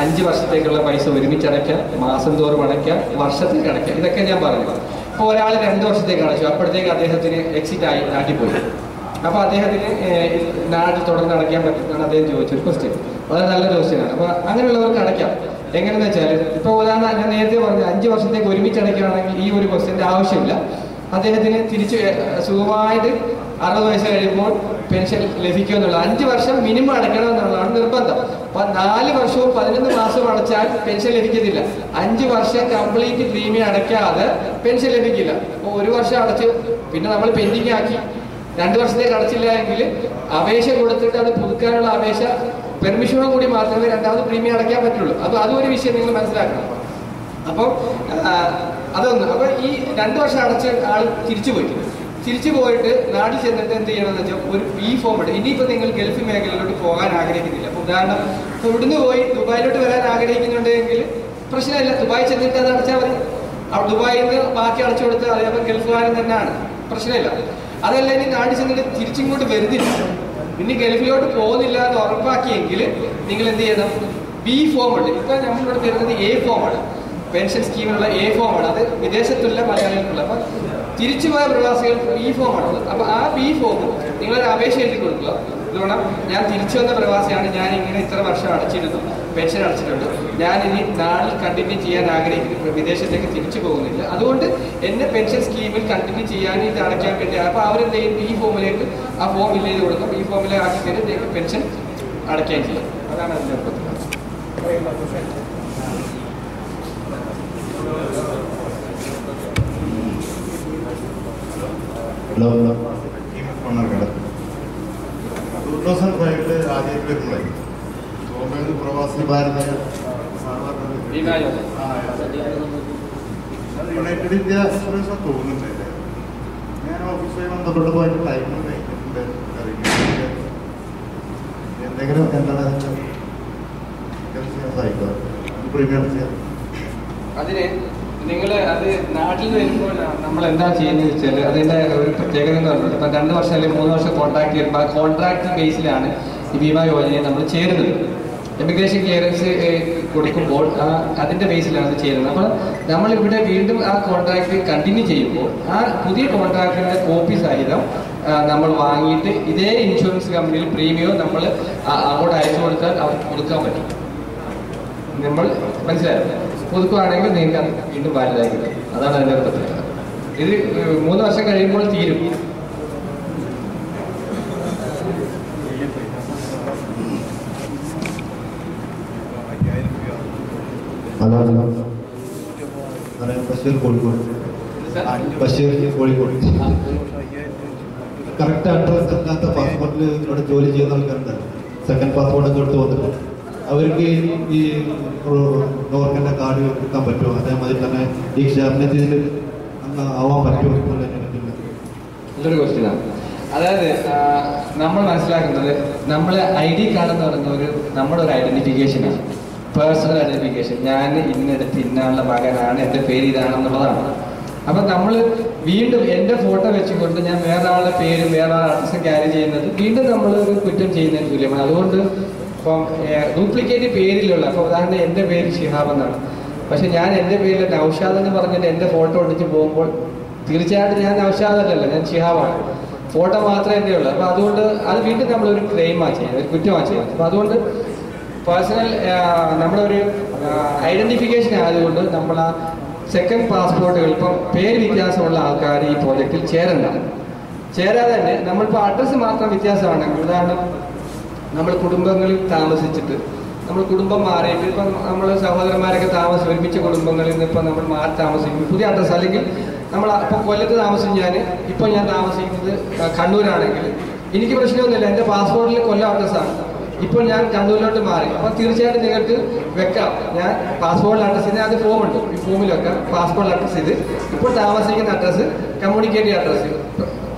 5 വർഷത്തേക്കുള്ള പൈസ ഒരുമിച്ചടയ്ക്കാം, മാസം തോറും അടയ്ക്കാം, വർഷത്തേക്ക് അടയ്ക്കാം. ഇതൊക്കെ ഞാൻ പറഞ്ഞു. അപ്പോൾ ഒരാൾ 2 വർഷത്തേക്ക് അടച്ചു, അപ്പോഴത്തേക്ക് അദ്ദേഹത്തിന് എക്സിറ്റ് ആയി നാട്ടിൽ പോയി. അപ്പൊ അദ്ദേഹത്തിന് നാട്ടിൽ തുടർന്ന് അടയ്ക്കാൻ പറ്റുന്നതാണ് അദ്ദേഹം ചോദിച്ചൊരു ക്വസ്റ്റ്യൻ. വളരെ നല്ലൊരു ക്വസ്റ്റ്യനാണ്. അപ്പൊ അങ്ങനെയുള്ളവർക്ക് അടയ്ക്കാം. എങ്ങനെയെന്ന് വെച്ചാൽ ഇപ്പൊ ഉദാഹരണം ഞാൻ നേരത്തെ പറഞ്ഞു 5 വർഷത്തേക്ക് ഒരുമിച്ച് അടയ്ക്കുകയാണെങ്കിൽ ഈ ഒരു ക്വസ്റ്റ്യന്റെ ആവശ്യമില്ല. അദ്ദേഹത്തിന് തിരിച്ച് സുഖമായിട്ട് 60 വയസ്സ് കഴിയുമ്പോൾ പെൻഷൻ ലഭിക്കുമെന്നുള്ള 5 വർഷം മിനിമം അടയ്ക്കണം എന്നുള്ളതാണ് നിർബന്ധം. അപ്പൊ 4 വർഷവും 11 മാസവും അടച്ചാൽ പെൻഷൻ ലഭിക്കത്തില്ല. 5 വർഷം കംപ്ലീറ്റ് പ്രീമിയം അടയ്ക്കാതെ പെൻഷൻ ലഭിക്കില്ല. അപ്പൊ 1 വർഷം അടച്ച് പിന്നെ നമ്മൾ പെൻഡിങ് ആക്കി 2 വർഷത്തേക്ക് അടച്ചില്ല എങ്കിൽ അപേക്ഷ കൊടുത്തിട്ട് അത് പുതുക്കാനുള്ള അപേക്ഷ പെർമിഷനോട് കൂടി മാത്രമേ രണ്ടാമത് പ്രീമിയം അടയ്ക്കാൻ പറ്റുള്ളൂ. അപ്പൊ അതും ഒരു വിഷയം നിങ്ങൾ മനസ്സിലാക്കണം. അപ്പം അതൊന്ന്. അപ്പൊ ഈ 2 വർഷം അടച്ച ആൾ തിരിച്ചു പോയിട്ട് നാട്ടിൽ ചെന്നിട്ട് എന്ത് ചെയ്യണമെന്ന് വെച്ചാൽ ഒരു ബി ഫോം ഉണ്ട്. ഇനിയിപ്പോൾ നിങ്ങൾ ഗൾഫ് മേഖലയിലോട്ട് പോകാൻ ആഗ്രഹിക്കുന്നില്ല. അപ്പൊ ഉദാഹരണം ഇപ്പൊ ഇവിടുന്ന് പോയി ദുബായിലോട്ട് വരാൻ ആഗ്രഹിക്കുന്നുണ്ടെങ്കിൽ പ്രശ്നമില്ല, ദുബായി ചെന്നിട്ട് അത് അടച്ചാൽ മതി. ദുബായിൽ നിന്ന് ബാക്കി അടച്ചു കൊടുത്താൽ അതേപോലെ ഗൾഫുകാരൻ തന്നെയാണ്, പ്രശ്നമില്ല. അതല്ല ഇനി നാട്ടിൽ ചെന്നിട്ട് തിരിച്ചിങ്ങോട്ട് വരുന്നില്ല, ഇനി ഗൾഫിലോട്ട് പോകുന്നില്ല എന്ന് ഉറപ്പാക്കിയെങ്കിൽ നിങ്ങൾ എന്ത് ചെയ്യണം? ബി ഫോം ഉണ്ട്. ഇപ്പൊ നമ്മളിവിടെ തരുന്നത് എ ഫോമാണ്, പെൻഷൻ സ്കീമിനുള്ള എ ഫോമാണ്. അത് വിദേശത്തുള്ള മലയാളികൾക്കുള്ള. അപ്പൊ തിരിച്ചുപോയ പ്രവാസികൾക്ക് ബി ഫോമാണുള്ളത്. അപ്പൊ ആ ബി ഫോം നിങ്ങളൊരു അപേക്ഷ എഴുതി കൊടുക്കുക. ഇതുകൊണ്ട് ഞാൻ തിരിച്ചു വന്ന പ്രവാസിയാണ്, ഞാൻ ഇങ്ങനെ ഇത്ര വർഷം അടച്ചിരുന്നു, പെൻഷൻ അടച്ചിട്ടുണ്ട്, ഞാൻ ഇനി നാട്ടിൽ കണ്ടിന്യൂ ചെയ്യാൻ ആഗ്രഹിക്കുന്നു, വിദേശത്തേക്ക് തിരിച്ചു പോകുന്നില്ല, അതുകൊണ്ട് എന്നെ പെൻഷൻ സ്കീമിൽ കണ്ടിന്യൂ ചെയ്യാൻ ഇത് അടയ്ക്കാൻ വേണ്ടി. അപ്പൊ അവരെന്ത് ചെയ്യും? ഈ ഫോമിലേക്ക് ആ ഫോം ഫില്ല് ചെയ്ത് കൊടുക്കും. ഈ ഫോമിലേക്ക് ആക്കി കഴിഞ്ഞാൽ പെൻഷൻ അടയ്ക്കുകയും ചെയ്യും. അതാണ് അതിൻ്റെ പ്രത്യേകത. ഹലോ, 2005 ആദ്യം വരുമ്പോഴേ ബോംബെയിൽ പ്രവാസി ഭാരത യുണൈറ്റഡ് ഇന്ത്യ എക്സ്പ്രസ് തോന്നുന്നുണ്ട്. ഞാൻ ഓഫീസുമായി ബന്ധപ്പെട്ട് പോയിട്ട് ടൈം കഴിഞ്ഞിട്ടുണ്ട്. എന്തെങ്കിലും എന്താണ് സഹായിക്കുക പ്രീമിയം ചെയ്യാൻ? അതിന് നിങ്ങൾ അത് നാട്ടിൽ നിന്ന് വരുമ്പോൾ നമ്മൾ എന്താ ചെയ്യുന്നത് വെച്ചാൽ അതിൻ്റെ ഒരു പ്രത്യേകത എന്ന് പറഞ്ഞിട്ട് ഇപ്പം 2 വർഷം അല്ലെങ്കിൽ 3 വർഷം കോൺട്രാക്ട് ചെയ്യുമ്പോൾ ആ കോൺട്രാക്ട് ബേസിലാണ് ഈ ബീമാ യോജനയെ നമ്മൾ ചേരുന്നത്. എമിഗ്രേഷൻ ക്ലിയറൻസ് കൊടുക്കുമ്പോൾ അതിൻ്റെ ബേസിലാണ് അത് ചേരുന്നത്. അപ്പോൾ നമ്മളിവിടെ വീണ്ടും ആ കോൺട്രാക്ട് കണ്ടിന്യൂ ചെയ്യുമ്പോൾ ആ പുതിയ കോൺട്രാക്ടിൻ്റെ കോപ്പി സഹിതം നമ്മൾ വാങ്ങിയിട്ട് ഇതേ ഇൻഷുറൻസ് കമ്പനിയിൽ പ്രീമിയം നമ്മൾ അങ്ങോട്ട് അയച്ചു കൊടുത്താൽ അവർക്ക് കൊടുക്കാൻ പറ്റും. നമ്മൾ മനസ്സിലായോ? പുതുക്കുകയാണെങ്കിൽ നിങ്ങൾക്ക് അത് വീണ്ടും വാലിഡായി കിട്ടും. അതാണ് അതിൻ്റെ പ്രത്യേകത. ഇത് 3 വർഷം കഴിയുമ്പോൾ തീരും. ബഷീർ കോഴിക്കോട്. കറക്റ്റ് അഡ്രസ് അല്ലാത്ത പാസ്പോർട്ടിൽ ഇവിടെ ജോലി ചെയ്യുന്ന ആൾക്കാരുണ്ട്. സെക്കൻഡ് പാസ്പോർട്ടൊക്കെ എടുത്ത് വന്നിട്ട് അവർക്ക് ഈ നോർക്കൻ്റെ കാർഡ് എടുക്കാൻ പറ്റുമോ? അതേമാതിരി തന്നെ ഈ ക്ഷേമനിധിയിൽ അങ്ങ് ആവാൻ പറ്റുമോ എന്നുള്ളതിനെ പറ്റില്ല. നല്ലൊരു ക്വസ്റ്റ്യനാണ്. അതായത് നമ്മൾ മനസ്സിലാക്കുന്നത് നമ്മളെ ID കാർഡ് എന്ന് പറയുന്ന നമ്മുടെ ഒരു ഐഡന്റിഫിക്കേഷനാണ്, പേഴ്സണൽ ഐഡന്റിഫിക്കേഷൻ. ഞാൻ ഇന്നെടുത്ത് ഇന്നാളുടെ മകനാണ്, എൻ്റെ പേര് ഇതാണെന്നുള്ളതാണ്. അപ്പം നമ്മൾ വീണ്ടും എൻ്റെ ഫോട്ടോ വെച്ചുകൊണ്ട് ഞാൻ വേറെ ആളുടെ പേരും വേറെ ആളുടെ അഡ്രസ്സും ക്യാരി ചെയ്യുന്നത് വീണ്ടും നമ്മൾ ഒരു കുറ്റം ചെയ്യുന്നതിന് തുല്യമാണ്. അതുകൊണ്ട് ഇപ്പം ഡ്യൂപ്ലിക്കേറ്റ് പേരിലുള്ള, അപ്പോൾ ഉദാഹരണം എൻ്റെ പേര് ഷിഹാബ് എന്നാണ്, പക്ഷെ ഞാൻ എൻ്റെ പേരിൽ നൗഷാദ് എന്ന് പറഞ്ഞിട്ട് എൻ്റെ ഫോട്ടോ ഒടിച്ച് പോകുമ്പോൾ തീർച്ചയായിട്ടും ഞാൻ നൗഷാദ് അല്ലല്ലോ, ഞാൻ ഷിഹാബാണ്. ഫോട്ടോ മാത്രമേ എൻ്റെ ഉള്ളൂ. അപ്പോൾ അതുകൊണ്ട് അത് വീണ്ടും നമ്മളൊരു ക്ലെയിമാണ് ചെയ്യുന്നത്, ഒരു കുറ്റമാണ് ചെയ്യുന്നത്. അപ്പോൾ അതുകൊണ്ട് പേഴ്സണൽ നമ്മളൊരു ഐഡന്റിഫിക്കേഷൻ ആയതുകൊണ്ട് നമ്മൾ ആ സെക്കൻഡ് പാസ്പോർട്ടുകൾ ഇപ്പം പേര് വ്യത്യാസമുള്ള ആൾക്കാർ ഈ പ്രോജക്റ്റിൽ ചേരാതെ തന്നെ നമ്മളിപ്പോൾ അഡ്രസ്സ് മാത്രം വ്യത്യാസമാണെങ്കിൽ, ഉദാഹരണം നമ്മൾ കുടുംബങ്ങളിൽ താമസിച്ചിട്ട് നമ്മൾ കുടുംബം മാറിയിട്ട് ഇപ്പം നമ്മൾ സഹോദരന്മാരൊക്കെ ഒരുമിച്ച കുടുംബങ്ങളിൽ നിന്ന് ഇപ്പം നമ്മൾ മാറി താമസിക്കും പുതിയ അഡ്രസ്സ്, അല്ലെങ്കിൽ നമ്മൾ ഇപ്പം കൊല്ലത്ത് താമസിക്കും, ഇപ്പം ഞാൻ താമസിക്കുന്നത് കണ്ണൂരാണെങ്കിൽ എനിക്ക് പ്രശ്നമൊന്നുമില്ല, എൻ്റെ പാസ്പോർട്ടിൽ കൊല്ലം അഡ്രസ്സാണ്, ഇപ്പോൾ ഞാൻ കണ്ണൂരിലോട്ട് മാറി. അപ്പം തീർച്ചയായിട്ടും നിങ്ങൾക്ക് വെക്കാം, ഞാൻ പാസ്പോർട്ടിൽ അഡ്രസ്സ് ചെയ്ത് അത് ഫോമുണ്ട്, ഈ ഫോമിൽ വെക്കാം പാസ്പോർട്ടിൽ അഡ്രസ്സ് ചെയ്ത് ഇപ്പോൾ താമസിക്കുന്ന അഡ്രസ്സ് കമ്മ്യൂണിക്കേറ്റ് അഡ്രസ്സ്.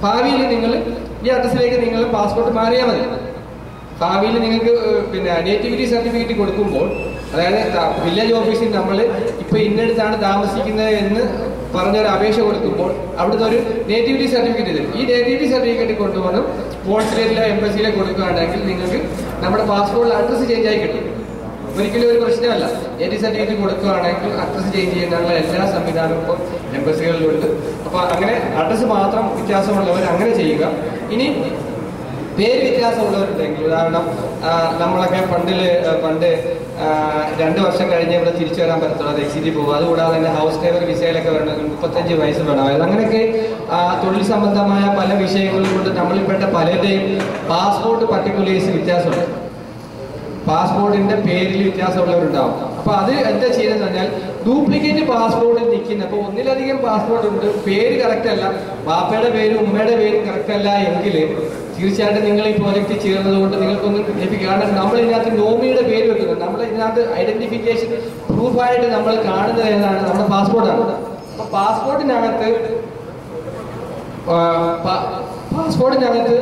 ഭാവിയിൽ നിങ്ങൾ ഈ അഡ്രസ്സിലേക്ക് നിങ്ങൾ പാസ്പോർട്ട് മാറിയാൽ മതി. ഭാവിയിൽ നിങ്ങൾക്ക് പിന്നെ നേറ്റിവിറ്റി സർട്ടിഫിക്കറ്റ് കൊടുക്കുമ്പോൾ, അതായത് വില്ലേജ് ഓഫീസിൽ നമ്മൾ ഇപ്പോൾ ഇന്നടുത്താണ് താമസിക്കുന്നത് എന്ന് പറഞ്ഞൊരു അപേക്ഷ കൊടുക്കുമ്പോൾ അവിടുത്തെ ഒരു നേറ്റിവിറ്റി സർട്ടിഫിക്കറ്റ് തരും. ഈ നേറ്റിവിറ്റി സർട്ടിഫിക്കറ്റ് കൊണ്ടുവന്ന് കോൺസുലേറ്റിലോ എംബസിയിലോ കൊടുക്കുകയാണെങ്കിൽ നിങ്ങൾക്ക് നമ്മുടെ പാസ്പോർട്ടിൽ അഡ്രസ്സ് ചേഞ്ച് ആയി കിട്ടും. ഒരിക്കലും ഒരു പ്രശ്നമല്ല. നേറ്റിവിറ്റി സർട്ടിഫിക്കറ്റ് കൊടുക്കുകയാണെങ്കിൽ അഡ്രസ്സ് ചേഞ്ച് ചെയ്യാനുള്ള എല്ലാ സംവിധാനവും ഇപ്പോൾ എംബസികളിലുണ്ട്. അപ്പോൾ അങ്ങനെ അഡ്രസ്സ് മാത്രം വ്യത്യാസമുള്ളവർ അങ്ങനെ ചെയ്യുക. ഇനി പേര് വ്യത്യാസമുള്ളവരുണ്ടെങ്കിൽ, ഉദാഹരണം നമ്മളൊക്കെ പണ്ട് 2 വർഷം കഴിഞ്ഞ് ഇവിടെ തിരിച്ചു വരാൻ പറ്റത്തുള്ളൂ, അത് എക്സിറ്റ് പോകും. അതുകൂടാതെ തന്നെ ഹൗസ് ഡ്രൈവർ വിസയിലൊക്കെ വരണമെങ്കിൽ 35 വയസ്സ് വേണമായിരുന്നു. അങ്ങനെയൊക്കെ തൊഴിൽ സംബന്ധമായ പല വിഷയങ്ങളും കൊണ്ട് നമ്മളിൽപ്പെട്ട പലരുടെയും പാസ്പോർട്ട് പർട്ടിക്കുലേഴ്സ് വ്യത്യാസമുണ്ട്, പാസ്പോർട്ടിന്റെ പേരിൽ വ്യത്യാസമുള്ളവരുണ്ടാവും. അപ്പൊ അത് എന്താ ചെയ്യുന്നത് പറഞ്ഞാൽ ഡ്യൂപ്ലിക്കേറ്റ് പാസ്പോർട്ടിൽ നിൽക്കുന്ന, അപ്പൊ ഒന്നിലധികം പാസ്പോർട്ട് ഉണ്ട്, പേര് കറക്റ്റ് അല്ല, ബാപ്പയുടെ പേരും ഉമ്മയുടെ പേരും കറക്റ്റ് അല്ല എങ്കിൽ തീർച്ചയായിട്ടും നിങ്ങൾ ഈ പ്രോജക്റ്റ് ചേർന്നത് കൊണ്ട് നിങ്ങൾക്കൊന്നും ലഭിക്കും. കാരണം നമ്മൾ ഇതിനകത്ത് നോമിനിയുടെ പേര് വെക്കുന്നത്, നമ്മൾ ഇതിനകത്ത് ഐഡന്റിഫിക്കേഷൻ പ്രൂഫായിട്ട് നമ്മൾ കാണുന്നത് ഏതാണ്, നമ്മുടെ പാസ്പോർട്ടാണ്. അപ്പൊ പാസ്പോർട്ടിനകത്ത്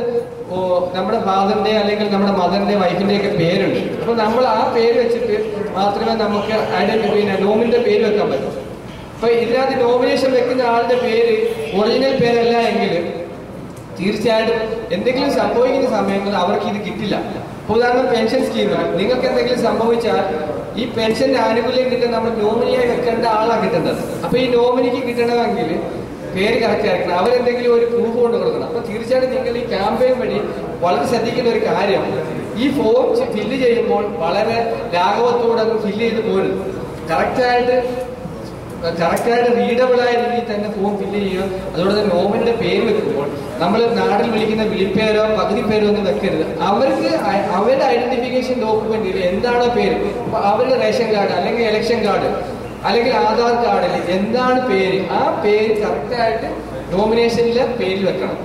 നമ്മുടെ ഫാദറിന്റെ അല്ലെങ്കിൽ നമ്മുടെ മദറിന്റെ വൈഫിന്റെ ഒക്കെ പേരുണ്ട്. അപ്പൊ നമ്മൾ ആ പേര് വെച്ചിട്ട് മാത്രമേ നമുക്ക് നോമിന്റെ പേര് വെക്കാൻ പറ്റൂ. അപ്പൊ ഇതിനകത്ത് നോമിനേഷൻ വെക്കുന്ന ആളുടെ പേര് ഒറിജിനൽ പേരല്ല എങ്കിൽ തീർച്ചയായിട്ടും എന്തെങ്കിലും സംഭവിക്കുന്ന സമയങ്ങളിൽ അവർക്ക് ഇത് കിട്ടില്ല. ഉദാഹരണം പെൻഷൻ സ്കീമിൽ നിങ്ങൾക്ക് എന്തെങ്കിലും സംഭവിച്ചാൽ ഈ പെൻഷന്റെ ആനുകൂല്യം കിട്ടാൻ നമ്മൾ നോമിനിയായി വെക്കേണ്ട ആളാണ് കിട്ടേണ്ടത്. അപ്പൊ ഈ നോമിനിക്ക് കിട്ടണമെങ്കിൽ പേര് കറക്റ്റ് ആയിരിക്കണം, അവരെന്തെങ്കിലും ഒരു പ്രൂഫ് കൊണ്ട് കൊടുക്കണം. അപ്പൊ തീർച്ചയായിട്ടും നിങ്ങൾ ഈ ക്യാമ്പയിൻ വഴി വളരെ ശ്രദ്ധിക്കുന്ന ഒരു കാര്യം, ഈ ഫോം ഫില്ല് ചെയ്യുമ്പോൾ വളരെ ലാഘവത്തോടെ അത് ഫില്ല് ചെയ്ത് പോരും. കറക്റ്റായിട്ട് റീഡബിൾ ആയ രീതിയിൽ തന്നെ ഫോം ഫില്ല് ചെയ്യുക. അതുകൊണ്ട് തന്നെ നോമിന്റെ പേര് വെക്കുമ്പോൾ നമ്മൾ നാട്ടിൽ വിളിക്കുന്ന വിളിപ്പേരോ പകുതി പേരോ ഒന്നും വെക്കരുത്. അവരുടെ ഐഡന്റിഫിക്കേഷൻ ഡോക്യുമെന്റിൽ എന്താണോ പേര്, അവരുടെ റേഷൻ കാർഡ് അല്ലെങ്കിൽ ഇലക്ഷൻ കാർഡ് അല്ലെങ്കിൽ ആധാർ കാർഡിൽ എന്താണ് പേര്, ആ പേര് കറക്റ്റായിട്ട് നോമിനേഷനിലെ പേരിൽ വെക്കണം.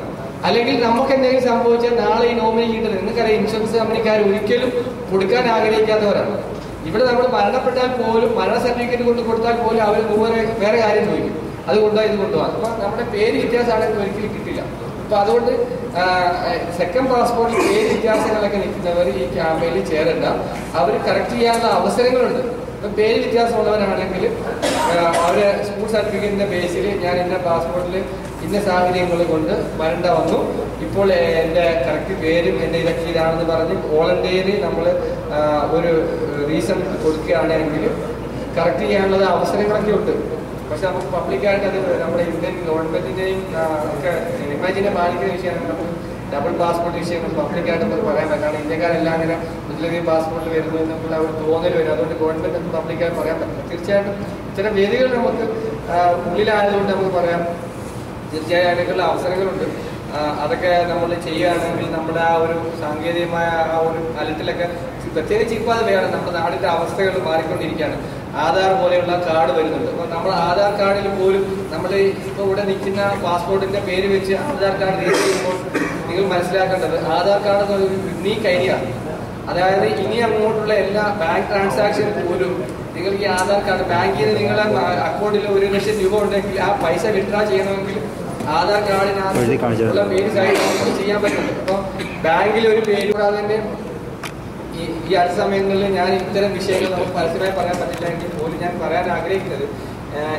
അല്ലെങ്കിൽ നമുക്ക് എന്തെങ്കിലും സംഭവിച്ചാൽ നാളെ ഈ നോമിനി കിട്ടുന്നത്, നിങ്ങൾക്കറിയാം ഇൻഷുറൻസ് കമ്പനിക്കാർ ഒരിക്കലും കൊടുക്കാൻ ആഗ്രഹിക്കാത്തവരാണ്. ഇവിടെ നമ്മൾ മരണപ്പെട്ടാൽ പോലും മരണ സർട്ടിഫിക്കറ്റ് കൊണ്ട് കൊടുത്താൽ പോലും അവർ വേറെ കാര്യം ചോദിക്കും, അത് കൊണ്ടുപോയി ഇത് കൊണ്ടുപോകാം. അപ്പൊ നമ്മുടെ പേര് വ്യത്യാസമാണെങ്കിൽ ഒരിക്കലും കിട്ടില്ല. അപ്പൊ അതുകൊണ്ട് സെക്കൻഡ് പാസ്പോർട്ടിൽ പേര് വ്യത്യാസങ്ങളൊക്കെ നിൽക്കുന്നവർ ഈ ക്യാമ്പയിനിൽ ചേരണ്ട. അവർ കറക്റ്റ് ചെയ്യാനുള്ള അവസരങ്ങളുണ്ട്. ഇപ്പം പേര് വ്യത്യാസമുള്ളവരാണെങ്കിൽ അവര് സ്കൂൾ സർട്ടിഫിക്കറ്റിന്റെ ബേസിൽ ഞാൻ എൻ്റെ പാസ്പോർട്ടിൽ ഇന്ന സാഹചര്യങ്ങൾ കൊണ്ട് വരണ്ട വന്നു, ഇപ്പോൾ എൻ്റെ കറക്റ്റ് പേരും എൻ്റെ ഇതൊക്കെ ഇതാണെന്ന് പറഞ്ഞ് വോളണ്ടിയറി നമ്മൾ ഒരു റീസൺ കൊടുക്കുകയാണെങ്കിൽ കറക്റ്റ് ചെയ്യാനുള്ള അവസരങ്ങളൊക്കെ ഉണ്ട്. പക്ഷെ നമുക്ക് പബ്ലിക്കായിട്ട് അത് നമ്മുടെ ഇന്ത്യൻ ഗവൺമെന്റിന്റെയും ഒക്കെ ഇമേജിനെ ബാധിക്കുന്ന വിഷയമാണ്. നമുക്ക് ഡബിൾ പാസ്പോർട്ട് വിഷയങ്ങൾ പബ്ലിക്കായിട്ട് നമുക്ക് പറയാൻ പറ്റും. കാരണം ഇന്ത്യക്കാരെല്ലാം അങ്ങനെ ഒന്നിലധികം പാസ്പോർട്ടിൽ വരുന്നു എന്നുള്ള ഒരു തോന്നൽ വരും. അതുകൊണ്ട് ഗവൺമെന്റ് നമുക്ക് പബ്ലിക്കായിട്ട് പറയാൻ പറ്റില്ല. തീർച്ചയായിട്ടും ചില വേദികൾ നമുക്ക് ഉള്ളിലായതുകൊണ്ട് നമുക്ക് പറയാം. തീർച്ചയായും അതിനൊക്കെയുള്ള അവസരങ്ങളുണ്ട്. അതൊക്കെ നമ്മൾ ചെയ്യുകയാണെങ്കിൽ നമ്മുടെ ആ ഒരു സാങ്കേതികമായ ആ ഒരു തലത്തിലൊക്കെ പ്രത്യേകിച്ച് ഇപ്പോൾ അത് വേണം. നമ്മുടെ നാടിൻ്റെ അവസ്ഥകൾ മാറിക്കൊണ്ടിരിക്കുകയാണ്. ആധാർ പോലെയുള്ള കാർഡ് വരുന്നുണ്ട്. അപ്പോൾ നമ്മൾ ആധാർ കാർഡിൽ പോലും നമ്മൾ ഇപ്പോൾ ഇവിടെ നിൽക്കുന്ന പാസ്പോർട്ടിന്റെ പേര് വെച്ച് ആധാർ കാർഡ് രജിസ്റ്റർ ചെയ്യുമ്പോൾ നിങ്ങൾ മനസ്സിലാക്കേണ്ടത് ആധാർ കാർഡ് എന്നൊരു യുണീക്ക് ഐഡിയ ആണ്. അതായത് ഇനി അങ്ങോട്ടുള്ള എല്ലാ ബാങ്ക് ട്രാൻസാക്ഷൻ പോലും നിങ്ങൾ ഈ ആധാർ കാർഡ് ബാങ്കിൽ നിന്ന് നിങ്ങളുടെ അക്കൗണ്ടിൽ 1 ലക്ഷം രൂപ ഉണ്ടെങ്കിൽ ആ പൈസ വിഡ്രാ ചെയ്യണമെങ്കിൽ ആധാർ കാർഡിനകത്തുള്ള പേര് സഹിതം ചെയ്യാൻ പറ്റുന്നുണ്ട്. അപ്പോൾ ബാങ്കിൽ ഒരു പേര് കൂടാതെ തന്നെ ഈ അടുത്ത സമയങ്ങളിൽ ഞാൻ ഇത്തരം വിഷയങ്ങൾ നമുക്ക് പരസ്യമായി പറയാൻ പറ്റില്ല എങ്കിൽ പോലും ഞാൻ പറയാൻ ആഗ്രഹിക്കുന്നത്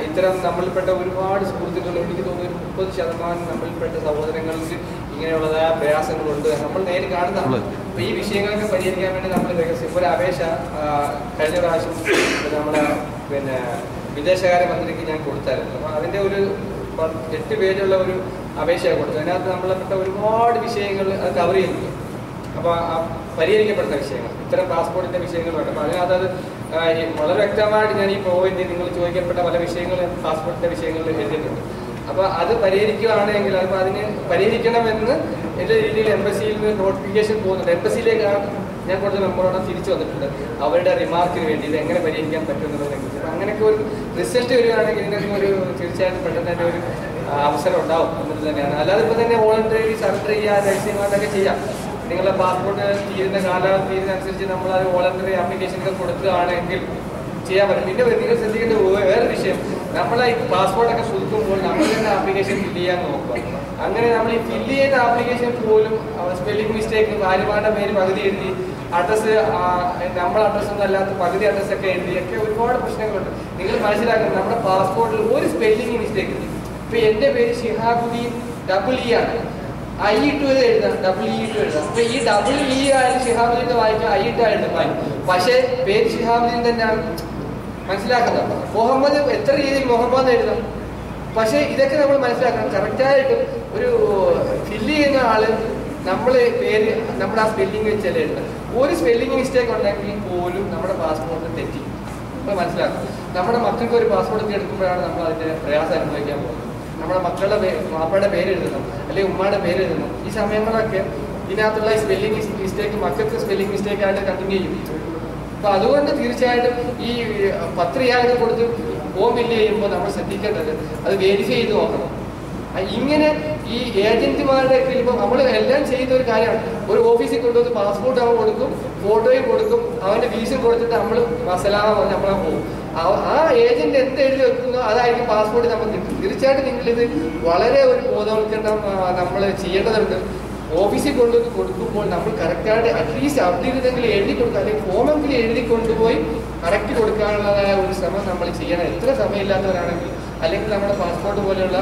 ഇത്തരം നമ്മളിൽപ്പെട്ട ഒരുപാട് സുഹൃത്തുക്കൾ, എനിക്ക് തോന്നുന്നു 30% നമ്മളിൽപ്പെട്ട സഹോദരങ്ങൾക്ക് ഇങ്ങനെയുള്ളതായ പ്രയാസങ്ങളുണ്ട്. നമ്മൾ നേരിൽ കാണുന്നതാണ്. അപ്പോൾ ഈ വിഷയങ്ങളൊക്കെ പരിഹരിക്കാൻ വേണ്ടി നമ്മൾ ഒരു അപേക്ഷ കഴിഞ്ഞ പ്രാവശ്യം നമ്മുടെ വിദേശകാര്യമന്ത്രിക്ക് ഞാൻ കൊടുത്തായിരുന്നു. അപ്പോൾ അതിൻ്റെ ഒരു 8 പേജുള്ള ഒരു അപേക്ഷയാണ് കൊടുത്തത്. അതിനകത്ത് നമ്മളിൽപ്പെട്ട ഒരുപാട് വിഷയങ്ങൾ അത് കവർ ചെയ്യുന്നുണ്ട്. അപ്പോൾ പരിഹരിക്കപ്പെടുന്ന വിഷയങ്ങൾ, ഇത്തരം പാസ്പോർട്ടിൻ്റെ വിഷയങ്ങളുണ്ട്. അപ്പോൾ അതിനകത്ത് വളരെ വ്യക്തമായിട്ട് ഞാൻ ഈ പോയിന്റ് നിങ്ങൾ ചോദിക്കപ്പെട്ട പല വിഷയങ്ങൾ പാസ്പോർട്ടിൻ്റെ വിഷയങ്ങളിൽ എഴുതിയിട്ടുണ്ട്. അപ്പോൾ അത് പരിഹരിക്കുകയാണെങ്കിൽ അപ്പോൾ അതിന് പരിഹരിക്കണമെന്ന് എല്ലാ രീതിയിൽ എംബസിയിൽ നിന്ന് നോട്ടിഫിക്കേഷൻ പോകുന്നുണ്ട്. എംബസിയിലേക്ക് ഞാൻ കൊടുത്ത മെമ്പറോടെ തിരിച്ചു വന്നിട്ടുണ്ട് അവരുടെ റിമാർക്കിന് വേണ്ടി ഇത് എങ്ങനെ പരിഹരിക്കാൻ പറ്റുമെന്നുള്ളതിനെ കുറിച്ച്. അപ്പോൾ അങ്ങനെയൊക്കെ ഒരു റിസൾട്ട് വരികയാണെങ്കിൽ ഇതിനൊക്കെ ഒരു തീർച്ചയായിട്ടും പെട്ടെന്ന് തന്നെ ഒരു അവസരം ഉണ്ടാവും എന്നത് തന്നെയാണ്. അല്ലാതെ ഇപ്പോൾ തന്നെ വോളണ്ടറി സറണ്ടർ ചെയ്യുക, രഹസ്യമായിട്ടൊക്കെ ചെയ്യാം. നിങ്ങളുടെ പാസ്പോർട്ട് തീരുന്ന കാലാവധി തീരുന്നതനുസരിച്ച് നമ്മളത് വോളണ്ടറി ആപ്ലിക്കേഷനൊക്കെ കൊടുക്കുകയാണെങ്കിൽ ചെയ്യാൻ പറ്റും. പിന്നെ നിങ്ങൾ ശ്രദ്ധിക്കേണ്ട വേറെ വിഷയം, നമ്മൾ ഈ പാസ്പോർട്ടൊക്കെ പുതുക്കുമ്പോൾ നമ്മൾ തന്നെ ആപ്ലിക്കേഷൻ ഫില്ല് ചെയ്യാൻ നോക്കുക. അങ്ങനെ നമ്മൾ ഈ ഫില്ല് ചെയ്ത ആപ്ലിക്കേഷൻ പോലും സ്പെല്ലിംഗ് മിസ്റ്റേക്ക്, ഭാര്യമാരുടെ പേര് പകുതി എഴുതി, അഡ്രസ്സ് നമ്മുടെ അഡ്രസ്സൊന്നും അല്ലാത്ത പകുതി അഡ്രസ്സൊക്കെ എഴുതിയൊക്കെ ഒരുപാട് പ്രശ്നങ്ങളുണ്ട്. നിങ്ങൾ മനസ്സിലാക്കുന്നത് നമ്മുടെ പാസ്പോർട്ടിൽ ഒരു സ്പെല്ലിംഗ് മിസ്റ്റേക്ക് ഉണ്ട്. ഇപ്പം എൻ്റെ പേര് ഷിഹാബുദ്ദീൻ EE ആണ്, IE2 എഴുതാം, EE2 എഴുതാം. അപ്പൊ ഈ EE ആയാലും ഷിഹാബുദ്ദീൻ വായിക്കാം, IE2 ആയിട്ട് വായിക്കും. പക്ഷേ പേര് ഷിഹാബുദ്ദീൻ തന്നെയാണ്. മനസ്സിലാക്കുന്നത് മുഹമ്മദ് എത്ര രീതിയിൽ മുഹമ്മദ് എഴുതാം. പക്ഷേ ഇതൊക്കെ നമ്മൾ മനസ്സിലാക്കണം. കറക്റ്റായിട്ട് ഒരു ഫില്ല് ചെയ്യുന്ന ആള് നമ്മൾ പേര് നമ്മുടെ ആ സ്പെല്ലിംഗ് വെച്ചല്ലേ എഴുതാം. ഒരു സ്പെല്ലിംഗ് മിസ്റ്റേക്ക് ഉണ്ടെങ്കിൽ പോലും നമ്മുടെ പാസ്പോർട്ട് തെറ്റി. നമ്മൾ മനസ്സിലാക്കണം. നമ്മുടെ മക്കൾക്ക് ഒരു പാസ്പോർട്ട് എടുക്കുമ്പോഴാണ് നമ്മൾ അതിൻ്റെ പ്രയാസം അനുഭവിക്കാൻ പോകുന്നത്. നമ്മുടെ മക്കളുടെ മാപ്പയുടെ പേര് എഴുതണം, അല്ലെങ്കിൽ ഉമ്മയുടെ പേര് എഴുതണം. ഈ സമയങ്ങളൊക്കെ ഇതിനകത്തുള്ള ഈ സ്പെല്ലിംഗ് മിസ്റ്റേക്ക് മക്കൾക്ക് സ്പെല്ലിംഗ് മിസ്റ്റേക്കായിട്ട് കണ്ടിന്യൂ ചെയ്യും. അപ്പോൾ അതുകൊണ്ട് തീർച്ചയായിട്ടും ഈ 10 റിയാൽ കൊടുത്ത് ഫോം ഫില്ല് ചെയ്യുമ്പോൾ നമ്മൾ ശ്രദ്ധിക്കേണ്ടത് അത് വെരിഫൈ ചെയ്ത് നോക്കണം. ഇങ്ങനെ ഈ ഏജന്റുമാരുടെ ഇപ്പോൾ നമ്മൾ എല്ലാം ചെയ്യുന്ന ഒരു കാര്യമാണ്. ഒരു ഓഫീസിൽ കൊണ്ടുവന്ന് പാസ്പോർട്ട് അവൻ കൊടുക്കും, ഫോട്ടോയും കൊടുക്കും, അവൻ്റെ ഫീസും കൊടുത്തിട്ട് നമ്മൾ മസലാമ പറഞ്ഞ് നമ്മളെ പോകും. ആ ഏജന്റ് എന്ത് എഴുതി വെക്കുന്നോ അതായിരിക്കും പാസ്പോർട്ട് നമുക്ക് കിട്ടും. തീർച്ചയായിട്ടും നിങ്ങളിത് വളരെ ഒരു ബോധവൽക്കരണം നമ്മൾ ചെയ്യേണ്ടതുണ്ട്. ഓഫീസിൽ കൊണ്ടുവന്ന് കൊടുക്കുമ്പോൾ നമ്മൾ കറക്റ്റായിട്ട് അറ്റ്ലീസ്റ്റ് അവിടെ ഇരുന്നെങ്കിലും എഴുതി കൊടുക്കുക, അല്ലെങ്കിൽ ഫോമെങ്കിലും എഴുതി കൊണ്ടുപോയി കറക്റ്റ് കൊടുക്കാനുള്ളതായ ഒരു ശ്രമം നമ്മൾ ചെയ്യണം. എത്ര സമയമില്ലാത്തവരാണെങ്കിൽ, അല്ലെങ്കിൽ നമ്മുടെ പാസ്പോർട്ട് പോലെയുള്ള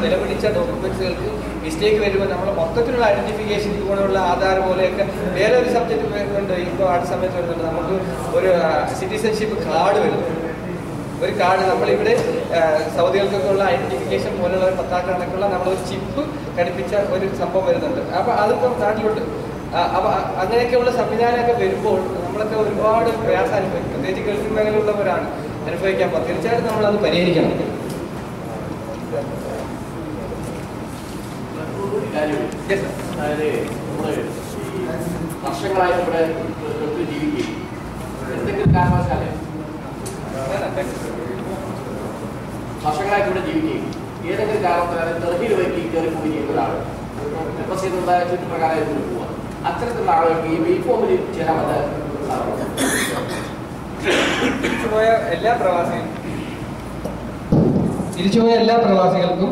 നിലപിടിച്ച ഡോക്യുമെന്റ്സുകൾക്ക് മിസ്റ്റേക്ക് വരുമ്പോൾ നമ്മുടെ മൊത്തത്തിലുള്ള ഐഡന്റിഫിക്കേഷൻ ഇതുപോലെയുള്ള ആധാർ പോലെയൊക്കെ വേറെ ഒരു സബ്ജക്റ്റ് വരുന്നുണ്ട്. ഇപ്പോൾ അടുത്ത സമയത്ത് വരുന്നുണ്ട്, നമുക്ക് ഒരു സിറ്റിസൺഷിപ്പ് കാർഡ് വരുന്നു. ഒരു കാർഡ് നമ്മളിവിടെ സൗദികൾക്കൊക്കെ ഉള്ള ഐഡന്റിഫിക്കേഷൻ പോലെയുള്ള ഒരു 10 കണക്കുള്ള നമ്മളൊരു ചിപ്പ് ഘടിപ്പിച്ച ഒരു സംഭവം വരുന്നുണ്ട്. അപ്പോൾ അതിപ്പോൾ നാട്ടിലുണ്ട്. അപ്പോൾ അങ്ങനെയൊക്കെയുള്ള സംവിധാനമൊക്കെ വരുമ്പോൾ നമ്മളൊക്കെ ഒരുപാട് പ്രയാസം അനുഭവിക്കും. പ്രത്യേകിച്ച് ഗൾഫിൽ മേഖലയുള്ളവരാണ് അനുഭവിക്കാൻ പോകുന്നത്. തീർച്ചയായിട്ടും നമ്മളത് പരിഹരിക്കണം. അതായത് നമ്മൾ വർഷങ്ങളായിട്ട് ഇവിടെ ജീവിക്കുകയും എന്തെങ്കിലും കാരണവശാല് വർഷങ്ങളായിട്ട് ഇവിടെ ജീവിക്കുകയും ഏതെങ്കിലും കാരണവശാല് തെർഹിൽ വൈകി കയറി പോയി ചെയ്യുന്ന ഒരാൾ എംബസിയിലുള്ള ചുറ്റുപ്രകാരം പോവുക, അത്തരത്തിലുള്ള ആളുകൾക്ക് ഈ ഫോമിൽ ചേരാൻ തിരിച്ചുപോയ എല്ലാ പ്രവാസികൾക്കും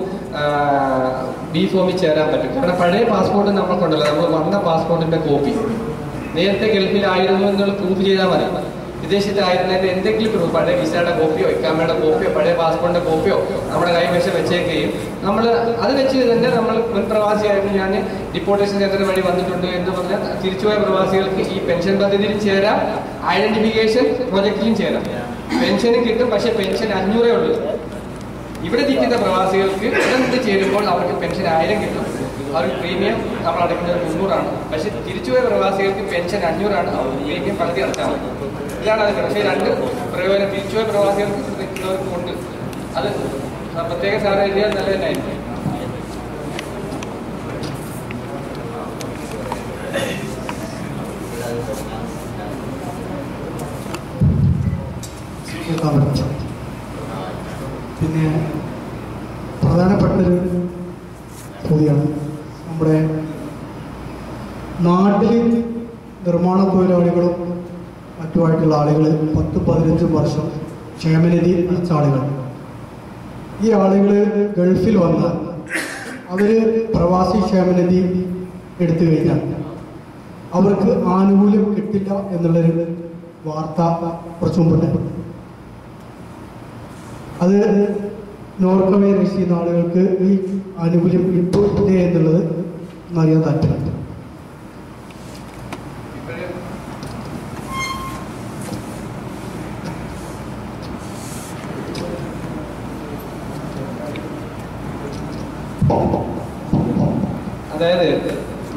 ബി ഫോമിൽ ചേരാൻ പറ്റും. കാരണം പഴയ പാസ്പോർട്ട് നമ്മൾക്കുണ്ടല്ലോ, നമ്മൾ വന്ന പാസ്പോർട്ടിന്റെ കോപ്പി നേരത്തെ ഗൾഫിലായിരുന്നു എന്നുള്ള പ്രൂഫ് ചെയ്താൽ മതി. വിദേശത്തായിരുന്നതിന്റെ എന്തെങ്കിലും പ്രൂഫ്, പഴയ വിസയുടെ കോപ്പിയോ ഇക്കാമയുടെ കോപ്പിയോ പഴയ പാസ്പോർട്ടിന്റെ കോപ്പിയോ നമ്മുടെ കൈവശം വെച്ചേക്കുകയും നമ്മൾ അത് വെച്ച് തന്നെ നമ്മൾ മുൻ പ്രവാസിയായിരുന്നു, ഞാൻ ഡിപ്പോർട്ടേഷൻ സെന്റർ വഴി വന്നിട്ടുണ്ട് എന്ന് പറഞ്ഞാൽ തിരിച്ചുപോയ പ്രവാസികൾക്ക് ഈ പെൻഷൻ പദ്ധതിയിലും ചേരാം, ഐഡന്റിഫിക്കേഷൻ പ്രൊജക്റ്റിലും ചേരാം. പെൻഷനും കിട്ടും, പക്ഷെ പെൻഷൻ 500 ഉള്ളൂ. ഇവിടെ നിൽക്കുന്ന പ്രവാസികൾക്ക് ഇവിടെ ചേരുമ്പോൾ അവർക്ക് പെൻഷൻ 1000 കിട്ടും. അവർക്ക് പ്രീമിയം നമ്മൾ അടയ്ക്കുന്നത് 300 പക്ഷെ തിരിച്ചുപോയ പ്രവാസികൾക്ക് പെൻഷൻ 500 അവർക്ക് പ്രീമിയം പകുതി അടച്ചാൽ മതി. ഇതാണ് അത്. പക്ഷേ 2 പ്രയോജനം തിരിച്ചുപോയ പ്രവാസികൾക്ക് നിൽക്കുന്നവർക്കും ഉണ്ട്. അത് പ്രത്യേക സാധനം എഴുതിയാൽ നല്ല തന്നെയായിരിക്കും. പിന്നെ പ്രധാനപ്പെട്ടൊരു ചോദ്യമാണ്, നമ്മുടെ നാട്ടിൽ നിർമ്മാണ തൊഴിലാളികളും മറ്റുമായിട്ടുള്ള ആളുകൾ 10-15 വർഷം ക്ഷേമനിധി അടച്ച ആളുകൾ. ഈ ആളുകൾ ഗൾഫിൽ വന്നാൽ അവർ പ്രവാസി ക്ഷേമനിധി എടുത്തു കഴിഞ്ഞാൽ അവർക്ക് ആനുകൂല്യം കിട്ടില്ല എന്നുള്ളൊരു വാർത്ത കുറച്ചു മുമ്പുണ്ട്. അത് നോർക്കവേ ചെയ്യുന്ന ആളുകൾക്ക് ഈ ആനുകൂല്യം കിട്ടില്ലേ എന്നുള്ളത് അറിയാൻ താല്പര്യമുണ്ട്. അതായത്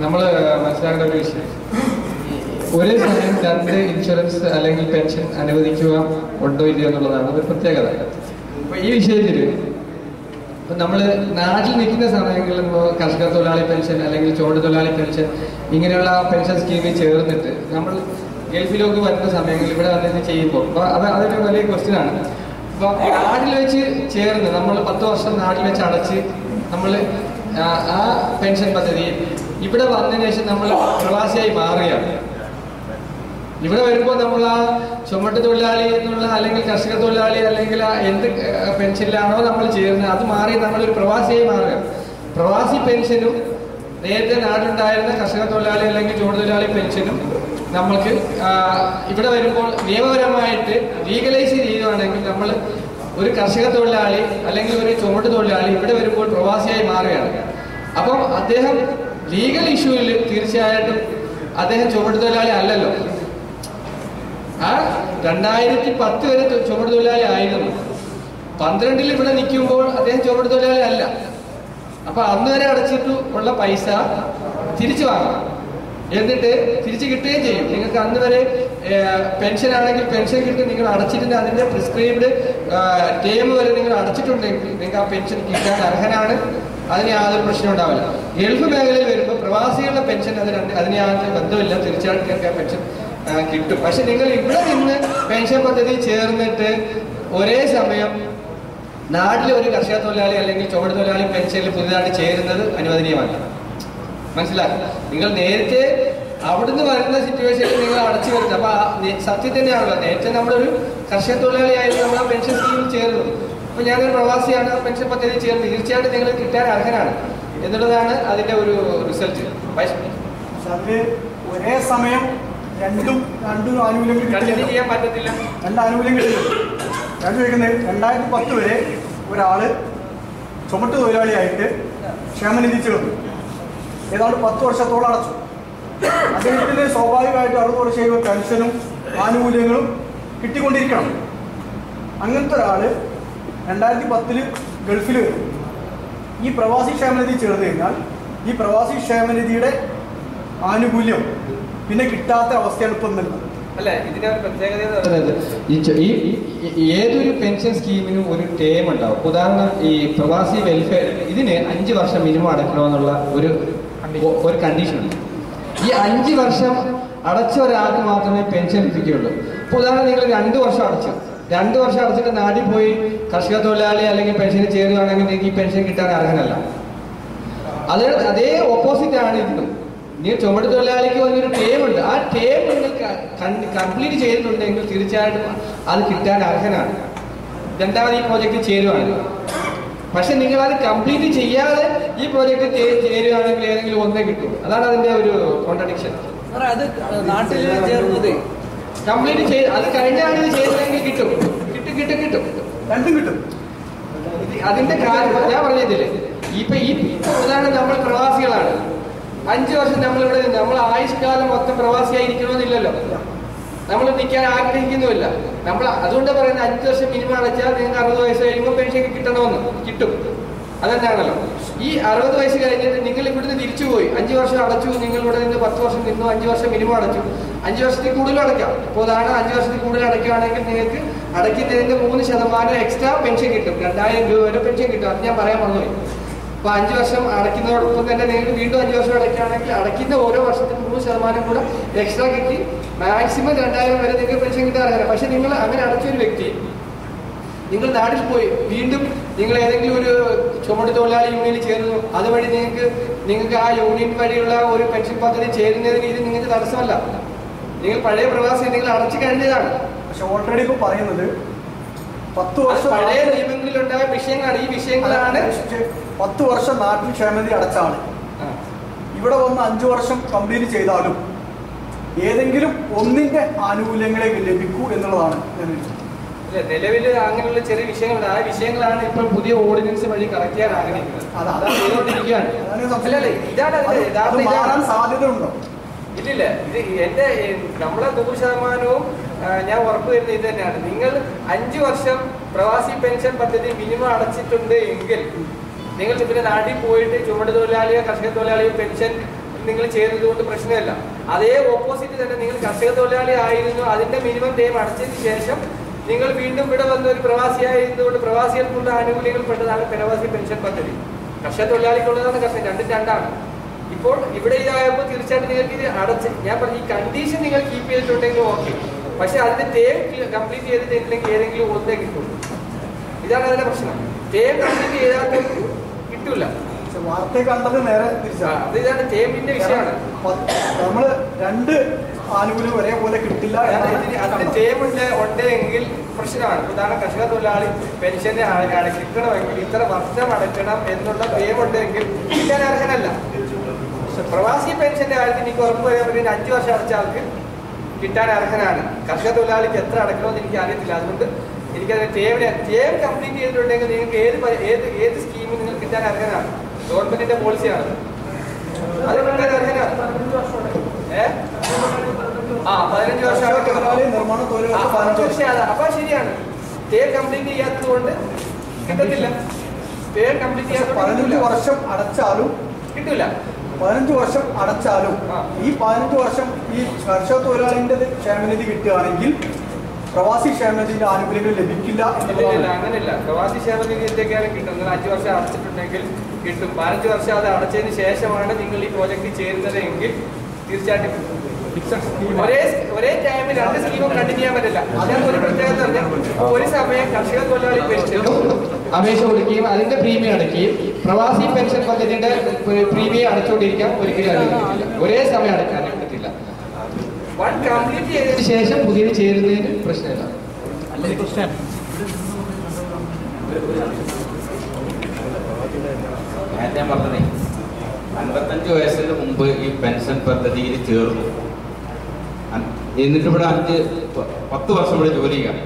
നമ്മൾ മനസ്സിലാക്കേണ്ട ഒരു വിഷയം, ഒരേ സമയം 2 ഇൻഷുറൻസ് അല്ലെങ്കിൽ പെൻഷൻ അനുവദിക്കുക ഉണ്ടോ ഇല്ലയോ എന്നുള്ളതാണ് ഒരു പ്രത്യേകത. അപ്പൊ ഈ വിഷയത്തിൽ ഇപ്പൊ നമ്മൾ നാട്ടിൽ നിൽക്കുന്ന സമയങ്ങളിൽ കർഷക തൊഴിലാളി പെൻഷൻ അല്ലെങ്കിൽ ചുവട് തൊഴിലാളി പെൻഷൻ ഇങ്ങനെയുള്ള പെൻഷൻ സ്കീമിൽ ചേർന്നിട്ട് നമ്മൾ ഗൾഫിലേക്ക് വരുന്ന സമയങ്ങളിൽ ഇവിടെ വന്നിട്ട് ചെയ്യുമ്പോൾ അതൊരു വലിയ ക്വസ്റ്റ്യൻ ആണ്. അപ്പൊ നാട്ടിൽ വെച്ച് ചേർന്ന് നമ്മൾ 10 വർഷം നാട്ടിൽ വെച്ച് അടച്ച് നമ്മൾ ആ പെൻഷൻ പദ്ധതി ഇവിടെ വന്നതിന് ശേഷം നമ്മൾ പ്രവാസിയായി മാറുകയാണ്. ഇവിടെ വരുമ്പോൾ നമ്മൾ ആ ചുമട്ട് തൊഴിലാളി എന്നുള്ള അല്ലെങ്കിൽ കർഷക തൊഴിലാളി അല്ലെങ്കിൽ എന്ത് പെൻഷനിലാണോ നമ്മൾ ചേരുന്നത് അത് മാറി നമ്മളൊരു പ്രവാസിയായി മാറുക. പ്രവാസി പെൻഷനും നേരത്തെ നാട്ടിലുണ്ടായിരുന്ന കർഷക തൊഴിലാളി അല്ലെങ്കിൽ ചുമട്ട് തൊഴിലാളി പെൻഷനും നമ്മൾക്ക് ഇവിടെ വരുമ്പോൾ നിയമപരമായിട്ട് ലീഗലൈസ് ചെയ്യുകയാണെങ്കിൽ നമ്മൾ ഒരു കർഷക തൊഴിലാളി അല്ലെങ്കിൽ ഒരു ചുമട്ട് തൊഴിലാളി ഇവിടെ വരുമ്പോൾ പ്രവാസിയായി മാറുകയാണ്. അപ്പം അദ്ദേഹം ലീഗൽ ഇഷ്യൂവിൽ തീർച്ചയായിട്ടും അദ്ദേഹം ചുമട്ട് തൊഴിലാളി അല്ലല്ലോ. ആ 2010 വരെ ചുമട്ട് തൊഴിലാളി ആയിരുന്നു. 12 ഇവിടെ നിൽക്കുമ്പോൾ അദ്ദേഹം ചുമട്ട് തൊഴിലാളി അല്ല. അപ്പൊ അന്ന് വരെ അടച്ചിട്ട് ഉള്ള പൈസ തിരിച്ചു വാങ്ങണം, എന്നിട്ട് തിരിച്ചു കിട്ടുകയും ചെയ്യും. നിങ്ങൾക്ക് അന്ന് വരെ പെൻഷൻ ആണെങ്കിൽ പെൻഷൻ കിട്ടും. നിങ്ങൾ അടച്ചിട്ടുണ്ട് അതിന്റെ പ്രിസ്ക്രൈബ്ഡ് ടേം വരെ നിങ്ങൾ അടച്ചിട്ടുണ്ടെങ്കിൽ നിങ്ങൾക്ക് ആ പെൻഷൻ കിട്ടാൻ അർഹനാണ്. അതിന് യാതൊരു പ്രശ്നം ഉണ്ടാവില്ല. ഗൾഫ് മേഖലയിൽ വരുമ്പോൾ പ്രവാസികളുടെ പെൻഷൻ അതിന് യാതൊരു ബന്ധമില്ല. തീർച്ചയായിട്ടും നിങ്ങൾക്ക് ആ പെൻഷൻ കിട്ടും. പക്ഷെ നിങ്ങൾ ഇവിടെ നിന്ന് പെൻഷൻ പദ്ധതി ചേർന്നിട്ട് ഒരേ സമയം നാട്ടിലെ ഒരു കർഷക തൊഴിലാളി അല്ലെങ്കിൽ ചുവട് തൊഴിലാളി പെൻഷനിൽ പുതിയതായിട്ട് ചേരുന്നത് അനുവദനീയമല്ല. മനസ്സിലാക്കുക. നിങ്ങൾ നേരത്തെ അവിടുന്ന് വരുന്ന സിറ്റുവേഷനിൽ നിങ്ങൾ അടച്ചു വരുന്നത്. അപ്പൊ സത്യം തന്നെയാണല്ലോ, നേരത്തെ നമ്മളൊരു കർഷക തൊഴിലാളിയായിരുന്നു, നമ്മൾ ആ പെൻഷൻ സ്കീമിൽ ചേർന്നു. അപ്പൊ ഞാനൊരു പ്രവാസിയാണ്, പെൻഷൻ പദ്ധതി ചേർന്ന് തീർച്ചയായിട്ടും നിങ്ങൾ കിട്ടാൻ അർഹനാണ് എന്നുള്ളതാണ് അതിന്റെ ഒരു റിസൾട്ട്. ഒരേ സമയം രണ്ട് ആനുകൂല്യങ്ങൾ ചെയ്യാൻ പറ്റത്തില്ല. 2 ആനുകൂല്യങ്ങൾ ഞാൻ ചോദിക്കുന്നത് 2010 വരെ ഒരാള് ചുമട്ട് തൊഴിലാളിയായിട്ട് ക്ഷേമനിധി ചേർന്നു, ഏതാണ്ട് 10 വർഷത്തോളം അടച്ചു. അദ്ദേഹത്തിന് സ്വാഭാവികമായിട്ട് 60 വർഷം കഴിയുമ്പോൾ പെൻഷനും ആനുകൂല്യങ്ങളും കിട്ടിക്കൊണ്ടിരിക്കണം. അങ്ങനത്തെ ഒരാള് 2010 ഗൾഫിൽ വരും. ഈ പ്രവാസി ക്ഷേമനിധി ചേർന്ന് കഴിഞ്ഞാൽ ഈ പ്രവാസി ക്ഷേമനിധിയുടെ ആനുകൂല്യം പിന്നെ കിട്ടാത്ത അവസ്ഥയാണ് ഇപ്പം നിൽക്കുന്നത്. അല്ല, ഇതിന്റെ ഒരു പ്രത്യേകത എന്ന് പറയുന്നത് ഏതൊരു പെൻഷൻ സ്കീമിനും ഒരു ടേം ഉണ്ടാവും. ഉദാഹരണം ഈ പ്രവാസി വെൽഫെയർ ഇതിന് 5 വർഷം മിനിമം അടക്കണമെന്നുള്ള ഒരു കണ്ടീഷൻ ഉണ്ട്. ഈ 5 വർഷം അടച്ച ഒരാൾക്ക് മാത്രമേ പെൻഷൻ ലഭിക്കുകയുള്ളൂ. ഇപ്പൊ ഉദാഹരണം നിങ്ങൾ 2 വർഷം അടച്ചു, 2 വർഷം അടച്ചിട്ട് നാട്ടിൽ പോയി കർഷക തൊഴിലാളി അല്ലെങ്കിൽ പെൻഷന് ചേരുകയാണെങ്കിൽ നിങ്ങൾക്ക് ഈ പെൻഷൻ കിട്ടാൻ അർഹനല്ല. അതേ ഓപ്പോസിറ്റ് ആണ് ഇതിനും. നിങ്ങൾ ചുമട്ട് തൊഴിലാളിക്ക് വന്നൊരു ടേം ഉണ്ട്. ആ ടേം നിങ്ങൾ കംപ്ലീറ്റ് ചെയ്തിട്ടുണ്ടെങ്കിൽ തീർച്ചയായിട്ടും അത് കിട്ടാൻ അർഹനാണ്. രണ്ടാമത് ഈ പ്രോജക്റ്റ് ചേരുവാണ്. പക്ഷെ നിങ്ങൾ അത് കംപ്ലീറ്റ് ചെയ്യാതെ ഈ പ്രോജക്റ്റ് ചേരുകയാണെങ്കിൽ ഏതെങ്കിലും ഒന്നേ കിട്ടും. അതാണ് അതിന്റെ ഒരു കോൺട്രഡിക്ഷൻ. അത് നാട്ടിൽ ചേർന്നത് കംപ്ലീറ്റ് ചെയ്ത് അത് കഴിഞ്ഞാണ് ഇത് ചെയ്തതെങ്കിൽ കിട്ടും. രണ്ടും കിട്ടും. അതിന്റെ കാര്യം ഞാൻ പറഞ്ഞതില്ലേ, ഇപ്പൊ ഈ ഉദാഹരണം നമ്മൾ പ്രവാസികളാണ്. 5 വർഷം നമ്മളിവിടെ നമ്മൾ ആയുഷ്കാലം മൊത്തം പ്രവാസിയായിരിക്കണമെന്നില്ലല്ലോ. നമ്മൾ നിൽക്കാൻ ആഗ്രഹിക്കുന്നുമില്ല. നമ്മൾ അതുകൊണ്ട് പറയുന്നത് 5 വർഷം മിനിമം അടച്ചാൽ നിങ്ങൾക്ക് 60 വയസ്സ് കഴിയുമ്പോൾ പെൻഷൻ കിട്ടണമെന്ന് കിട്ടും. അതന്നെയാണല്ലോ. ഈ 60 വയസ്സ് കഴിഞ്ഞിട്ട് നിങ്ങൾ ഇവിടുന്ന് തിരിച്ചുപോയി 5 വർഷം അടച്ചു, നിങ്ങൾ ഇവിടെ നിന്ന് 10 വർഷം നിന്നു, 5 വർഷം മിനിമം അടച്ചു, 5 വർഷത്തിൽ കൂടുതൽ അടയ്ക്കാം. അപ്പോൾ അതാണ് 5 വർഷത്തിൽ കൂടുതൽ അടയ്ക്കുകയാണെങ്കിൽ നിങ്ങൾക്ക് അടയ്ക്കുന്നതിന്റെ 3% എക്സ്ട്രാ പെൻഷൻ കിട്ടും. 2000 രൂപ വരെ പെൻഷൻ കിട്ടും. അത് ഞാൻ പറയാൻ മറന്നുപോയി. അപ്പൊ 5 വർഷം അടയ്ക്കുന്നതോടൊപ്പം തന്നെ നിങ്ങൾക്ക് വീണ്ടും 5 വർഷം അടയ്ക്കുകയാണെങ്കിൽ അടയ്ക്കുന്ന ഓരോ വർഷത്തിനും 3% കൂടെ എക്സ്ട്രാ കിട്ടി മാക്സിമം 2000 വരെ നിങ്ങൾക്ക് പെൻഷൻ കിട്ടാറില്ല. പക്ഷെ നിങ്ങൾ അങ്ങനെ അടച്ചൊരു വ്യക്തി നിങ്ങൾ നാട്ടിൽ പോയി വീണ്ടും നിങ്ങൾ ഏതെങ്കിലും ഒരു ചുമട്ട് തൊഴിലാളി യൂണിയനിൽ ചേർന്നു, അതുവഴി നിങ്ങൾക്ക് ആ യൂണിയൻ വഴിയുള്ള ഒരു പെൻഷൻ പദ്ധതി ചേരുന്നതിന് ഇത് നിങ്ങൾക്ക് തടസ്സമല്ല. നിങ്ങൾ പഴയ പ്രവാസി നിങ്ങൾ അടച്ചു കഴിഞ്ഞതാണ്. പക്ഷെ ഓൾറെഡി ഇപ്പൊ പറയുന്നത് 10 വർഷം പഴയ നിയമങ്ങളിലുണ്ടായ വിഷയങ്ങളാണ്. ഈ വിഷയങ്ങളാണ് 10 വർഷം നാട്ടിൽ ക്ഷേമനിധി അടച്ചാണ് ഇവിടെ വന്ന് 5 വർഷം കംപ്ലീറ്റ് ചെയ്താലും ഏതെങ്കിലും ഒന്നിന്റെ ആനുകൂല്യങ്ങളെ ലഭിക്കൂ എന്നുള്ളതാണ് ഞാൻ നിലവിൽ അങ്ങനെയുള്ള ചെറിയ വിഷയങ്ങളുണ്ട്. ആ വിഷയങ്ങളാണ് ഇപ്പോൾ പുതിയ ഓർഡിനൻസ് വഴി കറക്റ്റ് ചെയ്യാൻ ആഗ്രഹിക്കുന്നത്. അതാണ് ചെയ്തുകൊണ്ടിരിക്കുകയാണ്. അല്ലല്ലേ, ഇതാണ് അതിന്റെ യഥാർത്ഥ സാധ്യത ഉണ്ടോ? ഇല്ലില്ല, ഇത് എന്റെ നമ്മളെ 100% ഞാൻ ഉറപ്പുവരുന്നത് ഇത് തന്നെയാണ്. നിങ്ങൾ 5 വർഷം പ്രവാസി പെൻഷൻ പദ്ധതി മിനിമം അടച്ചിട്ടുണ്ട് എങ്കിൽ നിങ്ങൾ പിന്നെ നാട്ടിൽ പോയിട്ട് ചുമട് തൊഴിലാളിയോ കർഷക തൊഴിലാളിയോ പെൻഷൻ നിങ്ങൾ ചെയ്യുന്നത് കൊണ്ട് പ്രശ്നമില്ല. അതേ ഓപ്പോസിറ്റ് തന്നെ നിങ്ങൾ കർഷക തൊഴിലാളി ആയിരുന്നു, അതിന്റെ മിനിമം ടൈം അടച്ചതിന് ശേഷം നിങ്ങൾ വീണ്ടും ഇവിടെ വന്ന ഒരു പ്രവാസിയായിരുന്നുകൊണ്ട് പ്രവാസികൾക്കുള്ള ആനുകൂല്യങ്ങൾ പെട്ടതാണ് പ്രവാസി പെൻഷൻ പദ്ധതി. കർഷക തൊഴിലാളിക്കുള്ളതാണ് കർഷക, രണ്ടും രണ്ടാണ്. ഇപ്പോൾ ഇവിടെ ഇതായപ്പോൾ തീർച്ചയായിട്ടും നിങ്ങൾക്ക് ഇത് അടച്ച് ഞാൻ പറഞ്ഞു ഈ കണ്ടീഷൻ നിങ്ങൾ കീപ്പ് ചെയ്തിട്ടുണ്ടെങ്കിൽ ഓക്കെ, പക്ഷെ അതിന്റെ ടേം കംപ്ലീറ്റ് ചെയ്തിട്ടില്ലെങ്കിൽ ഏതെങ്കിലും ഒന്നേ കിട്ടുള്ളൂ. ഇതാണ് അതിന്റെ പ്രശ്നം. ടേം കംപ്ലീറ്റ് ചെയ്താൽ കിട്ടൂല. വാർത്ത കണ്ടത് നേരെ അത് ഇതാണ് ടേമിന്റെ വിഷയമാണ്. നമ്മള് 2 ആനുകൂല്യം ഒരേപോലെ കിട്ടില്ല. അതിന് ടേം ഉണ്ടെങ്കിൽ പ്രശ്നമാണ്. ഉദാഹരണം കർഷക തൊഴിലാളി പെൻഷന് കിട്ടണമെങ്കിൽ ഇത്ര വർഷം അടയ്ക്കണം എന്നുള്ള ടേം ഉണ്ടെങ്കിൽ കിട്ടാൻ അർഹനല്ല. പ്രവാസി പെൻഷന്റെ കാര്യത്തിൽ എനിക്ക് ഉറപ്പ് പറയാൻ പറ്റും 5 വർഷം അടച്ച ആൾക്ക് കിട്ടാൻ അർഹനാണ്. കർഷക തൊഴിലാളിക്ക് എത്ര അടയ്ക്കണമെന്ന് എനിക്ക് അറിയത്തില്ല. അതുകൊണ്ട് എനിക്കത് ടേം കംപ്ലീറ്റ് ചെയ്തിട്ടുണ്ടെങ്കിൽ നിങ്ങൾക്ക് ഏത് സ്കീമിൽ നിങ്ങൾ കിട്ടാൻ അർഹനാണ്. ഗവൺമെന്റിന്റെ പോളിസിയാണ് അത് കിട്ടാൻ അർഹനാണ്. 15 വർഷം അപ്പൊ ശരിയാണ്. ടേം കംപ്ലീറ്റ് ചെയ്യാത്തത് കൊണ്ട് കിട്ടത്തില്ല. ടേം കംപ്ലീറ്റ് ചെയ്യാത്ത 15 വർഷം അടച്ചാലും കിട്ടൂല. 15 വർഷം അടച്ചാലും ഈ 15 വർഷം ഈ കർഷക തൊഴിലാളിന്റെ ക്ഷേമനിധി കിട്ടുകയാണെങ്കിൽ പ്രവാസി ക്ഷേമനിധിയുടെ ആനുകൂല്യങ്ങൾ ലഭിക്കില്ല എന്നുള്ളതാണ്. അങ്ങനെയല്ല, പ്രവാസി ക്ഷേമനിധിയൊക്കെയാണ് കിട്ടുന്നത്. 5 വർഷം അടച്ചിട്ടുണ്ടെങ്കിൽ കിട്ടും. 15 വർഷം അത് അടച്ചതിന് ശേഷമാണ് നിങ്ങൾ ഈ പ്രോജക്റ്റ് ചേരുന്നത് എങ്കിൽ തീർച്ചയായിട്ടും ഒരേ ടൈമിൽ 2 സ്കീമും കണ്ടിന്യൂ ചെയ്യാൻ പറ്റില്ല. അതിനകത്ത് ഒരു പ്രത്യേകത പറഞ്ഞാൽ ഒരു സമയം കർഷക തൊഴിലാളി പെൻഷൻ അപേക്ഷ കൊടുക്കുകയും അതിന്റെ പ്രീമിയം അടയ്ക്കുകയും പ്രവാസി പെൻഷൻ പദ്ധതിയുടെ പ്രീമിയം അടച്ചുകൊണ്ടിരിക്കാൻ ഒരിക്കലും അനുവദിക്കില്ല. ഒരേ സമയം അടയ്ക്കാൻ പറ്റില്ല. വൺ കംപ്ലീറ്റ് ചെയ്തതിന് ശേഷം പുതിയത് ചേരുന്നതിന് പ്രശ്നമില്ല. ഞാൻ പറഞ്ഞേ 55 വയസ്സിന് മുമ്പ് ഈ പെൻഷൻ പദ്ധതിയിൽ ചേർന്നു. എന്നിട്ട് ഇവിടെ 10 വർഷം ഇവിടെ ജോലി ചെയ്യാം.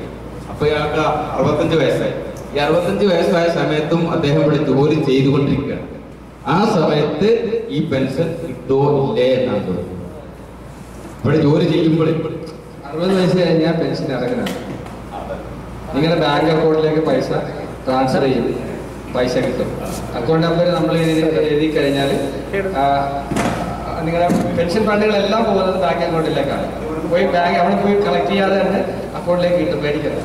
അപ്പൊ ഇയാൾക്ക് 65 വയസ്സായി. ഈ 65 വയസ്സായ സമയത്തും അദ്ദേഹം ഇവിടെ ജോലി ചെയ്തുകൊണ്ടിരിക്കുകയാണ്. ആ സമയത്ത് ഈ പെൻഷൻ കിട്ടോ ഇല്ലേ എന്നാണ് ചോദിക്കുന്നത്. ഇവിടെ ജോലി ചെയ്യുമ്പോൾ 60 വയസ്സ് കഴിഞ്ഞാൽ പെൻഷൻ അടങ്ങനാണ്. നിങ്ങളുടെ ബാങ്ക് അക്കൗണ്ടിലേക്ക് പൈസ ട്രാൻസ്ഫർ ചെയ്യും, പൈസ കിട്ടും. അക്കൗണ്ട് നമ്പർ നമ്മൾ എഴുതി കഴിഞ്ഞാൽ നിങ്ങളുടെ പെൻഷൻ ഫണ്ടുകളെല്ലാം പോകുന്നത് ബാങ്ക് അക്കൗണ്ടിലേക്കാണ്. പോയി ബാങ്ക് അവിടെ പോയി കളക്ട് ചെയ്യാതെ തന്നെ അക്കൗണ്ടിലേക്ക് കിട്ടും. പേടിക്കുന്നത്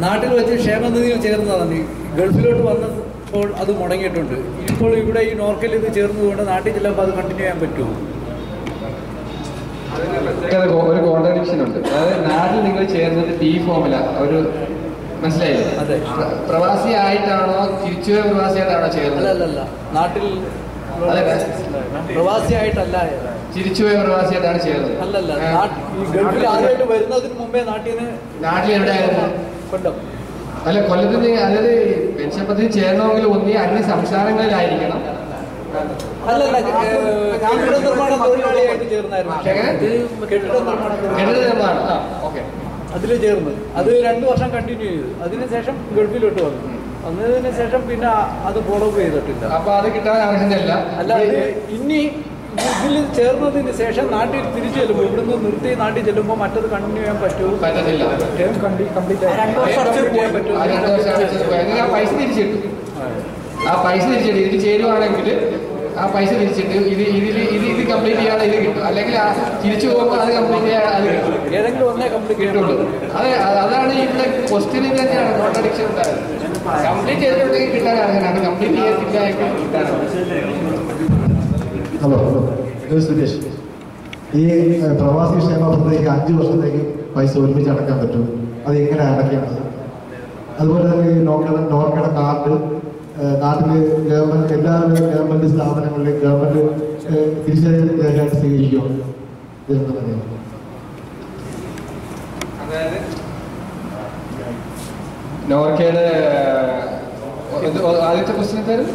നാട്ടിൽ വെച്ച് ക്ഷേമനിധിയിൽ ചേർന്നതാണ്. ഗൾഫിലോട്ട് വന്നപ്പോൾ അത് മുടങ്ങിയിട്ടുണ്ട്. ഇപ്പോൾ ഇവിടെ ഈ നോർക്കയിൽ ഇത് ചേർന്നതുകൊണ്ട് നാട്ടിൽ ചെല്ലുമ്പോൾ അത് കണ്ടിന്യൂ ചെയ്യാൻ പറ്റുമോ? ഒരു കോൺട്രഡിക്ഷൻ ഉണ്ട്. അതായത് നാട്ടിൽ നിങ്ങൾ ചേർന്നത് ടി ഫോമില ഒരു മനസ്സിലായില്ലേ? അതെ. പ്രവാസി ആയിട്ടാണോ തിരിച്ചുപോയ പ്രവാസിയായിട്ടാണോ ചേർന്നത്? അല്ലല്ല, നാട്ടിൽ പ്രവാസിയായിട്ടല്ല, തിരിച്ചുപോയ പ്രവാസിയായിട്ടാണ് ചേർന്നത്. അല്ലല്ല, ഈ ഗൾഫിൽ ആദ്യമായിട്ട് വരുന്നതിന് മുമ്പേ നാട്ടിൽ എവിടെയായിരുന്നു? കൊല്ലം. അല്ല, കൊല്ലത്തിന് അതായത് പെൻഷൻ പദ്ധതി ചേരണമെങ്കിൽ ഒന്നീ അന്യ സംസ്ഥാനങ്ങളിലായിരിക്കണം. അല്ലല്ല, കെട്ടിട നിർമ്മാണ തൊഴിലാളിയായിട്ട് ചേർന്നായിരുന്നു. കെട്ടിട നിർമ്മാണം അതിൽ ചേർന്ന് അത് 2 വർഷം കണ്ടിന്യൂ ചെയ്തു. അതിനുശേഷം ഗൾഫിലോട്ട് വന്നു. വന്നതിന് ശേഷം പിന്നെ അത് ഫോളോ അപ്പ് ചെയ്തിട്ടില്ല. അപ്പൊ അത് കിട്ടാൻ അർഹതയില്ല. അല്ല, ഇനി ഇതിൽ ചേർന്നതിന് ശേഷം നാട്ടിൽ തിരിച്ചു ചെല്ലുമ്പോൾ ഇവിടുന്ന് നിർത്തി നാട്ടിൽ ചെല്ലുമ്പോൾ മറ്റത് കണ്ടിന്യൂ ചെയ്യാൻ പറ്റുമോ? പറ്റത്തില്ല. കംപ്ലീറ്റ് ചെയ്യാൻ പറ്റുമോ? പൈസ തിരിച്ചിട്ടു. ആ പൈസ തിരിച്ചിട്ട് ഇതിൽ ചേരുവാണെങ്കിൽ ആ പൈസ തിരിച്ചിട്ട് ഇത് കംപ്ലീറ്റ് ചെയ്യാതെ ഇത് കിട്ടും. അല്ലെങ്കിൽ തിരിച്ചു പോകുമ്പോൾ അത് കംപ്ലീറ്റ് ചെയ്യാൻ അത് കിട്ടും. ഏതെങ്കിലും ഒന്നേ കംപ്ലീറ്റ് കിട്ടുള്ളൂ. അതാണ് ഇവിടെ ക്വസ്റ്റ്യനിൽ തന്നെയാണ് കോൺട്രഡിക്ഷൻ ഉണ്ടായത്. കംപ്ലീറ്റ് ചെയ്തിട്ടുണ്ടെങ്കിൽ കിട്ടാൻ അർഹനാണ്, കംപ്ലീറ്റ് ചെയ്തിട്ടില്ല എങ്കിൽ കിട്ടാനാണ്. ഹലോ, സുരേഷ്, ഈ പ്രവാസി ക്ഷേമ പദ്ധതിക്ക് 5 വർഷത്തേക്ക് പൈസ ഒരുമിച്ച് അടയ്ക്കാൻ പറ്റും. അത് എങ്ങനെ അടയ്ക്കണം? അതുപോലെ തന്നെ ഈ നോർക്കയുടെ കാർഡ് നാട്ടിൽ ഗവൺമെന്റ് എല്ലാ ഗവൺമെന്റ് സ്ഥാപനങ്ങളിലും ഗവൺമെന്റ് തിരിച്ചറിയൽ രേഖയായിട്ട് സ്വീകരിക്കും. അതായത് നോർക്കയുടെ ആദ്യത്തെ ക്വസ്റ്റ്യൻ എന്തായാലും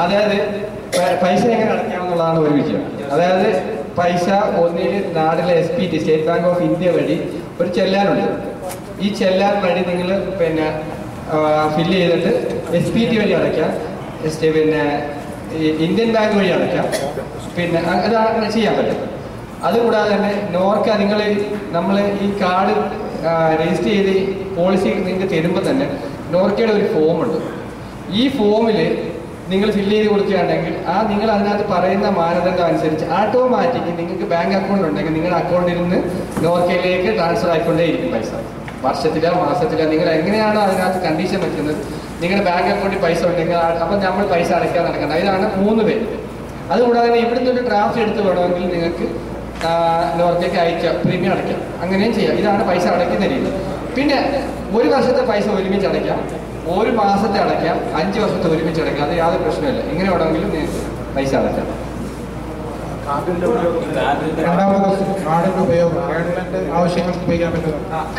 അതായത് പൈസ എങ്ങനെ അടയ്ക്കാമെന്നുള്ളതാണ് ഒരു വിഷയം. അതായത് പൈസ ഒന്നിൽ നാട്ടിലെ SPT state bank of India വഴി ഒരു ചെല്ലാനുണ്ട്. ഈ ചെല്ലാൻ വഴി നിങ്ങൾ പിന്നെ ഫില്ല് ചെയ്തിട്ട് SPT വഴി അടയ്ക്കാം, പിന്നെ ഇന്ത്യൻ ബാങ്ക് വഴി അടയ്ക്കാം, പിന്നെ അതാണ് ചെയ്യാൻ പറ്റും. അതുകൂടാതെ തന്നെ നോർക്ക നമ്മൾ ഈ കാർഡ് രജിസ്റ്റർ ചെയ്ത് പോളിസി നിങ്ങൾക്ക് തരുമ്പോൾ തന്നെ നോർക്കയുടെ ഒരു ഫോമുണ്ട്. ഈ ഫോമിൽ നിങ്ങൾ ഫില്ല് ചെയ്ത് കൊടുക്കുകയാണെങ്കിൽ നിങ്ങൾ അതിനകത്ത് പറയുന്ന മാനദണ്ഡം അനുസരിച്ച് ഓട്ടോമാറ്റിക് നിങ്ങൾക്ക് ബാങ്ക് അക്കൗണ്ട് ഉണ്ടെങ്കിൽ നിങ്ങളുടെ അക്കൗണ്ടിൽ നിന്ന് നോർക്കയിലേക്ക് ട്രാൻസ്ഫർ ആയിക്കൊണ്ടേയിരിക്കും പൈസ. വർഷത്തിലോ മാസത്തിലോ നിങ്ങൾ എങ്ങനെയാണോ അതിനകത്ത് കണ്ടീഷൻ വെക്കുന്നത്, നിങ്ങളുടെ ബാങ്ക് അക്കൗണ്ടിൽ പൈസ ഉണ്ടെങ്കിൽ അപ്പം നമ്മൾ പൈസ അടയ്ക്കാൻ നടക്കണം. ഇതാണ് 3 പേര്. അതുകൂടാതെ തന്നെ ഇവിടുന്ന് ഒരു ഡ്രാഫ്റ്റ് എടുത്ത് വേണമെങ്കിൽ നിങ്ങൾക്ക് നോർക്കയ്ക്ക് അയക്കാം, പ്രീമിയം അടയ്ക്കാം, അങ്ങനെയും ചെയ്യാം. ഇതാണ് പൈസ അടയ്ക്കുന്ന രീതി. പിന്നെ 1 വർഷത്തെ പൈസ ഒരുമിച്ച് അടയ്ക്കാം, 1 മാസത്തെ അടയ്ക്കാം, 5 വർഷത്തെ ഒരുമിച്ച് അടയ്ക്കാം. അത് യാതൊരു പ്രശ്നമില്ല. എങ്ങനെ വേണമെങ്കിലും നിങ്ങൾക്ക് പൈസ അടയ്ക്കാം.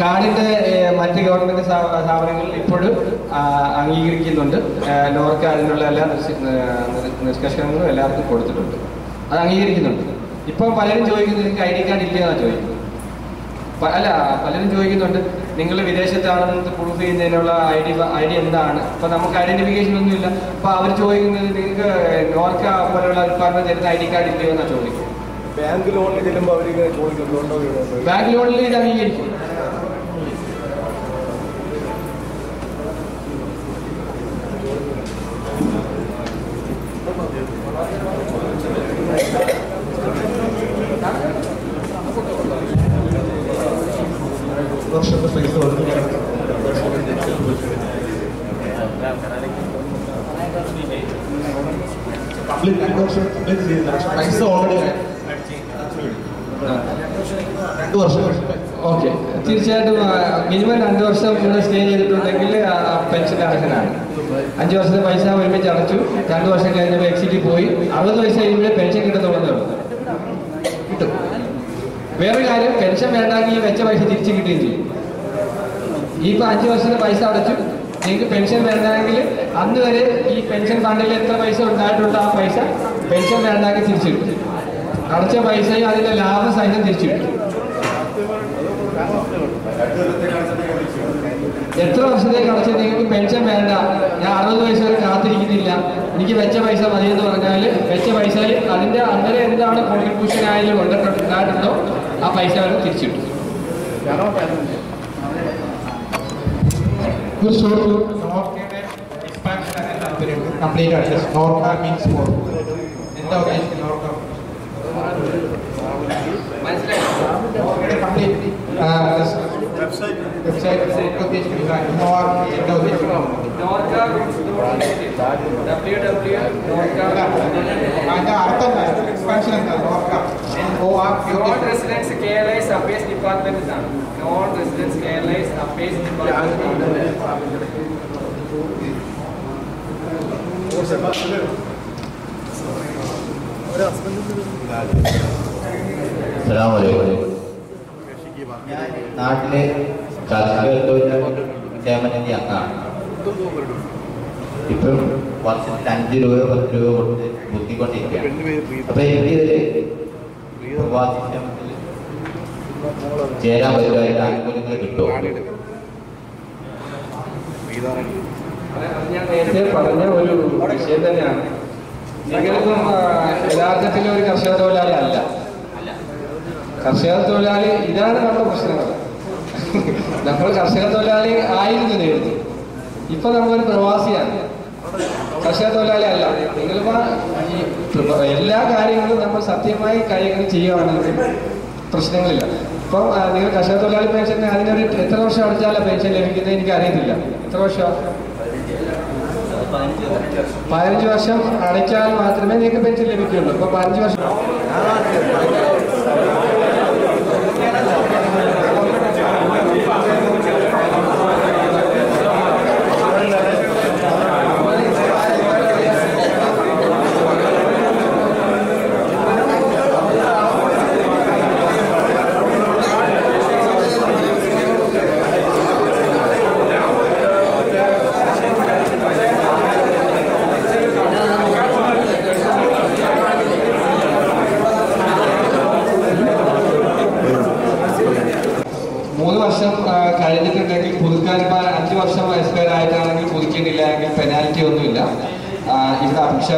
കാർഡിന്റെ മറ്റ് ഗവൺമെന്റ് സ്ഥാപനങ്ങളിൽ ഇപ്പോഴും അംഗീകരിക്കുന്നുണ്ട്. നോർക്ക അതിനുള്ള എല്ലാ നിഷ്കർഷങ്ങളും എല്ലാവർക്കും കൊടുത്തിട്ടുണ്ട്, അത് അംഗീകരിക്കുന്നുണ്ട്. ഇപ്പം പലരും ചോദിക്കുന്നത് നിങ്ങൾക്ക് ID കാർഡ് ഇല്ലയെന്നാണ് ചോദിക്കുന്നത്. അല്ല, പലരും ചോദിക്കുന്നുണ്ട് നിങ്ങൾ വിദേശത്താണെന്ന് പ്രൂഫ് ചെയ്യുന്നതിനുള്ള ഐ ഡി എന്താണ്. ഇപ്പം നമുക്ക് ഐഡന്റിഫിക്കേഷൻ ഒന്നുമില്ല. അപ്പം അവർ ചോദിക്കുന്നത് നിങ്ങൾക്ക് നോർക്ക പോലെയുള്ള ഡിപ്പാർട്ട്മെന്റ് തരുന്ന ID കാർഡ് ഇല്ലയോ എന്നാണ് ചോദിക്കുന്നത്. ബാങ്ക് ലോണിൽ ചെല്ലുമ്പോൾ അവരിങ്ങനെ ചോദിക്കുന്നുണ്ടോ? ബാങ്ക് ലോണിൽ ഇത് അംഗീകരിക്കും. വർഷത്തെ പൈസ പൈസ ഓൾറെഡി 2 വർഷം. ഓക്കെ, തീർച്ചയായിട്ടും മിനിമം 2 വർഷം ഇവിടെ സ്റ്റേ ചെയ്തിട്ടുണ്ടെങ്കിൽ പെൻഷൻ അർഹനാണ്. 5 വർഷത്തെ പൈസ ഒരുമിച്ച് അടച്ചു, 2 വർഷം കഴിഞ്ഞപ്പോൾ എക്സിറ്റിൽ പോയി, 60 വയസ്സ് കഴിയുമ്പോഴേ പെൻഷൻ കിട്ടത്തുള്ളൂ. കിട്ടും. വേറൊരു കാര്യം, പെൻഷൻ വേണ്ടെങ്കിൽ വെച്ച പൈസ തിരിച്ച് കിട്ടുകയും ചെയ്യും. ഇപ്പം 5 വർഷത്തെ പൈസ അടച്ചു, നിങ്ങൾക്ക് പെൻഷൻ വേണ്ടെങ്കിൽ അന്ന് വരെ ഈ പെൻഷൻ ഫണ്ടിൽ എത്ര പൈസ ഉണ്ടായിട്ടുണ്ടോ ആ പൈസ പെൻഷൻ വേണ്ടെങ്കിൽ തിരിച്ചു കിട്ടും. അടച്ച പൈസയും അതിന്റെ ലാഭം സഹിതം തിരിച്ചു കിട്ടും. എത്ര വർഷത്തേക്ക് അടച്ച് നിങ്ങൾക്ക് പെൻഷൻ വേണ്ട, ഞാൻ 60 വയസ്സ് വരെ കാത്തിരിക്കുന്നില്ല, എനിക്ക് വെച്ച പൈസ മതി എന്ന് പറഞ്ഞാൽ വെച്ച പൈസയിൽ അതിന്റെ അന്നേരം എന്താണ് കോൺട്രിബ്യൂഷൻ ആയാലും ഉണ്ടായിട്ടുണ്ടോ ആ പൈസ അവർ തിരിച്ചു കിട്ടും. Complete address NORKA means for എന്താ ഉദ്ദേശിക്കുന്നത്? നോർക്ക കംപ്ലീറ്റ് വെബ്സൈറ്റ് ഉദ്ദേശിക്കുന്നത് എന്താ ഉദ്ദേശിക്കുന്നത്? അതിന്റെ അർത്ഥം എക്സ്പാൻഷൻ എന്താ? NORKA non residence KLIS affairs department ആണ്. Non residence KLIS affairs department. നാട്ടിലെ കാർഷിക തൊഴിലാളി ക്ഷേമനിധി അംഗമാണ്. ഇപ്പം വർഷത്തിൽ 5 രൂപ 10 രൂപ കൊടുത്ത് ബുദ്ധിക്കൊണ്ടിരിക്കുകയാണ്. അപ്പൊ എനിക്കിതില് പ്രവാസി ക്ഷേമത്തിൽ ചേരാൻ പറ്റുമായിട്ട് ആനുകൂല്യങ്ങൾ കിട്ടുമോ? ഞാൻ നേരത്തെ പറഞ്ഞ ഒരു വിഷയം തന്നെയാണ്. നിങ്ങളിപ്പം യഥാർത്ഥത്തിൽ ഒരു കർഷക തൊഴിലാളി അല്ല. കർഷക തൊഴിലാളി ഇതാണ് നമ്മുടെ പ്രശ്നങ്ങൾ. നമ്മൾ കർഷക തൊഴിലാളി ആയിരുന്നു നേരത്തെ, ഇപ്പൊ നമ്മളൊരു പ്രവാസിയാണ്, കർഷക തൊഴിലാളി അല്ല. നിങ്ങളിപ്പോ എല്ലാ കാര്യങ്ങളും നമ്മൾ സത്യമായി കാര്യങ്ങൾ ചെയ്യുകയാണെങ്കിൽ പ്രശ്നങ്ങളില്ല. ഇപ്പം നിങ്ങൾ കർഷക തൊഴിലാളി പെൻഷൻ അതിനൊരു എത്ര വർഷം അടച്ചാലാണ് പെൻഷൻ ലഭിക്കുന്നത് എനിക്ക് അറിയത്തില്ല. എത്ര വർഷം? 15 വർഷം അടച്ചാൽ മാത്രമേ നിങ്ങൾക്ക് പെൻഷൻ ലഭിക്കുകയുള്ളൂ. ഇപ്പൊ 15 വർഷം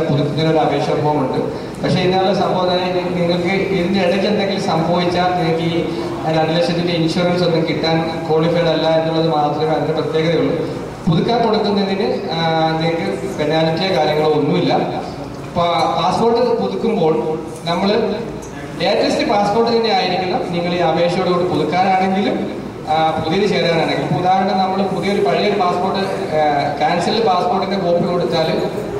പുതുക്കുന്നതിനൊരു അപേക്ഷ ഫോം ഉണ്ട്. പക്ഷേ ഇതിനുള്ള സംഭവം നിങ്ങൾക്ക് ഇതിൻ്റെ ഇടയ്ക്ക് എന്തെങ്കിലും സംഭവിച്ചാൽ നിങ്ങൾക്ക് ഈ 2 ലക്ഷത്തിൻ്റെ ഇൻഷുറൻസ് ഒന്നും കിട്ടാൻ ക്വാളിഫൈഡ് അല്ല എന്നുള്ളത് മാത്രമേ അതിൻ്റെ പ്രത്യേകതയുള്ളൂ. പുതുക്കാൻ കൊടുക്കുന്നതിന് നിങ്ങൾക്ക് പെനാൽറ്റിയോ കാര്യങ്ങളോ ഒന്നുമില്ല. പാസ്പോർട്ട് പുതുക്കുമ്പോൾ നമ്മൾ ലേറ്റസ്റ്റ് പാസ്പോർട്ട് തന്നെ ആയിരിക്കണം നിങ്ങൾ ഈ അപേക്ഷയോടുകൂടി പുതുക്കാനാണെങ്കിലും പുതിയത് ചേരാനാണെങ്കിൽ. ഉദാഹരണം നമ്മൾ പഴയൊരു പാസ്പോർട്ട് ക്യാൻസൽ പാസ്പോർട്ടിന്റെ കോപ്പി കൊടുത്താൽ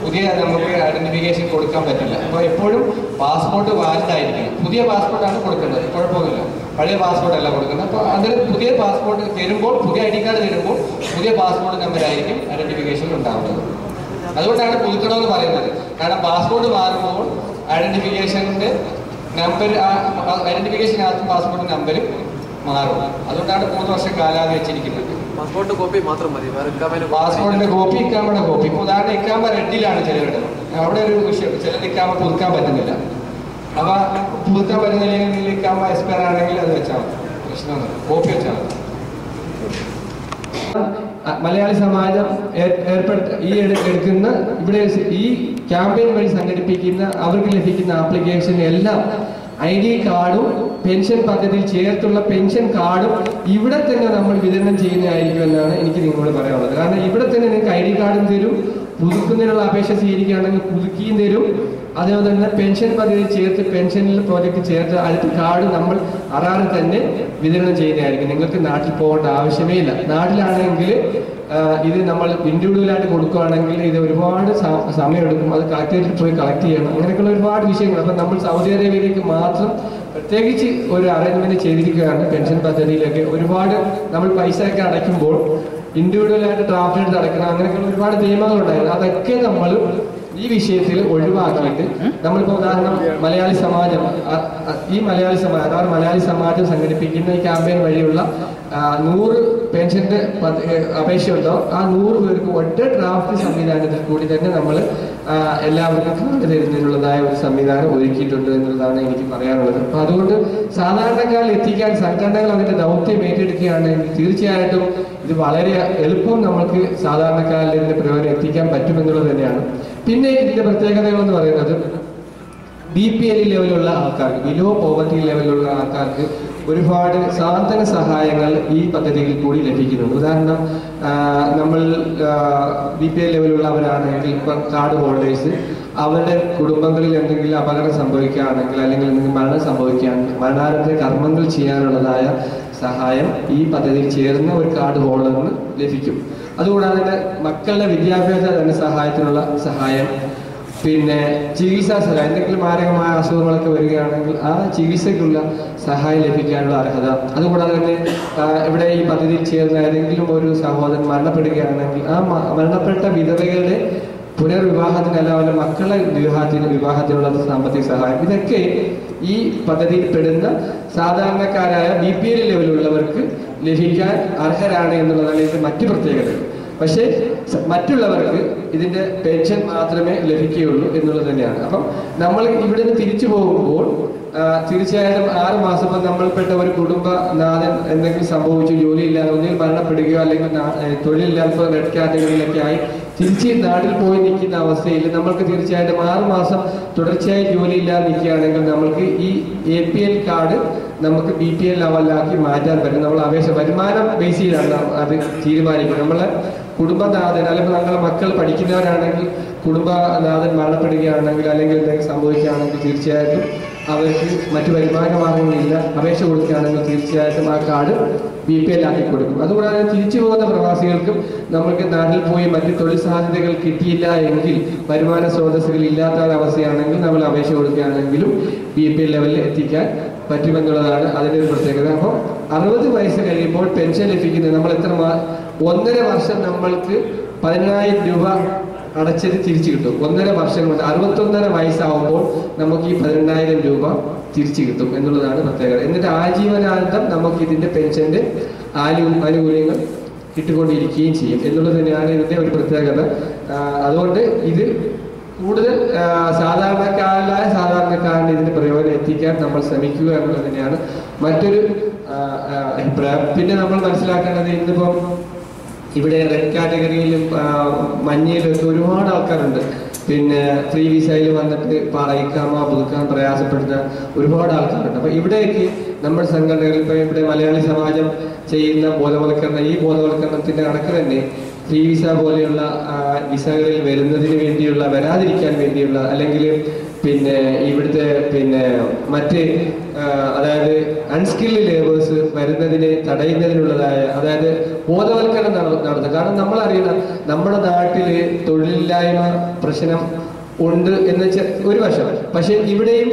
പുതിയ നമുക്ക് ഐഡന്റിഫിക്കേഷൻ കൊടുക്കാൻ പറ്റില്ല. അപ്പോൾ എപ്പോഴും പാസ്പോർട്ട് വാലിഡ് ആയിരിക്കണം. പുതിയ പാസ്പോർട്ടാണ് കൊടുക്കേണ്ടത്, കുഴപ്പമൊന്നുമില്ല. പഴയ പാസ്പോർട്ട് അല്ല കൊടുക്കുന്നത്. അപ്പോൾ അതിന് പുതിയ പാസ്പോർട്ട് തരുമ്പോൾ, പുതിയ ID കാർഡ് തരുമ്പോൾ പുതിയ പാസ്പോർട്ട് നമ്പറായിരിക്കും ഐഡന്റിഫിക്കേഷൻ ഉണ്ടാവുന്നത്. അതുകൊണ്ടാണ് പുതുക്കണമെന്ന് പറയുന്നത്. കാരണം പാസ്പോർട്ട് മാറുമ്പോൾ ഐഡന്റിഫിക്കേഷൻ്റെ നമ്പർ, ഐഡന്റിഫിക്കേഷൻ ആദ്യം പാസ്പോർട്ട് നമ്പർ മാറും. അതുകൊണ്ടാണ് 3 വർഷം കാലാവധി വെച്ചിരിക്കുന്നത്. പാസ്പോർട്ട് കോപ്പി മാത്രം മതി, പാസ്പോർട്ടിന്റെ കോപ്പി, ഇക്കാമയുടെ കോപ്പി. ഇപ്പോൾ ഉദാഹരണം ഇക്കാമ റെഡിലാണ് ചിലരുടെ, അവിടെ ഒരു വിഷയം, ചിലത് ഇക്കാമ പുതുക്കാൻ പറ്റുന്നില്ല. അപ്പൊ പുതുക്കാൻ പറ്റുന്നില്ലെങ്കിൽ ഇക്കാമ എക്സ്പയർ ആണെങ്കിൽ അത് വെച്ചാൽ മതി, പ്രശ്നമൊന്നും, കോപ്പി വെച്ചാൽ മതി. മലയാളി സമാജം ഈ എടുക്കുന്ന ഇവിടെ ഈ ക്യാമ്പയിൻ വഴി സംഘടിപ്പിക്കുന്ന അവർക്ക് ലഭിക്കുന്ന ആപ്ലിക്കേഷൻ എല്ലാം ID കാർഡും പെൻഷൻ പദ്ധതിയിൽ ചേർത്തുള്ള പെൻഷൻ കാർഡും ഇവിടെ തന്നെ നമ്മൾ വിതരണം ചെയ്യുന്നതായിരിക്കും എന്നാണ് എനിക്ക് നിങ്ങളോട് പറയാനുള്ളത്. കാരണം ഇവിടെ തന്നെ നിങ്ങൾക്ക് ID കാർഡും തരും, പുതുക്കുന്നതിനുള്ള അപേക്ഷ സ്വീകരിക്കുകയാണെങ്കിൽ പുതുക്കിയും തരും. അതേപോലെ തന്നെ പെൻഷൻ പദ്ധതിയിൽ ചേർത്ത്, പെൻഷനിൽ പ്രോജക്റ്റ് ചേർത്ത് അടുത്ത കാർഡ് നമ്മൾ അറാറിൽ തന്നെ വിതരണം ചെയ്യുന്നതായിരിക്കും. നിങ്ങൾക്ക് നാട്ടിൽ പോകേണ്ട ആവശ്യമേ ഇല്ല. നാട്ടിലാണെങ്കിൽ ഇത് നമ്മൾ ഇൻഡിവിജ്വലായിട്ട് കൊടുക്കുകയാണെങ്കിൽ ഇത് ഒരുപാട് സമയമെടുക്കും. അത് കളക്ടറേറ്റിൽ പോയി കളക്ട് ചെയ്യണം. അങ്ങനെയൊക്കെയുള്ള ഒരുപാട് വിഷയങ്ങൾ. അപ്പം നമ്മൾ സൗദി അറേബ്യയിലേക്ക് മാത്രം പ്രത്യേകിച്ച് ഒരു അറേഞ്ച്മെന്റ് ചെയ്തിരിക്കുകയാണ്. പെൻഷൻ പദ്ധതിയിലൊക്കെ ഒരുപാട് നമ്മൾ പൈസ ഒക്കെ അടയ്ക്കുമ്പോൾ ഇൻഡിവിജ്വലായിട്ട് ഡ്രാഫ്റ്റ് എടുത്ത് അടയ്ക്കണം. അങ്ങനെയൊക്കെയുള്ള ഒരുപാട് നിയമങ്ങളുണ്ടായിരുന്നു. അതൊക്കെ നമ്മൾ ഈ വിഷയത്തിൽ ഒഴിവാക്കിയിട്ട് നമ്മളിപ്പോൾ ഉദാഹരണം മലയാളി സമാജം, ഈ മലയാളി സമാജം സംഘടിപ്പിക്കുന്ന ഈ ക്യാമ്പയിൻ വഴിയുള്ള 100 പെൻഷന്റെ അപേക്ഷയുണ്ടോ ആ 100 പേർക്ക് ഒറ്റ ഡ്രാഫ്റ്റ് സംവിധാനത്തിൽ കൂടി തന്നെ നമ്മൾ എല്ലാവർക്കും കണ്ടു തരുന്നതിനുള്ളതായ ഒരു സംവിധാനം ഒരുക്കിയിട്ടുണ്ട് എന്നുള്ളതാണ് എനിക്ക് പറയാനുള്ളത്. അപ്പൊ അതുകൊണ്ട് സാധാരണക്കാരിൽ എത്തിക്കാൻ സംഘടനകൾ അതിന്റെ ദൗത്യം ഏറ്റെടുക്കുകയാണെങ്കിൽ തീർച്ചയായിട്ടും ഇത് വളരെ എളുപ്പം നമുക്ക് സാധാരണക്കാരിൽ ഇതിന്റെ പ്രയോജനം എത്തിക്കാൻ പറ്റുമെന്നുള്ളത് തന്നെയാണ്. പിന്നെ ഇതിന്റെ പ്രത്യേകതകൾ എന്ന് പറയുന്നത് BPL ലെവലുള്ള ആൾക്കാർക്ക്, ബിലോ പോവർട്ടി ലെവലുള്ള ആൾക്കാർക്ക് ഒരുപാട് സാന്ത്വന സഹായങ്ങൾ ഈ പദ്ധതിയിൽ കൂടി ലഭിക്കുന്നുണ്ട്. ഉദാഹരണം നമ്മൾ BPL ലെവലുള്ളവരാണെങ്കിൽ ഇപ്പം കാർഡ് ഹോൾഡേഴ്സ് അവരുടെ കുടുംബങ്ങളിൽ എന്തെങ്കിലും അപകടം സംഭവിക്കുകയാണെങ്കിൽ അല്ലെങ്കിൽ എന്തെങ്കിലും മരണം സംഭവിക്കുകയാണെങ്കിൽ മരണാനന്തര കർമ്മങ്ങൾ ചെയ്യാനുള്ളതായ സഹായം ഈ പദ്ധതിയിൽ ചേർന്ന ഒരു കാർഡ് ഹോൾഡറിന് ലഭിക്കും. അതുകൂടാതെ തന്നെ മക്കളുടെ വിദ്യാഭ്യാസ ധനസഹായത്തിനുള്ള സഹായം, പിന്നെ ചികിത്സാ സഹായം, എന്തെങ്കിലും മാരകമായ അസുഖങ്ങളൊക്കെ വരികയാണെങ്കിൽ ആ ചികിത്സയ്ക്കുള്ള സഹായം ലഭിക്കാനുള്ള അർഹത. അതുകൂടാതെ തന്നെ ഇവിടെ ഈ പദ്ധതിയിൽ ചേർന്ന ഏതെങ്കിലും ഒരു സഹോദരൻ മരണപ്പെടുകയാണെങ്കിൽ ആ മരണപ്പെട്ട വിധവകളുടെ പുനർവിവാഹത്തിനല്ല അവരുടെ മക്കളെ വിവാഹത്തിനുള്ള സാമ്പത്തിക സഹായം, ഇതൊക്കെ ഈ പദ്ധതിയിൽ പെടുന്ന സാധാരണക്കാരായ BPL ലെവലുള്ളവർക്ക് ലഭിക്കാൻ അർഹരാണ് എന്നുള്ളതാണ് ഇതിന്റെ മറ്റു പ്രത്യേകതകൾ. പക്ഷേ മറ്റുള്ളവർക്ക് ഇതിന്റെ പെൻഷൻ മാത്രമേ ലഭിക്കുകയുള്ളൂ എന്നുള്ളത് തന്നെയാണ്. അപ്പം നമ്മൾ ഇവിടെ നിന്ന് തിരിച്ചു പോകുമ്പോൾ തീർച്ചയായിട്ടും 6 മാസം നമ്മൾപ്പെട്ട ഒരു കുടുംബനാഥൻ എന്തെങ്കിലും സംഭവിച്ചു, ജോലിയില്ലാതെ ഒന്നിൽ മരണപ്പെടുകയോ അല്ലെങ്കിൽ തൊഴിലില്ലാത്ത റെഡ് കാറ്റഗറിയിലൊക്കെ ആയി തിരിച്ച് നാട്ടിൽ പോയി നിൽക്കുന്ന അവസ്ഥയിൽ നമ്മൾക്ക് തീർച്ചയായിട്ടും 6 മാസം തുടർച്ചയായി ജോലിയില്ലാതെ നിൽക്കുകയാണെങ്കിൽ നമ്മൾക്ക് ഈ APL കാർഡ് നമുക്ക് BPL ലെവലിലാക്കി മാറ്റാൻ പറ്റും. നമ്മൾ അപേക്ഷ വരുമാനം ബേസ് ചെയ്താണ് അത് തീരുമാനിക്കുന്നത്. നമ്മളെ കുടുംബനാഥൻ അല്ലെങ്കിൽ നമ്മളെ മക്കൾ പഠിക്കുന്നവരാണെങ്കിൽ കുടുംബനാഥൻ മരണപ്പെടുകയാണെങ്കിൽ അല്ലെങ്കിൽ എന്തെങ്കിലും സംഭവിക്കുകയാണെങ്കിൽ തീർച്ചയായിട്ടും അവർക്ക് മറ്റു വരുമാന മാർഗങ്ങളില്ല, അപേക്ഷ കൊടുക്കുകയാണെങ്കിൽ തീർച്ചയായിട്ടും ആ കാർഡ് BPL ആക്കി കൊടുക്കും. അതുകൂടാതെ തിരിച്ചു പോകുന്ന പ്രവാസികൾക്കും നമുക്ക് നാട്ടിൽ പോയി മറ്റ് തൊഴിൽ സാധ്യതകൾ കിട്ടിയില്ല എങ്കിൽ, വരുമാന സ്രോതസ്സുകൾ ഇല്ലാത്ത അവസ്ഥയാണെങ്കിൽ നമ്മൾ അപേക്ഷ കൊടുക്കുകയാണെങ്കിലും BPL ലെവലിൽ എത്തിക്കാൻ പറ്റുമെന്നുള്ളതാണ് അതിൻ്റെ ഒരു പ്രത്യേകത. അപ്പോൾ 60 വയസ്സ് കഴിയുമ്പോൾ പെൻഷൻ ലഭിക്കുന്നത് നമ്മൾ 1.5 വർഷം നമ്മൾക്ക് 10,000 രൂപ അടച്ചത് തിരിച്ചു കിട്ടും. 1.5 വർഷം കൊണ്ട് 61.5 വയസ്സാവുമ്പോൾ നമുക്ക് ഈ 10,000 രൂപ തിരിച്ചു കിട്ടും എന്നുള്ളതാണ് പ്രത്യേകത. എന്നിട്ട് ആജീവനാന്തം നമുക്ക് ഇതിന്റെ പെൻഷന്റെ ആനുകൂല്യങ്ങൾ കിട്ടിക്കൊണ്ടിരിക്കുകയും ചെയ്യും എന്നുള്ളത് തന്നെയാണ് ഇതിന്റെ ഒരു പ്രത്യേകത. അതുകൊണ്ട് ഇത് കൂടുതൽ സാധാരണക്കാരന് ഇതിന്റെ പ്രയോജനം എത്തിക്കാൻ നമ്മൾ ശ്രമിക്കുക എന്നുള്ളത് തന്നെയാണ് മറ്റൊരു അഭിപ്രായം. പിന്നെ നമ്മൾ മനസ്സിലാക്കേണ്ടത് ഇന്നിപ്പം ഇവിടെ റെഡ് കാറ്റഗറിയിലും മഞ്ഞയിലും ഒക്കെ ഒരുപാട് ആൾക്കാരുണ്ട്. പിന്നെ ഫ്രീ വിസയിൽ വന്നിട്ട് ഇക്കാമ പുതുക്കാൻ പ്രയാസപ്പെടുന്ന ഒരുപാട് ആൾക്കാരുണ്ട്. അപ്പൊ ഇവിടേക്ക് നമ്മുടെ സംഘടനകൾ ഇപ്പൊ ഇവിടെ മലയാളി സമാജം ചെയ്യുന്ന ബോധവൽക്കരണം, ഈ ബോധവൽക്കരണത്തിന്റെ കണക്ക് തന്നെ ഫ്രീ വിസ പോലെയുള്ള വിസകളിൽ വരുന്നതിന് വേണ്ടിയുള്ള, വരാതിരിക്കാൻ വേണ്ടിയുള്ള, അല്ലെങ്കിൽ പിന്നെ ഇവിടുത്തെ പിന്നെ മറ്റ് അതായത് അൺസ്കിൽഡ് ലേബേഴ്സ് വരുന്നതിനെ തടയുന്നതിനുള്ളതായ അതായത് ബോധവൽക്കരണം നടത്തുക. കാരണം നമ്മളറിയണം നമ്മുടെ നാട്ടില് തൊഴിലില്ലായ്മ പ്രശ്നം ഉണ്ട് എന്ന് വെച്ചാൽ ഒരു വശം. പക്ഷെ ഇവിടെയും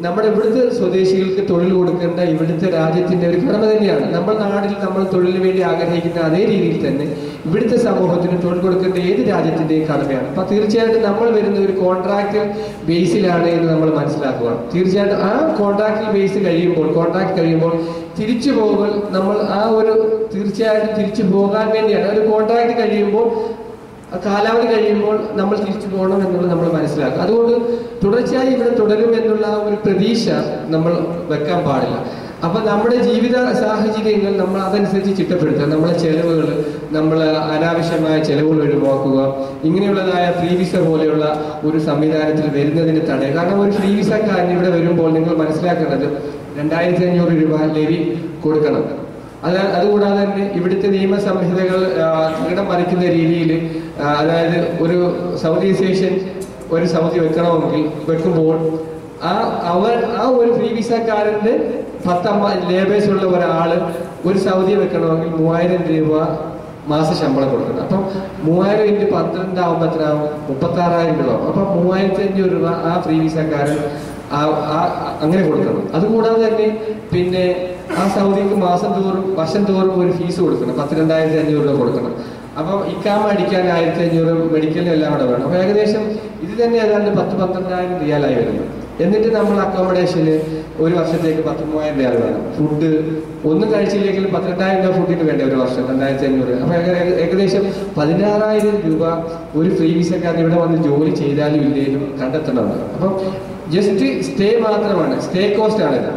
നമ്മുടെ ഇവിടുത്തെ സ്വദേശികൾക്ക് തൊഴിൽ കൊടുക്കേണ്ട ഇവിടുത്തെ രാജ്യത്തിന്റെ ഒരു കടമ തന്നെയാണ്. നമ്മുടെ നാട്ടിൽ നമ്മൾ തൊഴിലിന് വേണ്ടി ആഗ്രഹിക്കുന്ന അതേ രീതിയിൽ തന്നെ ഇവിടുത്തെ സമൂഹത്തിന് തൊഴിൽ കൊടുക്കേണ്ട ഏത് രാജ്യത്തിന്റെയും കടമയാണ്. അപ്പൊ തീർച്ചയായിട്ടും നമ്മൾ വരുന്ന ഒരു കോൺട്രാക്ട് ബേസിലാണ് എന്ന് നമ്മൾ മനസ്സിലാക്കുക. തീർച്ചയായിട്ടും ആ കോൺട്രാക്ട് ബേസ് കഴിയുമ്പോൾ തിരിച്ചു പോകൽ നമ്മൾ ആ ഒരു തീർച്ചയായിട്ടും തിരിച്ചു പോകാൻ വേണ്ടിയാണ്. ഒരു കോൺട്രാക്ട് കഴിയുമ്പോൾ കാലാവധി കഴിയുമ്പോൾ നമ്മൾ തിരിച്ചു പോകണം എന്നുള്ളത് നമ്മൾ മനസ്സിലാക്കുക. അതുകൊണ്ട് തുടർച്ചയായി ഇവിടെ തുടരും എന്നുള്ള ഒരു പ്രതീക്ഷ നമ്മൾ വെക്കാൻ പാടില്ല. അപ്പൊ നമ്മുടെ ജീവിത സാഹചര്യങ്ങൾ നമ്മൾ അതനുസരിച്ച് ചിട്ടപ്പെടുത്തുക. നമ്മളെ ചെലവുകൾ, നമ്മൾ അനാവശ്യമായ ചെലവുകൾ ഒഴിവാക്കുക. ഇങ്ങനെയുള്ളതായ ഫ്രീ വിസ പോലെയുള്ള ഒരു സംവിധാനത്തിൽ വരുന്നതിന് തടയുക. കാരണം ഒരു ഫ്രീ വിസക്കാരൻ ഇവിടെ വരുമ്പോൾ നിങ്ങൾ മനസ്സിലാക്കേണ്ടത് 2500 രൂപ ലെവി കൊടുക്കണം. അതുകൂടാതെ തന്നെ ഇവിടുത്തെ നിയമ സംഹിതകൾ തകിടം മറിക്കുന്ന രീതിയിൽ, അതായത് ഒരു സൗദി അസോസിയേഷൻ ഒരു സൗദി വെക്കുമ്പോൾ ആ ഒരു ഫ്രീ വിസക്കാരന്റെ 10 ലേബേഴ്സ് ഉള്ള ഒരാള് ഒരു സൗദി വെക്കണമെങ്കിൽ 3000 രൂപ മാസ ശമ്പളം കൊടുക്കണം. അപ്പം 3000 × 12 ആവുമ്പോൾ എത്രയാവും? 36,000 രൂപ. അപ്പൊ 3500 രൂപ ആ ഫ്രീ വിസക്കാരൻ അങ്ങനെ കൊടുക്കണം. അതുകൂടാതെ തന്നെ പിന്നെ ആ സൗദിക്ക് വർഷം തോറും ഒരു ഫീസ് കൊടുക്കണം. 12,500 രൂപ കൊടുക്കണം. അപ്പം ഇക്കാമ അടിക്കാൻ 1500, മെഡിക്കലിനും എല്ലാം കൂടെ വേണം. അപ്പൊ ഏകദേശം ഇത് തന്നെ ഏതാണ്ട് 10-12,000 റിയാലായി വരുന്നു. എന്നിട്ട് നമ്മൾ അക്കോമഡേഷന് ഒരു വർഷത്തേക്ക് 13,000 റിയാൽ വേണം. ഫുഡ് ഒന്നും കഴിച്ചില്ലെങ്കിൽ 12,000 രൂപ ഫുഡിന് വേണ്ട ഒരു വർഷം, 2,500. അപ്പൊ ഏകദേശം 16,000 രൂപ ഒരു ഫ്രീ വിസക്കാരൻ ഇവിടെ വന്ന് ജോലി ചെയ്താലും ഇല്ലേലും കണ്ടെത്തണമെന്ന്. അപ്പം ജസ്റ്റ് സ്റ്റേ മാത്രമാണ്, സ്റ്റേ കോസ്റ്റ് ആണ് ഇത്.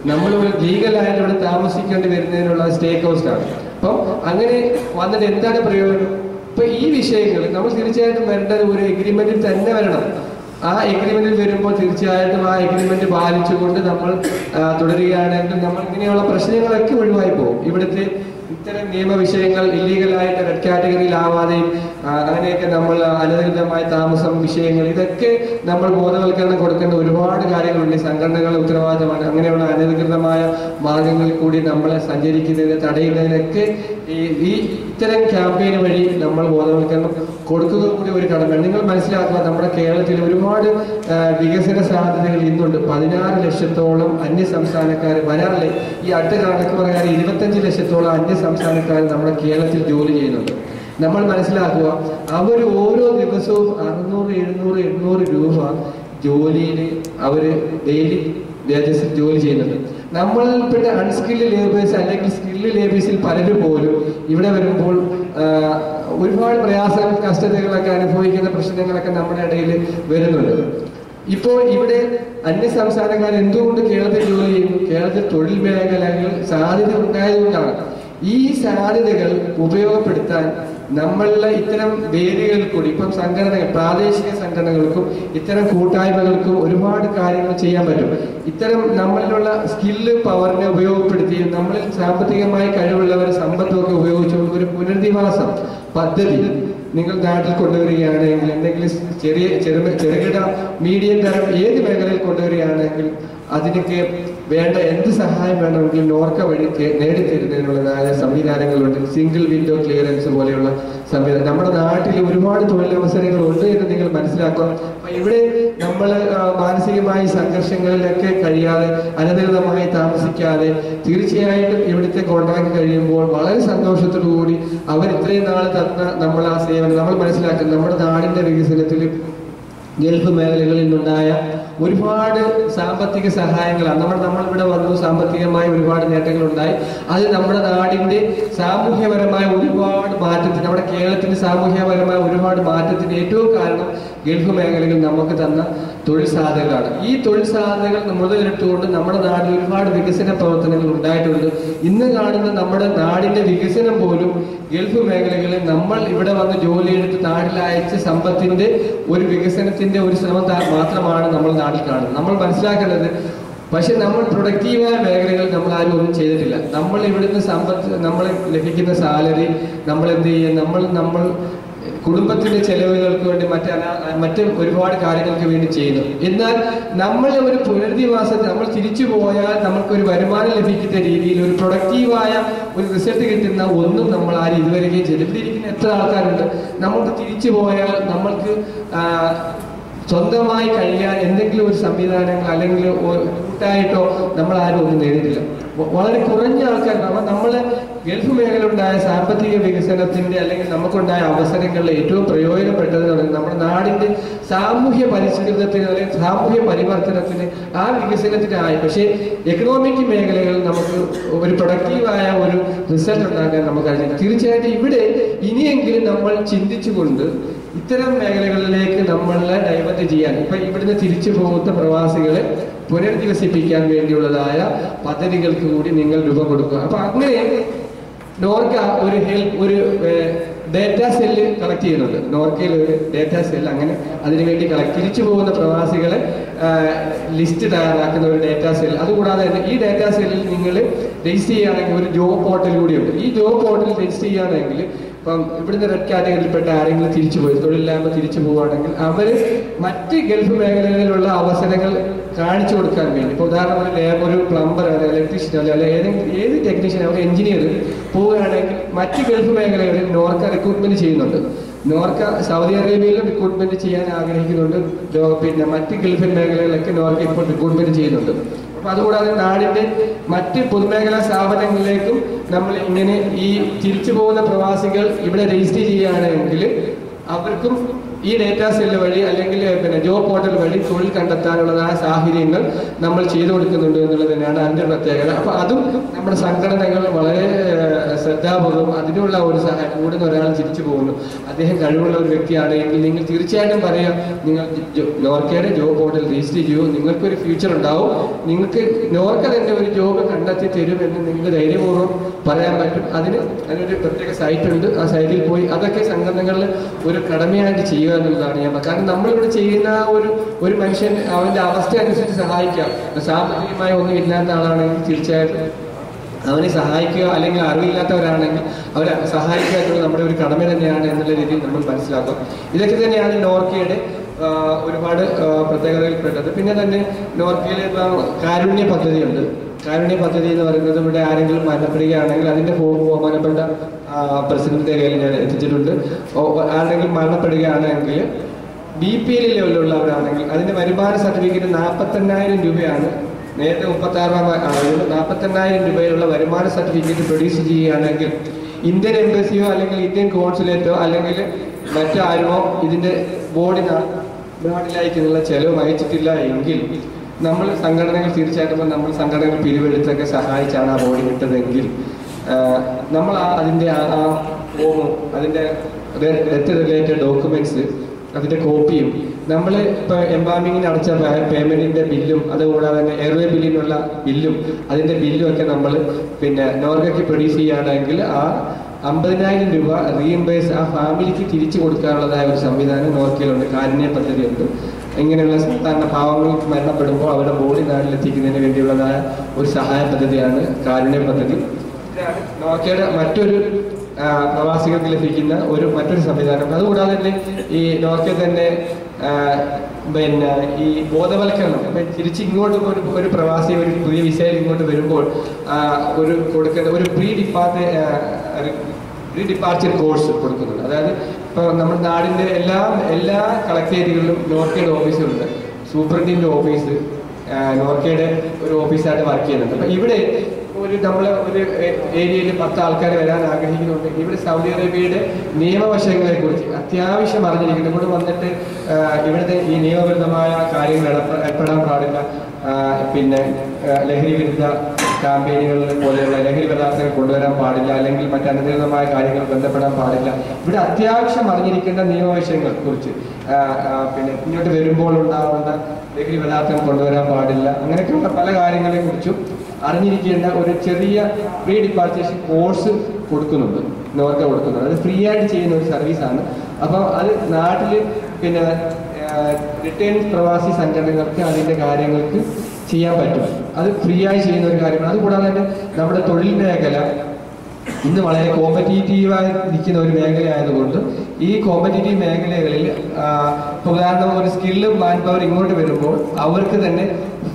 നമ്മൾ ലീഗലായിട്ട് ഇവിടെ താമസിക്കേണ്ടി വരുന്നതിനുള്ള സ്റ്റേ കോസ്റ്റ് ആണ്. അപ്പം അങ്ങനെ വന്നിട്ട് എന്താണ് പ്രയോജനം? ഇപ്പൊ ഈ വിഷയങ്ങൾ നമ്മൾ തീർച്ചയായിട്ടും വരേണ്ടത് ഒരു എഗ്രിമെന്റിൽ തന്നെ വരണം. ആ എഗ്രിമെന്റിൽ വരുമ്പോൾ തീർച്ചയായിട്ടും ആ എഗ്രിമെന്റ് പാലിച്ചുകൊണ്ട് നമ്മൾ തുടരുകയാണെങ്കിൽ നമ്മൾ ഇങ്ങനെയുള്ള പ്രശ്നങ്ങളൊക്കെ ഒഴിവായി പോകും. ഇവിടുത്തെ ഇത്തരം നിയമവിഷയങ്ങൾ ഇല്ലീഗലായിട്ട് റെഡ് കാറ്റഗറിയിലാവാതെയും അങ്ങനെയൊക്കെ നമ്മൾ അനധികൃതമായ താമസം വിഷയങ്ങൾ, ഇതൊക്കെ നമ്മൾ ബോധവൽക്കരണം കൊടുക്കേണ്ട ഒരുപാട് കാര്യങ്ങളുണ്ട്. സംഘടനകളുടെ ഉത്തരവാദിത്തമാണ് അങ്ങനെയുള്ള അനധികൃതമായ മാർഗങ്ങളിൽ കൂടി നമ്മളെ സഞ്ചരിക്കുന്നതിന് തടയുന്നതിനൊക്കെ ഈ ഇത്തരം ക്യാമ്പയിൻ വഴി നമ്മൾ ബോധവൽക്കരണം കൊടുക്കുക കൂടി ഒരു കടമയാണ്. നിങ്ങൾ മനസ്സിലാക്കുക, നമ്മുടെ കേരളത്തിൽ ഒരുപാട് വികസന സാധ്യതകൾ ഇന്നുണ്ട്. 16 ലക്ഷത്തോളം അന്യ സംസ്ഥാനക്കാർ വരാറില്ലേ? ഈ അടുത്ത കണക്ക് പ്രകാരം 25 ലക്ഷത്തോളം അന്യ സംസ്ഥാനക്കാർ നമ്മുടെ കേരളത്തിൽ ജോലി ചെയ്യുന്നുണ്ട്. നമ്മൾ മനസ്സിലാക്കുക, അവർ ഓരോ ദിവസവും 600, 700, 800 രൂപ ജോലിയിൽ അവര് ഡെയിലി വേജസിൽ ജോലി ചെയ്യുന്നുണ്ട്. നമ്മൾപ്പെട്ട അൺസ്കിൽഡ് ലേബേഴ്സ് അല്ലെങ്കിൽ സ്കിൽഡ് ലേബേഴ്സിൽ പലരും പോലും ഇവിടെ വരുമ്പോൾ ഒരുപാട് പ്രയാസങ്ങൾ, കഷ്ടതകളൊക്കെ അനുഭവിക്കുന്ന പ്രശ്നങ്ങളൊക്കെ നമ്മുടെ ഇടയിൽ വരുന്നുണ്ട്. ഇപ്പോൾ ഇവിടെ അന്യ സംസ്ഥാനക്കാർ എന്തുകൊണ്ട് കേരളത്തിൽ ജോലി ചെയ്യുന്നു? കേരളത്തിൽ തൊഴിൽ മേഖലകൾ സാധ്യത ഉണ്ടായതുകൊണ്ടാണ്. ഈ സാധ്യതകൾ ഉപയോഗപ്പെടുത്താൻ നമ്മളുടെ ഇത്തരം വേദികളിൽ കൂടി ഇപ്പം സംഘടനകൾ, പ്രാദേശിക സംഘടനകൾക്കും ഇത്തരം കൂട്ടായ്മകൾക്കും ഒരുപാട് കാര്യങ്ങൾ ചെയ്യാൻ പറ്റും. ഇത്തരം നമ്മളിലുള്ള സ്കില്ല് പവറിനെ ഉപയോഗപ്പെടുത്തി നമ്മളിൽ സാമ്പത്തികമായി കഴിവുള്ളവർ സമ്പത്തൊക്കെ ഉപയോഗിച്ചുകൊണ്ട് ഒരു പുനരധിവാസം പദ്ധതി നിങ്ങൾ നാട്ടിൽ കൊണ്ടുവരികയാണെങ്കിൽ, എന്തെങ്കിലും ചെറുകിട മീഡിയം തരം ഏത് മേഖലയിൽ കൊണ്ടുവരികയാണെങ്കിൽ അതിനൊക്കെ വേണ്ട എന്ത് സഹായം വേണമെങ്കിലും നോർക്ക വഴി നേടിത്തരുന്നതിനുള്ളതായ സംവിധാനങ്ങളുണ്ട്. സിംഗിൾ വിൻഡോ ക്ലിയറൻസ് പോലെയുള്ള സംവിധാനം നമ്മുടെ നാട്ടിൽ ഒരുപാട് തൊഴിലവസരങ്ങൾ ഉണ്ട് എന്ന് നിങ്ങൾ മനസ്സിലാക്കുക. അപ്പൊ ഇവിടെ നമ്മൾ മാനസികമായി സംഘർഷങ്ങളിലൊക്കെ കഴിയാതെ അനധികൃതമായി താമസിക്കാതെ തീർച്ചയായിട്ടും ഇവിടുത്തെ കോൺട്രാക്ട് കഴിയുമ്പോൾ വളരെ സന്തോഷത്തോടു കൂടി അവർ ഇത്രയും നാൾ തന്ന നമ്മൾ ആ സേവനം നമ്മൾ മനസ്സിലാക്കുന്നത് നമ്മുടെ നാടിന്റെ വികസനത്തിൽ ഗൾഫ് മേഖലകളിൽ നിന്നുണ്ടായ ഒരുപാട് സാമ്പത്തിക സഹായങ്ങളാണ്. നമ്മളിവിടെ വന്നു സാമ്പത്തികമായ ഒരുപാട് നേട്ടങ്ങളുണ്ടായി. അത് നമ്മുടെ നാടിന്റെ സാമൂഹ്യപരമായ ഒരുപാട് മാറ്റത്തിന്, നമ്മുടെ കേരളത്തിന്റെ സാമൂഹ്യപരമായ ഒരുപാട് മാറ്റത്തിന് ഏറ്റവും കാരണം ഗൾഫ് മേഖലകൾ നമുക്ക് തന്ന തൊഴിൽ സാധ്യതകളാണ്. ഈ തൊഴിൽ സാധ്യതകൾ മുതലെടുത്തുകൊണ്ട് നമ്മുടെ നാട്ടിൽ ഒരുപാട് വികസന പ്രവർത്തനങ്ങൾ ഉണ്ടായിട്ടുണ്ട്. ഇന്ന് കാണുന്ന നമ്മുടെ നാടിന്റെ വികസനം പോലും ഗൾഫ് മേഖലകളിൽ നമ്മൾ ഇവിടെ വന്ന് ജോലിയെടുത്ത് നാട്ടിൽ അയച്ച സമ്പത്തിന്റെ ഒരു വികസനത്തിന്റെ ഒരു ശ്രമം മാത്രമാണ് നമ്മൾ നാട്ടിൽ കാണുന്നത്. നമ്മൾ മനസ്സിലാക്കേണ്ടത്, പക്ഷെ നമ്മൾ പ്രൊഡക്റ്റീവായ മേഖലകൾ നമ്മൾ ആരും ഒന്നും ചെയ്തിട്ടില്ല. നമ്മൾ ഇവിടുന്ന് സമ്പത്ത്, നമ്മൾ ലഭിക്കുന്ന സാലറി നമ്മൾ എന്ത് ചെയ്യും, നമ്മൾ കുടുംബത്തിന്റെ ചെലവുകൾക്ക് വേണ്ടി മറ്റ് ഒരുപാട് കാര്യങ്ങൾക്ക് വേണ്ടി ചെയ്യുന്നു. എന്നാൽ നമ്മൾ ഒരു പുനരധിവാസത്തിൽ നമ്മൾ തിരിച്ചു പോയാൽ നമുക്കൊരു വരുമാനം ലഭിക്കുന്ന രീതിയിൽ ഒരു പ്രൊഡക്റ്റീവായ ഒരു റിസൾട്ട് കിട്ടുന്ന ഒന്നും നമ്മൾ ആരും ഇതുവരെയും ചെയ്തിരിക്കുന്ന എത്ര ആൾക്കാരുണ്ട്. നമുക്ക് തിരിച്ചു പോയാൽ നമ്മൾക്ക് സ്വന്തമായി കഴിയാൻ എന്തെങ്കിലും ഒരു സംവിധാനങ്ങൾ അല്ലെങ്കിൽ കൂട്ടായിട്ടോ നമ്മൾ ആരും ഒന്നും നേടിയിട്ടില്ല. വളരെ കുറഞ്ഞ ആൾക്കാർ. അപ്പം നമ്മൾ ഗൾഫ് മേഖല ഉണ്ടായ സാമ്പത്തിക വികസനത്തിന്റെ അല്ലെങ്കിൽ നമുക്കുണ്ടായ അവസരങ്ങളിൽ ഏറ്റവും പ്രയോജനപ്പെട്ടത് നമ്മുടെ നാടിന്റെ സാമൂഹ്യ പരിഷ്കൃതത്തിന് അല്ലെങ്കിൽ സാമൂഹ്യ പരിവർത്തനത്തിന് ആ വികസനത്തിനായി. പക്ഷേ എക്കണോമിക് മേഖലകളിൽ നമുക്ക് ഒരു പ്രൊഡക്റ്റീവായ ഒരു റിസൾട്ട് ഉണ്ടാക്കാൻ നമുക്ക് കഴിഞ്ഞു. തീർച്ചയായിട്ടും ഇവിടെ ഇനിയെങ്കിലും നമ്മൾ ചിന്തിച്ചുകൊണ്ട് ഇത്തരം മേഖലകളിലേക്ക് നമ്മളെ ഡൈവേർട്ട് ചെയ്യാൻ, ഇപ്പൊ ഇവിടുന്ന് തിരിച്ചു പോകുന്ന പ്രവാസികളെ പുനരധിവസിപ്പിക്കാൻ വേണ്ടിയുള്ളതായ പദ്ധതികൾക്ക് കൂടി നിങ്ങൾ രൂപം കൊടുക്കുക. അപ്പൊ അങ്ങനെ നോർക്ക ഒരു ഡേറ്റാ സെല്ല് കളക്ട് ചെയ്യുന്നുണ്ട്. നോർക്കയിൽ ഒരു ഡേറ്റാ സെല്ല് അങ്ങനെ അതിനുവേണ്ടി തിരിച്ചു പോകുന്ന പ്രവാസികളെ ലിസ്റ്റ് തയ്യാറാക്കുന്ന ഒരു ഡേറ്റാ സെൽ. അതുകൂടാതെ തന്നെ ഈ ഡേറ്റാ സെല്ലിൽ നിങ്ങൾ രജിസ്റ്റർ ചെയ്യുകയാണെങ്കിൽ ഒരു ജോബ് പോർട്ടൽ കൂടിയുണ്ട്. ഈ ജോബ് പോർട്ടൽ രജിസ്റ്റർ ചെയ്യുകയാണെങ്കിൽ ഇപ്പം ഇവിടുന്ന് റെഡ് കാറ്റഗറിയിൽപ്പെട്ട ആരെങ്കിലും തിരിച്ചു പോയി തൊഴിലില്ലായ്മ തിരിച്ചു പോവുകയാണെങ്കിൽ അവർ മറ്റ് ഗൾഫ് മേഖലകളിലുള്ള അവസരങ്ങൾ കാണിച്ചു കൊടുക്കാൻ വേണ്ടി, ഇപ്പോൾ ഉദാഹരണത്തിന് ഒരു പ്ലംബർ അല്ലെങ്കിൽ ഇലക്ട്രീഷ്യൻ അല്ലെങ്കിൽ ഏത് ടെക്നീഷ്യൻ അവർ എഞ്ചിനീയർ പോവുകയാണെങ്കിൽ മറ്റ് ഗൾഫ് മേഖലകളിൽ നോർക്ക റിക്രൂട്ട്മെന്റ് ചെയ്യുന്നുണ്ട്. നോർക്ക സൗദി അറേബ്യയിലും റിക്രൂട്ട്മെന്റ് ചെയ്യാൻ ആഗ്രഹിക്കുന്നുണ്ട്. പിന്നെ മറ്റ് ഗൾഫ് മേഖലകളിലൊക്കെ നോർക്ക ഇപ്പോൾ റിക്രൂട്ട്മെന്റ് ചെയ്യുന്നുണ്ട്. അപ്പൊ അതുകൂടാതെ നാടിന്റെ മറ്റ് പൊതുമേഖലാ സ്ഥാപനങ്ങളിലേക്കും നമ്മൾ ഇങ്ങനെ ഈ തിരിച്ചു പോകുന്ന പ്രവാസികൾ ഇവിടെ രജിസ്റ്റർ ചെയ്യുകയാണെങ്കിൽ അവർക്കും ഈ ഡേറ്റാ സെല്ല് വഴി അല്ലെങ്കിൽ പിന്നെ ജോബ് പോർട്ടൽ വഴി തൊഴിൽ കണ്ടെത്താനുള്ളതായ സാഹചര്യങ്ങൾ നമ്മൾ ചെയ്തു കൊടുക്കുന്നുണ്ട് എന്നുള്ളത് തന്നെയാണ് അതിന്റെ പ്രത്യേകത. അപ്പൊ അതും നമ്മുടെ സംഘടനകൾ വളരെ ശ്രദ്ധാപൂർവ്വം അതിനുള്ള ഒരു സഹായം. കൂടുന്ന ഒരാൾ തിരിച്ചു പോകുന്നു, അദ്ദേഹം കഴിവുള്ള ഒരു വ്യക്തിയാണ് എങ്കിൽ നിങ്ങൾ തീർച്ചയായിട്ടും പറയാം, നിങ്ങൾ നോർക്കയുടെ ജോബ് പോർട്ടൽ രജിസ്റ്റർ ചെയ്യൂ, നിങ്ങൾക്കൊരു ഫ്യൂച്ചർ ഉണ്ടാവും, നിങ്ങൾക്ക് നോർക്ക തന്നെ ഒരു ജോബ് കണ്ടെത്തി തരുമെന്ന് നിങ്ങൾക്ക് ധൈര്യപൂർവ്വം പറയാൻ പറ്റും. അതിനൊരു പ്രത്യേക സൈറ്റ് ഉണ്ട്. ആ സൈറ്റിൽ പോയി അതൊക്കെ സംഘടനകളിൽ ഒരു കടമയായിട്ട് ചെയ്യുക എന്നുള്ളതാണ് ഞാൻ. കാരണം നമ്മളിവിടെ ചെയ്യുന്ന ഒരു മനുഷ്യൻ അവന്റെ അവസ്ഥ അനുസരിച്ച് സഹായിക്കാം. സാമ്പത്തികമായി ഒന്നും ഇല്ലാത്ത ആളാണെങ്കിൽ തീർച്ചയായിട്ടും അവനെ സഹായിക്കുക, അല്ലെങ്കിൽ അറിവില്ലാത്തവരാണെങ്കിൽ അവരെ സഹായിക്കുക എന്നുള്ളത് നമ്മുടെ ഒരു കടമ തന്നെയാണ് എന്നുള്ള രീതിയിൽ നമ്മൾ മനസ്സിലാക്കും. ഇതൊക്കെ തന്നെയാണ് നോർക്കയുടെ ഒരുപാട് പ്രത്യേകതയിൽപ്പെട്ടത്. പിന്നെ തന്നെ നോർക്കയിൽ കാരുണ്യ പദ്ധതിയുണ്ട്. കാരുണ്യ പദ്ധതി എന്ന് പറയുന്നത് ഇവിടെ ആരെങ്കിലും മരണപ്പെടുകയാണെങ്കിൽ അതിന്റെ ബഹുമാനപ്പെട്ട പ്രസിഡന്റിന്റെ കയ്യിൽ ഞാൻ എത്തിച്ചിട്ടുണ്ട്. ആരെങ്കിലും മരണപ്പെടുകയാണെങ്കിൽ BPL ലെവലിലുള്ളവരാണെങ്കിൽ അതിന്റെ വരുമാന സർട്ടിഫിക്കറ്റ് 48,000 രൂപയാണ്. നേരത്തെ 36,000 48,000 രൂപയിലുള്ള വരുമാന സർട്ടിഫിക്കറ്റ് പ്രൊഡ്യൂസ് ചെയ്യുകയാണെങ്കിൽ ഇന്ത്യൻ എംബസിയോ അല്ലെങ്കിൽ ഇന്ത്യൻ കോൺസുലേറ്റോ അല്ലെങ്കിൽ മറ്റാരുമോ ഇതിന്റെ ബോഡി നാട്ടിലയക്കുന്നുള്ള ചെലവ് വഹിച്ചിട്ടില്ല എങ്കിൽ നമ്മൾ സംഘടനകൾ തീർച്ചയായിട്ടും നമ്മൾ സംഘടനകൾ പിരിവെടുത്തൊക്കെ സഹായിച്ചാണ് ആ ബോഡി വിട്ടതെങ്കിൽ നമ്മൾ അതിൻ്റെ ആ ഫോമും അതിൻ്റെ ഡെത്ത് റിലേറ്റഡ് ഡോക്യുമെന്റ്സ് അതിൻ്റെ കോപ്പിയും നമ്മൾ ഇപ്പോൾ എംബാമിങ്ങിന് അടച്ച പേയ്മെന്റിന്റെ ബില്ലും അതുകൂടാതെ തന്നെ എയർവേ ബില്ലിനുള്ള ബില്ലും അതിൻ്റെ ബില്ലും ഒക്കെ നമ്മൾ പിന്നെ നോർക്കയ്ക്ക് പ്രൊഡ്യൂസ് ചെയ്യുകയാണെങ്കിൽ ആ 50,000 രൂപ റീഇംബേഴ്സ് ആ ഫാമിലിക്ക് തിരിച്ചു കൊടുക്കാനുള്ളതായ ഒരു സംവിധാനം നോർക്കയിലുണ്ട്. കാരുണ്യ പദ്ധതിയുണ്ട്. ഇങ്ങനെയുള്ള സാധാരണ പാവങ്ങൾ മരണപ്പെടുമ്പോൾ അവരുടെ ബോഡി നാട്ടിലെത്തിക്കുന്നതിന് വേണ്ടിയുള്ളതായ ഒരു സഹായ പദ്ധതിയാണ് കാരുണ്യ പദ്ധതി. നോർക്കയുടെ മറ്റൊരു പ്രവാസികൾക്ക് ലഭിക്കുന്ന മറ്റൊരു സംവിധാനം. അതുകൂടാതെ തന്നെ ഈ നോർക്കയിൽ തന്നെ പിന്നെ ഈ ബോധവൽക്കരണം തിരിച്ച് ഇങ്ങോട്ട് ഒരു പ്രവാസി ഒരു പുതിയ വിസയിൽ ഇങ്ങോട്ട് വരുമ്പോൾ ഒരു കൊടുക്കേണ്ട ഒരു പ്രീ ഡിപ്പാർച്ചർ കോഴ്സ് കൊടുക്കുന്നുണ്ട്. അതായത് ഇപ്പോൾ നമ്മുടെ നാടിൻ്റെ എല്ലാ കളക്ടറേറ്റുകളിലും നോർക്കയുടെ ഓഫീസുണ്ട്. സൂപ്രണ്ടിൻ്റെ ഓഫീസ് നോർക്കയുടെ ഒരു ഓഫീസായിട്ട് വർക്ക് ചെയ്യുന്നുണ്ട്. അപ്പം ഇവിടെ നമ്മളെ ഒരു ഏരിയയിൽ 10 ആൾക്കാർ വരാൻ ആഗ്രഹിക്കുന്നുണ്ട്. ഇവിടെ സൗദി അറേബ്യയുടെ നിയമവശങ്ങളെ കുറിച്ച് അത്യാവശ്യം അറിഞ്ഞിരിക്കുന്നു. ഇവിടെ വന്നിട്ട് ഇവിടുത്തെ ഈ നിയമപരമായ കാര്യങ്ങൾ ഏർപ്പെടാൻ പാടില്ല, പിന്നെ ലഹരി വിരുദ്ധ ക്യാമ്പയിനുകൾ പോലെയുള്ള ലഹരി പദാർത്ഥങ്ങൾ കൊണ്ടുവരാൻ പാടില്ല, അല്ലെങ്കിൽ മറ്റനധികൃതമായ കാര്യങ്ങൾ ബന്ധപ്പെടാൻ പാടില്ല. ഇവിടെ അത്യാവശ്യം അറിഞ്ഞിരിക്കേണ്ട നിയമവശങ്ങളെ കുറിച്ച്, പിന്നെ ഇങ്ങോട്ട് വരുമ്പോൾ ഉണ്ടാവേണ്ട ലഹരി പദാർത്ഥങ്ങൾ കൊണ്ടുവരാൻ പാടില്ല, അങ്ങനെയൊക്കെയുള്ള പല കാര്യങ്ങളെ കുറിച്ചും അറിഞ്ഞിരിക്കേണ്ട ഒരു ചെറിയ പ്രീ ഡിപ്പാർച്ചേഷൻ കോഴ്സ് കൊടുക്കുന്നുണ്ട്, നോർക്ക കൊടുക്കുന്നുണ്ട്. അത് ഫ്രീ ആയിട്ട് ചെയ്യുന്ന ഒരു സർവീസാണ്. അപ്പോൾ അത് നാട്ടിൽ പിന്നെ റിട്ടേൺ പ്രവാസി സംഘടനകൾക്ക് അതിൻ്റെ കാര്യങ്ങൾക്ക് ചെയ്യാൻ പറ്റും. അത് ഫ്രീ ആയി ചെയ്യുന്ന ഒരു കാര്യമാണ്. അതുകൂടാതെ തന്നെ നമ്മുടെ തൊഴിൽ മേഖല ഇന്ന് വളരെ കോമ്പറ്റീറ്റീവായി നിൽക്കുന്ന ഒരു മേഖല ആയതുകൊണ്ട് ഈ കോമ്പറ്റീറ്റീവ് മേഖലകളിൽ ഉദാഹരണം ഒരു സ്കില്ല് മാൻ പവർ ഇങ്ങോട്ട് വരുമ്പോൾ അവർക്ക് തന്നെ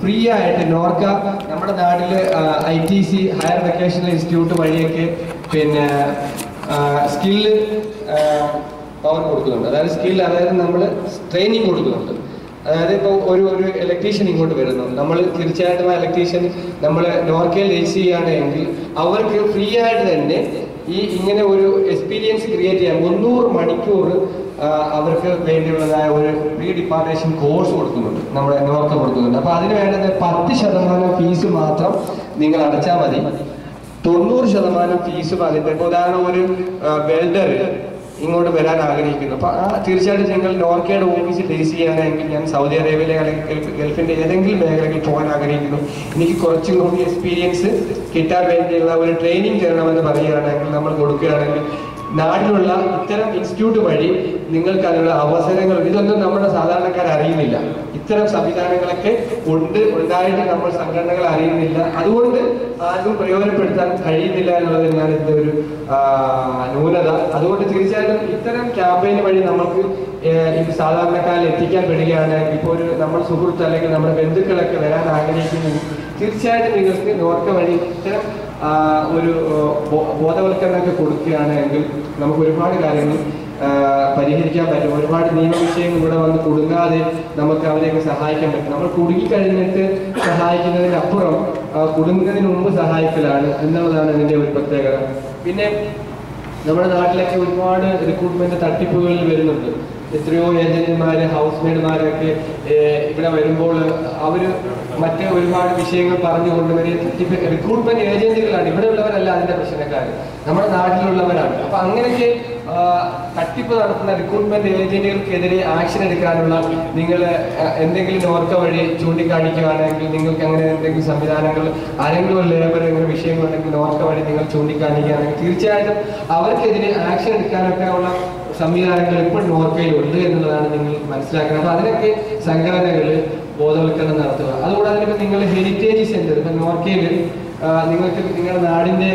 ഫ്രീ ആയിട്ട് നോർക്ക നമ്മുടെ നാട്ടിൽ ITC ഹയർ വൊക്കേഷണൽ ഇൻസ്റ്റിറ്റ്യൂട്ട് വഴിയൊക്കെ പിന്നെ സ്കില്ല് പവർ കൊടുക്കുന്നുണ്ട്. അതായത് നമ്മൾ ട്രെയിനിങ് കൊടുക്കുന്നുണ്ട്. അതായത് ഇപ്പോൾ ഒരു ഇലക്ട്രീഷ്യൻ ഇങ്ങോട്ട് വരുന്നു, നമ്മൾ തീർച്ചയായിട്ടും ആ ഇലക്ട്രീഷ്യൻ നമ്മൾ നോർക്കയിൽ രജിസ്റ്റർ ചെയ്യുകയാണെങ്കിൽ അവർക്ക് ഫ്രീ ആയിട്ട് തന്നെ ഇങ്ങനെ ഒരു എക്സ്പീരിയൻസ് ക്രിയേറ്റ് ചെയ്യാൻ 300 മണിക്കൂർ അവർക്ക് വേണ്ടിയുള്ളതായ ഒരു പ്രീ ഡിപ്പാർട്ടേഷൻ കോഴ്സ് കൊടുക്കുന്നുണ്ട്, നമ്മുടെ നോർക്ക കൊടുക്കുന്നുണ്ട്. അപ്പോൾ അതിന് വേണ്ടത് 10% ഫീസ് മാത്രം നിങ്ങൾ അടച്ചാൽ മതി. 90% ഫീസും അതിൻ്റെ. ഇപ്പോൾ ഉദാഹരണം ഒരു വെൽഡർ ഇങ്ങോട്ട് വരാൻ ആഗ്രഹിക്കുന്നു, അപ്പോൾ തീർച്ചയായിട്ടും നിങ്ങൾ നോർക്കയുടെ ഓഫീസിൽ രജിസ്റ്റർ ചെയ്യാനെങ്കിൽ ഞാൻ സൗദി അറേബ്യയിലെ അല്ലെങ്കിൽ ഗൾഫിൻ്റെ ഏതെങ്കിലും മേഖലയിൽ പോകാൻ ആഗ്രഹിക്കുന്നു, എനിക്ക് കുറച്ചും കൂടി എക്സ്പീരിയൻസ് കിട്ടാൻ വേണ്ടിയുള്ള ഒരു ട്രെയിനിങ് തരണമെന്ന് പറയുകയാണെങ്കിൽ നമ്മൾ കൊടുക്കുകയാണെങ്കിൽ നാട്ടിലുള്ള ഇത്തരം ഇൻസ്റ്റിറ്റ്യൂട്ട് വഴി നിങ്ങൾക്ക് അതിനുള്ള അവസരങ്ങൾ, ഇതൊന്നും നമ്മുടെ സാധാരണക്കാർ അറിയുന്നില്ല. ഇത്തരം സംവിധാനങ്ങളൊക്കെ ഉണ്ടായിട്ട് നമ്മൾ സംഘടനകൾ അറിയുന്നില്ല, അതുകൊണ്ട് ആർക്കും പ്രയോജനപ്പെടുത്താൻ കഴിയുന്നില്ല എന്നുള്ളത് ഞാൻ ഇതിൻ്റെ ഒരു ന്യൂനത. അതുകൊണ്ട് തീർച്ചയായിട്ടും ഇത്തരം ക്യാമ്പയിൻ വഴി നമുക്ക് ഇത് സാധാരണക്കാരിൽ എത്തിക്കാൻ പെടുകയാണെങ്കിൽ, ഇപ്പോൾ ഒരു നമ്മുടെ സുഹൃത്ത് അല്ലെങ്കിൽ നമ്മുടെ ബന്ധുക്കളൊക്കെ വരാൻ ആഗ്രഹിക്കുന്നു, തീർച്ചയായിട്ടും നിങ്ങൾക്ക് നോർക്ക വഴി ഇത്തരം ഒരു ബോധവൽക്കരണമൊക്കെ കൊടുക്കുകയാണെങ്കിൽ നമുക്ക് ഒരുപാട് കാര്യങ്ങൾ പരിഹരിക്കാൻ പറ്റും. ഒരുപാട് നിയമവിഷയങ്ങൾ ഇവിടെ വന്ന് കുടുങ്ങാതെ നമുക്ക് അവരെയൊക്കെ സഹായിക്കാൻ പറ്റും. നമ്മൾ കുടുങ്ങിക്കഴിഞ്ഞിട്ട് സഹായിക്കുന്നതിനപ്പുറം കുടുങ്ങുന്നതിന് മുമ്പ് സഹായിക്കലാണ് എന്നുള്ളതാണ് ഇതിൻ്റെ ഒരു പ്രത്യേകത. പിന്നെ നമ്മുടെ നാട്ടിലൊക്കെ ഒരുപാട് റിക്രൂട്ട്മെന്റ് തട്ടിപ്പുകളിൽ വരുന്നുണ്ട്. എത്രയോ ഏജന്റുമാര്, ഹൗസ് മെയ്ഡുമാരൊക്കെ ഇവിടെ വരുമ്പോൾ അവർ മറ്റ് ഒരുപാട് വിഷയങ്ങൾ പറഞ്ഞു കൊണ്ടുവരിക. റിക്രൂട്ട്മെന്റ് ഏജന്റുകളാണ്, ഇവിടെ ഉള്ളവരല്ല അതിന്റെ പ്രശ്നക്കാർ, നമ്മുടെ നാട്ടിലുള്ളവരാണ്. അപ്പൊ അങ്ങനെയൊക്കെ തട്ടിപ്പ് നടത്തുന്ന റിക്രൂട്ട്മെന്റ് ഏജന്റുകൾക്കെതിരെ ആക്ഷൻ എടുക്കാനുള്ള നിങ്ങൾ എന്തെങ്കിലും നോർക്ക വഴി ചൂണ്ടിക്കാണിക്കുകയാണെങ്കിൽ, നിങ്ങൾക്ക് അങ്ങനെ എന്തെങ്കിലും സംവിധാനങ്ങൾ, ആരെങ്കിലും ഒരു ലേബർ ഇങ്ങനെ വിഷയങ്ങളുണ്ടെങ്കിൽ നോർക്ക വഴി നിങ്ങൾ ചൂണ്ടിക്കാണിക്കുകയാണെങ്കിൽ തീർച്ചയായിട്ടും അവർക്കെതിരെ ആക്ഷൻ എടുക്കാനൊക്കെ ഉള്ള സംവിധാനങ്ങൾ ഇപ്പോൾ നോർക്കയിലുണ്ട് എന്നുള്ളതാണ് നിങ്ങൾ മനസ്സിലാക്കുന്നത്. അപ്പോൾ അതിനൊക്കെ സംഘടനകൾ ബോധവൽക്കരണം നടത്തുക. അതുകൂടാതെ ഇപ്പോൾ നിങ്ങൾ ഹെറിറ്റേജ് സെന്റർ, ഇപ്പം നോർക്കയിൽ നിങ്ങൾക്ക് നിങ്ങളുടെ നാടിൻ്റെ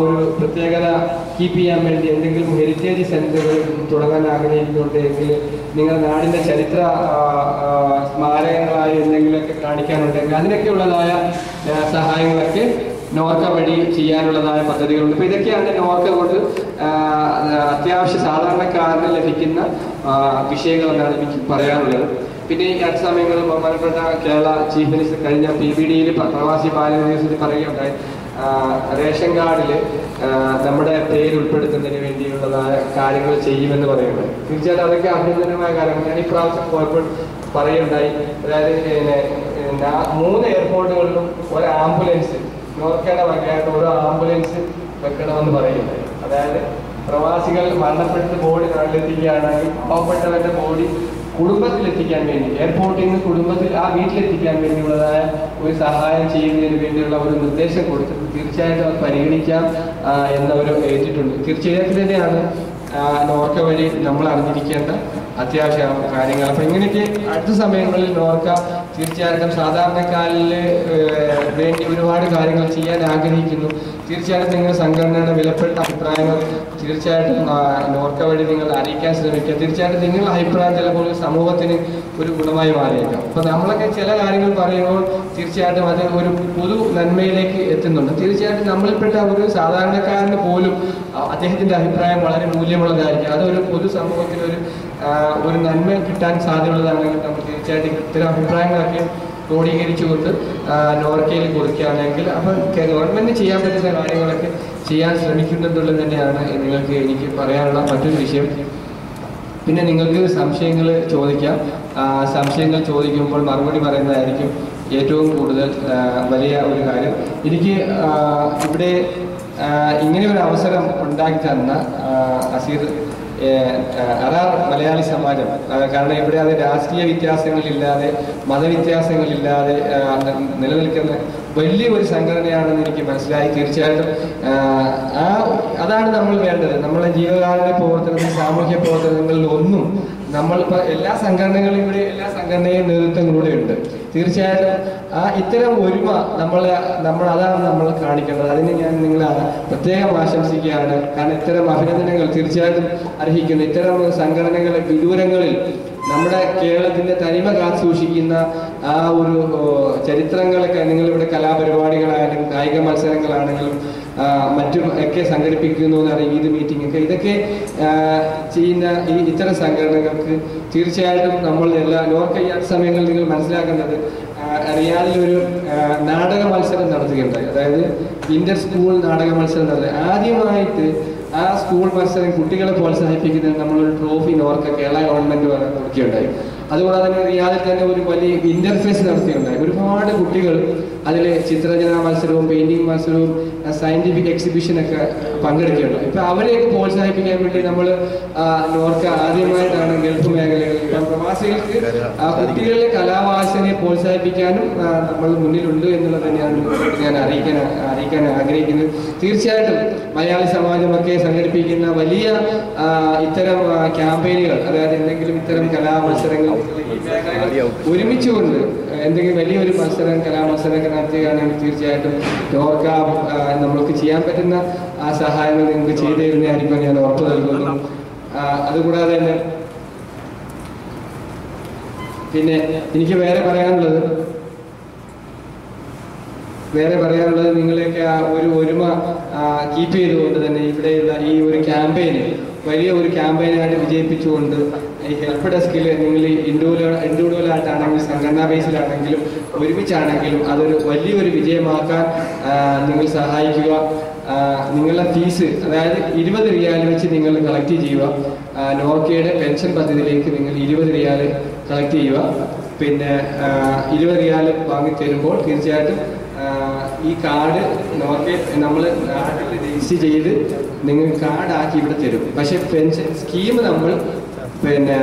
ഒരു പ്രത്യേകത കീപ്പ് ചെയ്യാൻ വേണ്ടി എന്തെങ്കിലും ഹെറിറ്റേജ് സെന്ററുകൾ തുടങ്ങാൻ ആഗ്രഹിക്കുന്നുണ്ടെങ്കിൽ, നിങ്ങളുടെ നാടിൻ്റെ ചരിത്ര സ്മാരകങ്ങളായി എന്തെങ്കിലുമൊക്കെ കാണിക്കാനുണ്ടെങ്കിൽ അതിനൊക്കെയുള്ളതായ സഹായങ്ങളൊക്കെ നോർക്ക വഴി ചെയ്യാനുള്ളതായ പദ്ധതികളുണ്ട്. അപ്പോൾ ഇതൊക്കെയാണ് നോർക്ക കൊണ്ട് അത്യാവശ്യ സാധാരണക്കാരന് ലഭിക്കുന്ന വിഷയങ്ങളെന്നാണ് എനിക്ക് പറയാനുള്ളത്. പിന്നെ ഈ അടുത്ത സമയങ്ങളിൽ ബഹുമാനപ്പെട്ട കേരള ചീഫ് മിനിസ്റ്റർ കഴിഞ്ഞ PBDയിൽ പ്രവാസി ബാല്യ ദിവസത്തിൽ പറയുകയുണ്ടായി, റേഷൻ കാർഡിൽ നമ്മുടെ പേര് ഉൾപ്പെടുത്തുന്നതിന് വേണ്ടിയുള്ളതായ കാര്യങ്ങൾ ചെയ്യുമെന്ന് പറയുന്നത്. തീർച്ചയായിട്ടും അതൊക്കെ അഭിനന്ദനമായ കാര്യങ്ങൾ. ഞാൻ ഇപ്രാവശ്യം പോയപ്പോൾ പറയുകയുണ്ടായി, അതായത് 3 എയർപോർട്ടുകളിലും ഒരു ആംബുലൻസ്, നോർക്കയുടെ വകയായിട്ട് ഒരു ആംബുലൻസ് വെക്കണമെന്ന് പറയുന്നുണ്ടായി. അതായത് പ്രവാസികൾ മരണപ്പെട്ട് ബോഡി നാട്ടിലെത്തിക്കുകയാണെങ്കിൽ പാവപ്പെട്ടവരുടെ ബോഡി കുടുംബത്തിലെത്തിക്കാൻ വേണ്ടി, എയർപോർട്ടിൽ നിന്ന് കുടുംബത്തിൽ ആ വീട്ടിലെത്തിക്കാൻ വേണ്ടിയുള്ളതായ ഒരു സഹായം ചെയ്യുന്നതിന് വേണ്ടിയുള്ള ഒരു നിർദ്ദേശം കൊടുത്തിട്ട് തീർച്ചയായിട്ടും അത് പരിഗണിക്കാം എന്നവർ ഏറ്റിട്ടുണ്ട്. തീർച്ചയായിട്ടും തന്നെയാണ് നോർക്ക വഴി നമ്മൾ അറിഞ്ഞിരിക്കേണ്ട അത്യാവശ്യ കാര്യങ്ങൾ. അപ്പം ഇങ്ങനെയൊക്കെ അടുത്ത സമയങ്ങളിൽ നോർക്ക തീർച്ചയായിട്ടും സാധാരണക്കാരിൽ വേണ്ടി ഒരുപാട് കാര്യങ്ങൾ ചെയ്യാൻ ആഗ്രഹിക്കുന്നു. തീർച്ചയായിട്ടും നിങ്ങൾ സംഘടനയുടെ വിലപ്പെട്ട അഭിപ്രായങ്ങൾ തീർച്ചയായിട്ടും നോർക്ക വഴി നിങ്ങൾ അറിയിക്കാൻ ശ്രമിക്കുക. തീർച്ചയായിട്ടും നിങ്ങളുടെ അഭിപ്രായം ചിലപ്പോൾ സമൂഹത്തിന് ഒരു ഗുണമായി മാറിയേക്കാം. അപ്പോൾ നമ്മളൊക്കെ ചില കാര്യങ്ങൾ പറയുമ്പോൾ തീർച്ചയായിട്ടും അത് ഒരു പൊതു നന്മയിലേക്ക് എത്തുന്നുണ്ട്. തീർച്ചയായിട്ടും നമ്മളിൽപ്പെട്ട ഒരു സാധാരണക്കാരന് പോലും അദ്ദേഹത്തിൻ്റെ അഭിപ്രായം വളരെ മൂല്യമുള്ളതായിരിക്കും. അതൊരു പൊതു സമൂഹത്തിന് ഒരു നന്മ കിട്ടാൻ സാധ്യതയുള്ളതാണെങ്കിൽ നമ്മൾ തീർച്ചയായിട്ടും ഇത്തരം അഭിപ്രായങ്ങളൊക്കെ ക്രോഡീകരിച്ചുകൊണ്ട് നോർക്കയിൽ കൊടുക്കുകയാണെങ്കിൽ അപ്പം ഗവൺമെൻറ് ചെയ്യാൻ പറ്റുന്ന കാര്യങ്ങളൊക്കെ ചെയ്യാൻ ശ്രമിക്കുന്നുണ്ടുള്ളത് തന്നെയാണ് എനിക്ക് പറയാനുള്ള മറ്റൊരു വിഷയം. പിന്നെ നിങ്ങൾക്ക് സംശയങ്ങൾ ചോദിക്കാം. സംശയങ്ങൾ ചോദിക്കുമ്പോൾ മറുപടി പറയുന്നതായിരിക്കും ഏറ്റവും കൂടുതൽ വലിയ ഒരു കാര്യം. എനിക്ക് ഇവിടെ ഇങ്ങനെ ഒരു അവസരം ഉണ്ടാക്കി തന്ന അസീർ അറാർ മലയാളി സമാജം, കാരണം ഇവിടെ അത് രാഷ്ട്രീയ വ്യത്യാസങ്ങളില്ലാതെ മതവ്യത്യാസങ്ങളില്ലാതെ നിലനിൽക്കുന്ന വലിയൊരു സംഘടനയാണെന്ന് എനിക്ക് മനസ്സിലായി. തീർച്ചയായിട്ടും അതാണ് നമ്മൾ വേണ്ടത്. നമ്മളെ ജീവകാരുണ്യ പ്രവർത്തനത്തിൽ, സാമൂഹ്യ പ്രവർത്തനങ്ങളിൽ ഒന്നും നമ്മളിപ്പോൾ എല്ലാ സംഘടനകളും ഇവിടെ എല്ലാ സംഘടനയും നേതൃത്വം കൂടെ ഉണ്ട്. തീർച്ചയായിട്ടും ഇത്തരം ഒരുമ അതാണ് നമ്മൾ കാണിക്കേണ്ടത്. അതിന് ഞാൻ നിങ്ങളെ പ്രത്യേകം ആശംസിക്കുകയാണ്. കാരണം ഇത്തരം അഭിനന്ദനങ്ങൾ തീർച്ചയായിട്ടും അർഹിക്കുന്നു. ഇത്തരം സംഘടനകളെ വിദൂരങ്ങളിൽ നമ്മുടെ കേരളത്തിന്റെ തനിമ കാത്തു സൂക്ഷിക്കുന്ന ആ ഒരു ചരിത്രങ്ങളൊക്കെ നിങ്ങളിവിടെ കലാപരിപാടികളായാലും കായിക മത്സരങ്ങളാണെങ്കിലും മറ്റും ഒക്കെ സംഘടിപ്പിക്കുന്നു എന്ന് പറയുന്ന ഈദ് മീറ്റിംഗ് ഒക്കെ ഇതൊക്കെ ചെയ്യുന്ന ഇത്തരം സംഘടനകൾക്ക് തീർച്ചയായിട്ടും നമ്മൾ എല്ലാ നോർക്ക ഈ സമയങ്ങളിൽ നിങ്ങൾ മനസ്സിലാക്കേണ്ടത് റിയാദിലൊരു നാടക മത്സരം നടത്തുകയുണ്ടായി. അതായത് ഇന്റർ സ്കൂൾ നാടക മത്സരം നടത്തുക. ആദ്യമായിട്ട് ആ സ്കൂൾ മത്സരം കുട്ടികളെ പ്രോത്സാഹിപ്പിക്കുന്നതിന് നമ്മളൊരു ട്രോഫി നോർക്ക കേരള ഗവൺമെന്റ് കൊടുക്കുകയുണ്ടായി. അതുകൂടാതെ തന്നെ റിയാദിൽ തന്നെ ഒരു വലിയ ഇന്റർഫേസ് നടത്തിയുണ്ടായി. ഒരുപാട് കുട്ടികൾ അതിൽ ചിത്രരചനാ മത്സരവും പെയിന്റിംഗ് മത്സരവും സയന്റിഫിക് എക്സിബിഷനൊക്കെ പങ്കെടുക്കുകയുണ്ടായി. ഇപ്പൊ അവരെയൊക്കെ പ്രോത്സാഹിപ്പിക്കാൻ വേണ്ടി നമ്മൾ നോർക്ക ആദ്യമായിട്ടാണ് ഗൾഫ് മേഖലകളിൽ പ്രവാസികൾക്ക് കുട്ടികളിലെ കലാവാസനയെ പ്രോത്സാഹിപ്പിക്കാനും നമ്മൾ മുന്നിലുണ്ട് എന്നുള്ളത് തന്നെയാണ് ഞാൻ അറിയിക്കാൻ ആഗ്രഹിക്കുന്നത്. തീർച്ചയായിട്ടും മലയാളി സമാജമൊക്കെ സംഘടിപ്പിക്കുന്ന വലിയ ഇത്തരം ക്യാമ്പയിനുകൾ, അതായത് എന്തെങ്കിലും ഇത്തരം കലാമത്സരങ്ങൾ ഒരുമിച്ചുകൊണ്ട് എന്തെങ്കിലും വലിയൊരു മത്സരം കലാമത്സരമൊക്കെ നടത്തുകയാണെങ്കിൽ തീർച്ചയായിട്ടും നോർക്ക നമ്മൾക്ക് ചെയ്യാൻ പറ്റുന്ന ആ സഹായങ്ങൾ നിങ്ങൾക്ക് ചെയ്തു തരുന്നതായിരിക്കും ഞാൻ ഉറപ്പ് നൽകുന്നു. അതുകൂടാതെ തന്നെ പിന്നെ എനിക്ക് വേറെ പറയാനുള്ളത് നിങ്ങളെയൊക്കെ ആ ഒരു ഒരുമ കീപ്പ് ചെയ്തുകൊണ്ട് തന്നെ ഇവിടെയുള്ള ഈ ഒരു ക്യാമ്പയിന് വലിയ ഒരു ക്യാമ്പയിനായിട്ട് വിജയിപ്പിച്ചുകൊണ്ട് ഈ ഹെൽപ്പ് ഡെസ്കിൽ നിങ്ങൾ ഇൻഡിവിജ്വലായിട്ടാണെങ്കിലും സംഘടനാ ബേസിലാണെങ്കിലും ഒരുമിച്ചാണെങ്കിലും അതൊരു വലിയൊരു വിജയമാക്കാൻ നിങ്ങൾ സഹായിക്കുക. നിങ്ങളുടെ ഫീസ്, അതായത് 20 റിയാൽ വെച്ച് നിങ്ങൾ കളക്ട് ചെയ്യുക. നോർക്കയുടെ പെൻഷൻ പദ്ധതിയിലേക്ക് നിങ്ങൾ 20 റിയാൽ കളക്ട് ചെയ്യുക. പിന്നെ 20 റിയാൽ വാങ്ങിത്തരുമ്പോൾ തീർച്ചയായിട്ടും ഈ കാർഡ് നോർക്ക നമ്മൾ നാട്ടിൽ രജിസ്റ്റർ ചെയ്ത് നിങ്ങൾ കാർഡാക്കി ഇവിടെ തരും. പക്ഷെ പെൻഷൻ സ്കീം നമ്മൾ പിന്നെ